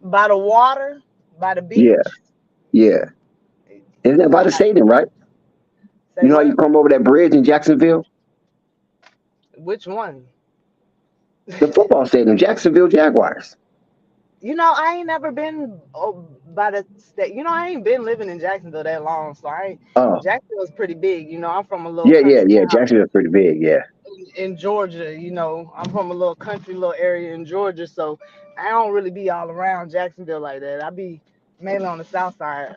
by the water, by the Yeah, beach. yeah. Isn't that by the stadium, right? Say You know how you what? come over that bridge in Jacksonville? Which one? The football stadium, Jacksonville Jaguars. You know, I ain't never been by the state. You know, I ain't been living in Jacksonville that long, so Oh, Jacksonville's pretty big. You know, I'm from a little yeah, yeah, country yeah. town Jacksonville's pretty big, yeah. in Georgia. You know, I'm from a little country, little area in Georgia, so I don't really be all around Jacksonville like that. I be mainly on the south side.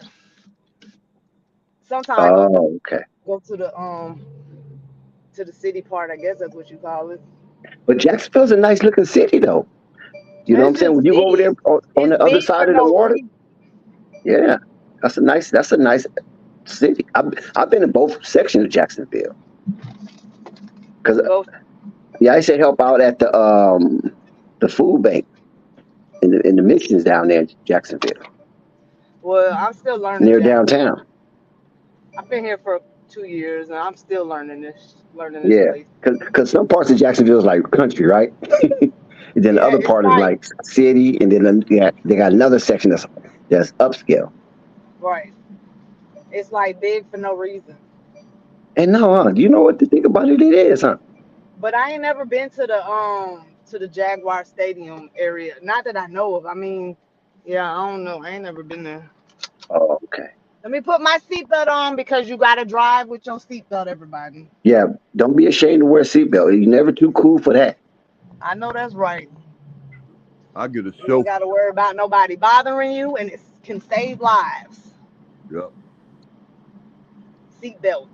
Sometimes I Oh, okay. go to the city part. I guess that's what you call it. But Jacksonville's a nice looking city, though. You know what I'm It's saying? just When you go over there big. on It's the other big for side of the no water, reason. yeah, that's a nice city. I've been in both sections of Jacksonville because Both. yeah, I used to help out at the food bank in the missions down there in Jacksonville Well, I'm still learning near Jack. downtown. I've been here for 2 years, and I'm still learning this Yeah, place. because some parts of Jacksonville is like country, right? And then the Yeah, other it's part is like like city, and then they got another section that's upscale. right. It's like big for no reason. And no, you know what the thing about it is, huh? But I ain't never been to the Jaguar Stadium area. Not that I know of. I mean, yeah, I don't know. I ain't never been there. Oh, okay. Let me put my seatbelt on because you gotta drive with your seatbelt, everybody. Yeah, don't be ashamed to wear a seatbelt. You're never too cool for that. I know that's right. I get a You ain't chauffeur. gotta worry about nobody bothering you, and it can save lives. Yeah. Seatbelt.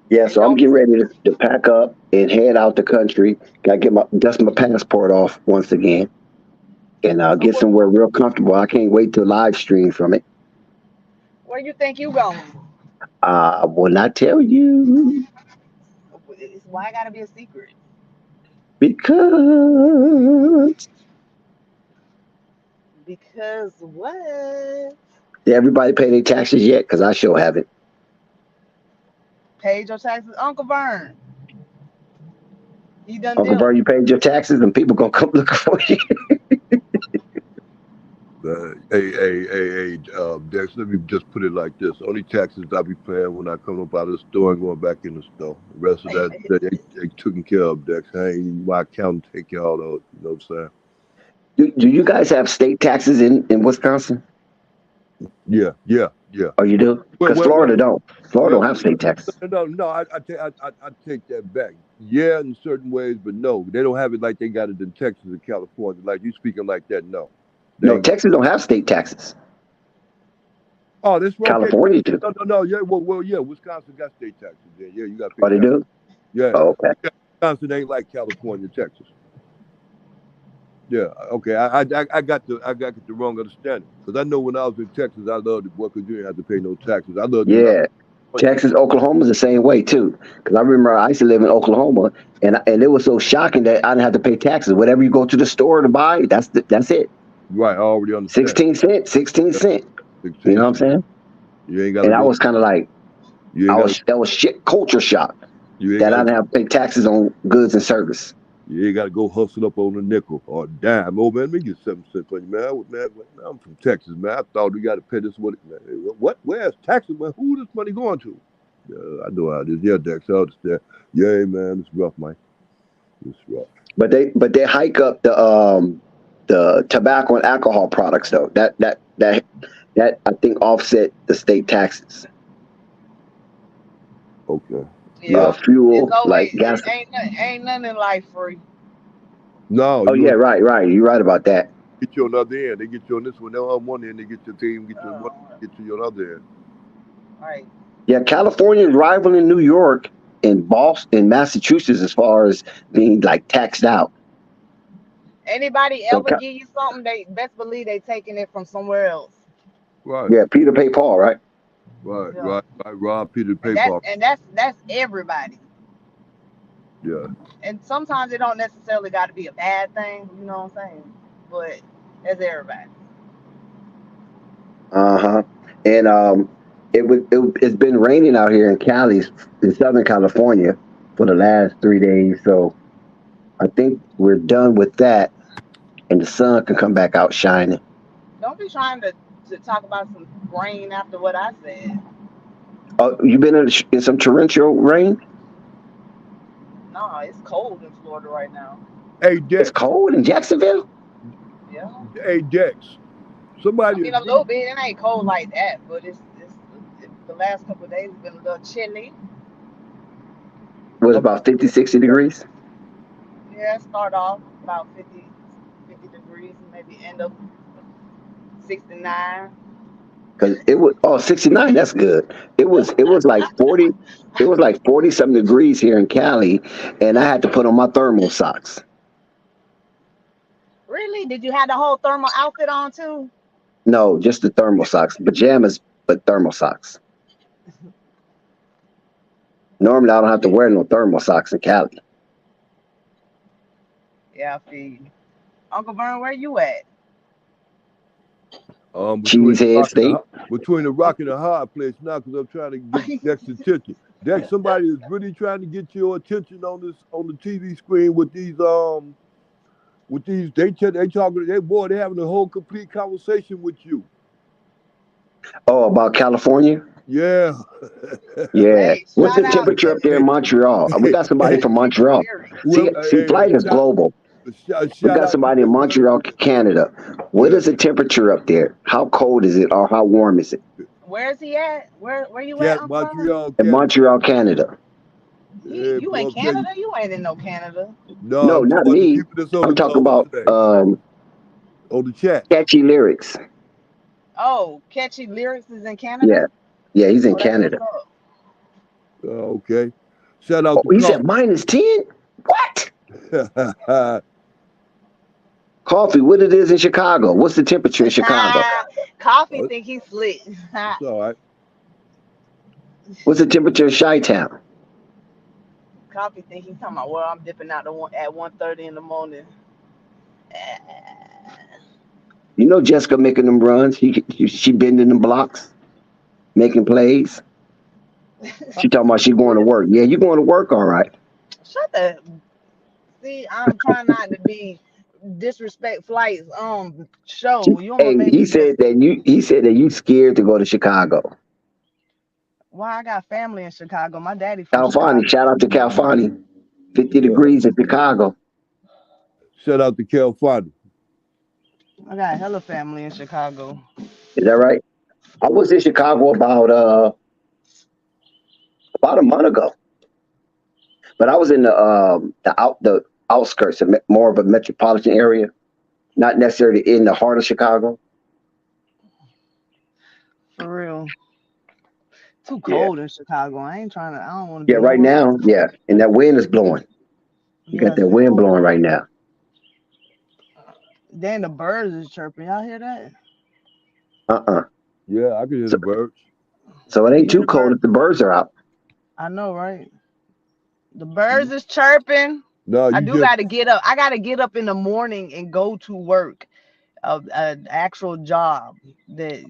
Yeah, And so I'm don't getting ready to pack up and head out the country. Got to get my dust my passport off once again, and so get somewhere real comfortable. I can't wait to live stream from it. where you think you going? I will not tell you Why I gotta be a secret? because Because what? did everybody pay their taxes yet? Because I sure haven't. Paid your taxes, Uncle Vern. He done Uncle did Vern, you them. paid your taxes, and people gonna come looking for you. Dex, let me just put it like this. Only taxes I be paying when I come up out of the store and going back in the store. The rest of that, they taken care of, Dex. I ain't my accountant take care of all those, you know what I'm saying? Do you guys have state taxes in Wisconsin? Yeah. Oh, you do? Well, Because well, Florida well, don't. Florida well, don't have state taxes. no, I take that back. Yeah, in certain ways, but no, they don't have it like they got it in Texas and California. Like you speaking like that, no. They No, ain't got. Texas don't have state taxes. Oh, that's okay. California do. No. Yeah, yeah. Wisconsin got state taxes. Yeah, you got to pay Oh, they taxes. do? Yeah, Oh, okay. Wisconsin ain't like California, Texas. Yeah, okay. I got the wrong understanding because I know when I was in Texas, I loved it, boy, because you didn't have to pay no taxes. I loved it when I Yeah. Texas, Oklahoma's the same way too. Because I remember I used to live in Oklahoma, and it was so shocking that I didn't have to pay taxes. Whatever you go to the store to buy, that's it. right. I already understand. 16 cents, 16 cents. You 16 know what I'm cents. saying? You ain't got to And I go. was kind of like, You ain't got to. that was shit culture shock You ain't that got I to. didn't have to pay taxes on goods and service. You ain't got to go hustle up on a nickel or a dime. Oh man, let me get 7 cents for you, man. I'm from Texas, man. I thought we got to pay this money. Man. What? Where's taxes, man? Who this money going to? Yeah, I know how it is. Yeah, Dex, I understand. Yeah, man, it's rough, man. It's rough. But they hike up the tobacco and alcohol products though. That I think offset the state taxes. Okay. Yeah, it's Fuel always like gas. ain't nothing in life free. No, Oh yeah, right. You're right about that. get you on the other end. They get you on this one. They'll on one end. They get your team. Get you on one. Get you on the other end. Right. Yeah, California is rivaling New York and Boston and Massachusetts as far as being like taxed out. Anybody So ever give you something, they best believe they taking it from somewhere else. Right. yeah, Peter pay Paul, right? Yeah. Rob Peter And PayPal. that's everybody. Yeah. And sometimes it don't necessarily got to be a bad thing. You know what I'm saying? But that's everybody. Uh huh. and it's been raining out here in Cali, in Southern California, for the last 3 days. So I think we're done with that, and the sun can come back out shining. Don't be trying to talk about some rain after what I said. Oh, you been in some torrential rain? No, it's cold in Florida right now. Hey, It's Dex. cold in Jacksonville. Yeah. Hey, Dex. I Somebody mean, a little bit. It ain't cold like that, but it's the last couple of days has been a little chilly. Was about 50, 60 degrees. Yeah, start off about 50 degrees, and maybe end up 69. Because it was 69. That's good. It was like 40. It was like 40-something degrees here in Cali, and I had to put on my thermal socks. Really? Did you have the whole thermal outfit on too? No, just the thermal socks, pajamas, but thermal socks. Normally, I don't have to wear no thermal socks in Cali. Yeah, I feel you. Uncle Vern, where you at? between Cheesehead State. between the rock and the hard place now, because I'm trying to get Dex attention. Dex, somebody is really trying to get your attention on the TV screen with these they talking, they having a whole complete conversation with you. Oh, about California? Yeah. Yeah. Hey, What's shout the out temperature up there in Montreal? We got somebody from Montreal. See, flight is global. We got somebody in Montreal, Canada. What is the temperature up there? How cold is it, or how warm is it? Where's he at? Where you at, Uncle Vern? Montreal, In Montreal, Canada. You in Canada? You ain't in no Canada. No, not me. I'm talking about on the chat. Catchy Lyrics. Oh, Catchy Lyrics is in Canada? Yeah, he's in that's Canada. what's up. Okay. Shout out to He said -10? What? Coffee, what it is in Chicago? What's the temperature in Chicago? Coffee think he's slick. It's all right. What's the temperature in Chi-Town? Coffee think he's talking about, well, I'm dipping out at 1:30 in the morning. You know Jessica making them runs. She bending them blocks, making plays. She talking about she going to work. Yeah, you going to work, all right. Shut the. See, I'm trying not to be disrespect flights show. You Hey, he said that you scared to go to Chicago. Why? I got family in Chicago. My daddy from California. Chicago. Shout out to California. 50 degrees in Chicago. Shout out to California. I got hella family in Chicago. Is that right? I was in Chicago about a month ago, but I was in the outskirts, of more of a metropolitan area, not necessarily in the heart of Chicago. For real. Too cold in Chicago. I don't want to Yeah, be right now, yeah, and that wind is blowing. You got that wind blowing right now. Then the birds is chirping. Y'all hear that? Yeah, I can hear the birds. So it ain't too cold if the birds are out. I know, right? The birds is chirping. No, I got to get up. I got to get up in the morning and go to work, an actual job that,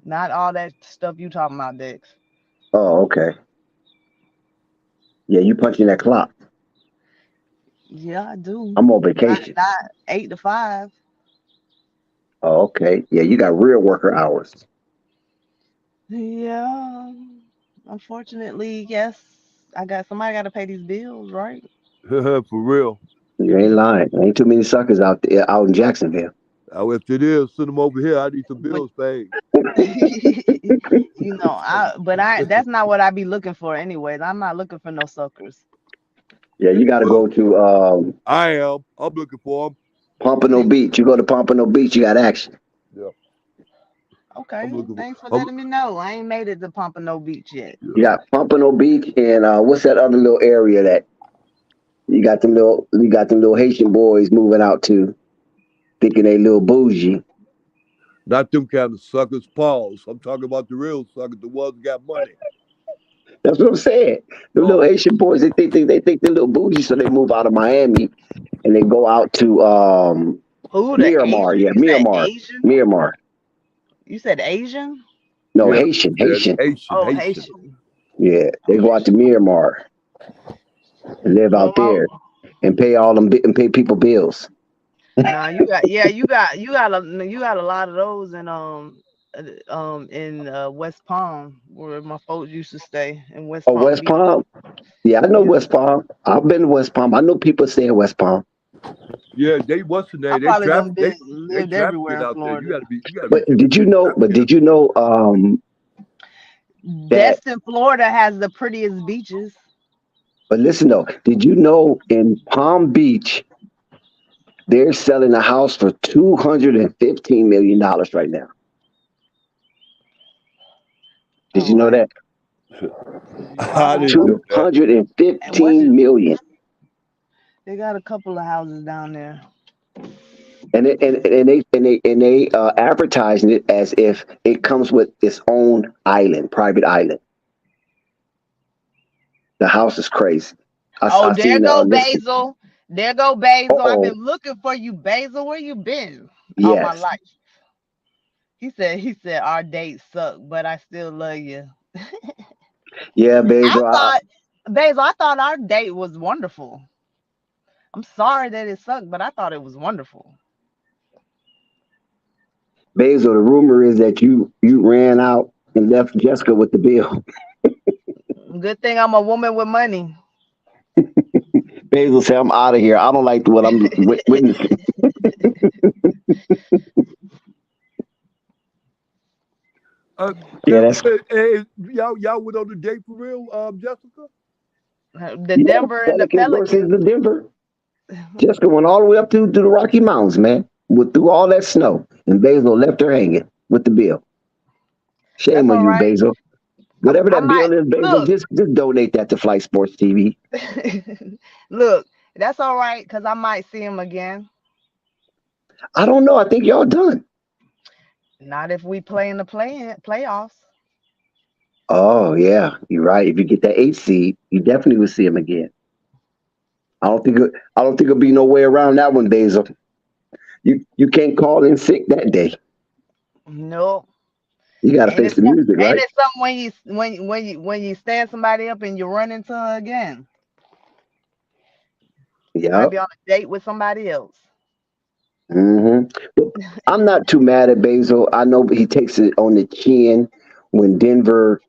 not all that stuff you talking about, Dex. Oh, okay. Yeah, you punching that clock. Yeah, I do. I'm on vacation. Not 8 to 5. Oh, okay. Yeah, you got real worker hours. Yeah. Unfortunately, yes. Somebody got to pay these bills, right? For real. You ain't lying. Ain't too many suckers out there out in Jacksonville. If it is, send them over here. I need some bills paid. That's not what I be looking for anyways. I'm not looking for no suckers. Yeah, you got to go to. I am. I'm looking for them. Pompano Beach. You go to Pompano Beach, you got action. Yeah. Okay. Thanks for letting me know. I ain't made it to Pompano Beach yet. You got Pompano Beach and what's that other little area that you got them little Haitian boys moving out to, thinking they little bougie. Not them kind of suckers, pause. I'm talking about the real suckers, the ones that got money. That's what I'm saying. The little Haitian boys, they think they're little bougie, so they move out of Miami and they go out to Miramar. Yeah, Miramar. You said Asian? No, Yeah, Haitian. Oh, Haitian. Yeah, they go out to Miramar and live Well, out there and pay and pay people bills. nah, you got a lot of those in West Palm where my folks used to stay in West Oh, Palm West Beach. Palm. Yeah, I know Yeah, West Palm. I've been to West Palm. I know people stay in West Palm. yeah. They what's the I name? probably done They lived traffic everywhere it in out there. Florida. You gotta be But did you know? But traffic it. did you know that? Destin, Florida has the prettiest beaches. But listen though, did you know in Palm Beach they're selling a house for $215 million right now? Did you Oh, know that? I wow. didn't know that. And what? $215 million. They got a couple of houses down there. And they advertising it as if it comes with its own island, private island. The house is crazy. Oh, I there seen the go listing. Basil. There go Basil. I've Oh been looking for you, Basil. Where you been all my yes, life? He said our date sucked, but I still love you. yeah, Basil. Basil, I thought our date was wonderful. I'm sorry that it sucked, but I thought it was wonderful. Basil. The rumor is that you ran out and left Jessica with the bill. Good thing I'm a woman with money. Basil said, "I'm out of here. I don't like what I'm witnessing." Yeah, that's Y'all went on the date for real, Jessica? The Denver and the Pelicans versus Pelicans. the Denver. Jessica went all the way up to the Rocky Mountains, man, through all that snow, and Basil left her hanging with the bill. Shame That's on all you, right. Basil. Whatever I that might bill is, Basil, look. just donate that to Flight Sports TV. Look, that's all right because I might see him again. I don't know. I think y'all done. Not if we play in the playoffs. Oh yeah, you're right. If you get that 8 seed, you definitely will see him again. I don't think it'll be no way around that one, Basil. You can't call in sick that day. Nope. You got to face the music, right? Ain't it something when you stand somebody up and you run into her again? You might Yep. be on a date with somebody else. But I'm not too mad at Basil. I know he takes it on the chin when Denver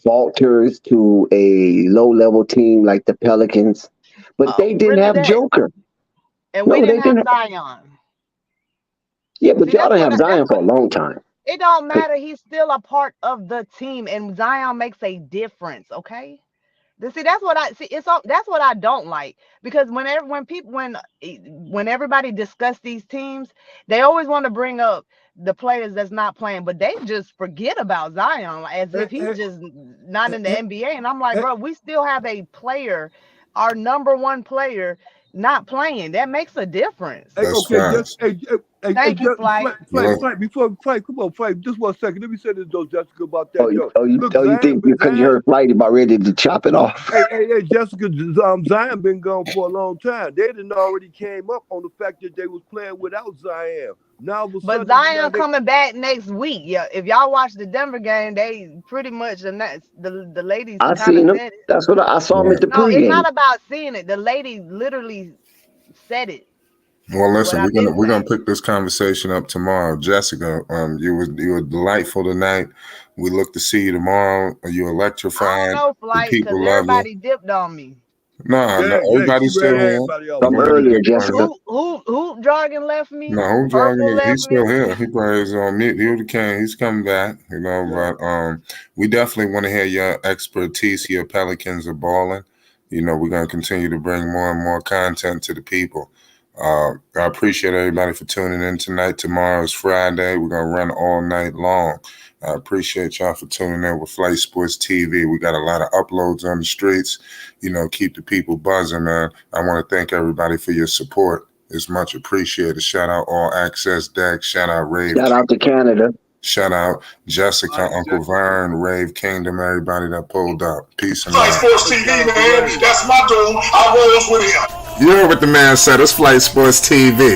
falters to a low-level team like the Pelicans. But they didn't Really have that. Joker. And we No, they didn't have didn't. Zion. Yeah, but See, y'all didn't have Zion for a long time. it don't matter. He's still a part of the team, and Zion makes a difference. Okay. See, that's what I see. That's what I don't like because when everybody discuss these teams, they always want to bring up the players that's not playing, but they just forget about Zion as if he's just not in the NBA. And I'm like, bro, we still have a player, our number one player, not playing. That makes a difference. Hey, That's okay, facts. Thank you, Flight. Flight, before Flight, come on, Flight, just 1 second. Let me say this though, Jessica, about that You though. Look, you think because you heard Flight about ready to chop it off? Hey, Jessica, Zion been gone for a long time. They didn't already came up on the fact that they was playing without Zion. Now all of a sudden, But Zion coming back next week. Yeah, if y'all watch the Denver game, they pretty much the ladies I kind of seen him. said it. That's what I saw him at the No, it's pregame. not about seeing it. The lady literally said it. Well, listen, we're gonna pick this conversation up tomorrow, Jessica. You were delightful tonight. We look to see you tomorrow. You electrified. I don't know, Flight, because everybody dipped on me. No, everybody's still here. From earlier, Jessica. Who Dragon left me? No, who Dragon? He's still here. He plays on mute. He's coming back. But we definitely want to hear your expertise. Your Pelicans are balling. We're gonna continue to bring more and more content to the people. I appreciate everybody for tuning in tonight. Tomorrow is Friday. We're going to run all night long. I appreciate y'all for tuning in with Flight Sports TV. We got a lot of uploads on the streets. Keep the people buzzing, man. I want to thank everybody for your support. It's much appreciated. Shout out All Access Deck. Shout out Rave. Shout out to Canada. Shout out Jessica, Uncle Vern, Rave Kingdom, everybody that pulled up. Peace and Flight love. Sports TV, man. That's my dude. I rolls with him. You heard what the man said. It's Flight Sports TV.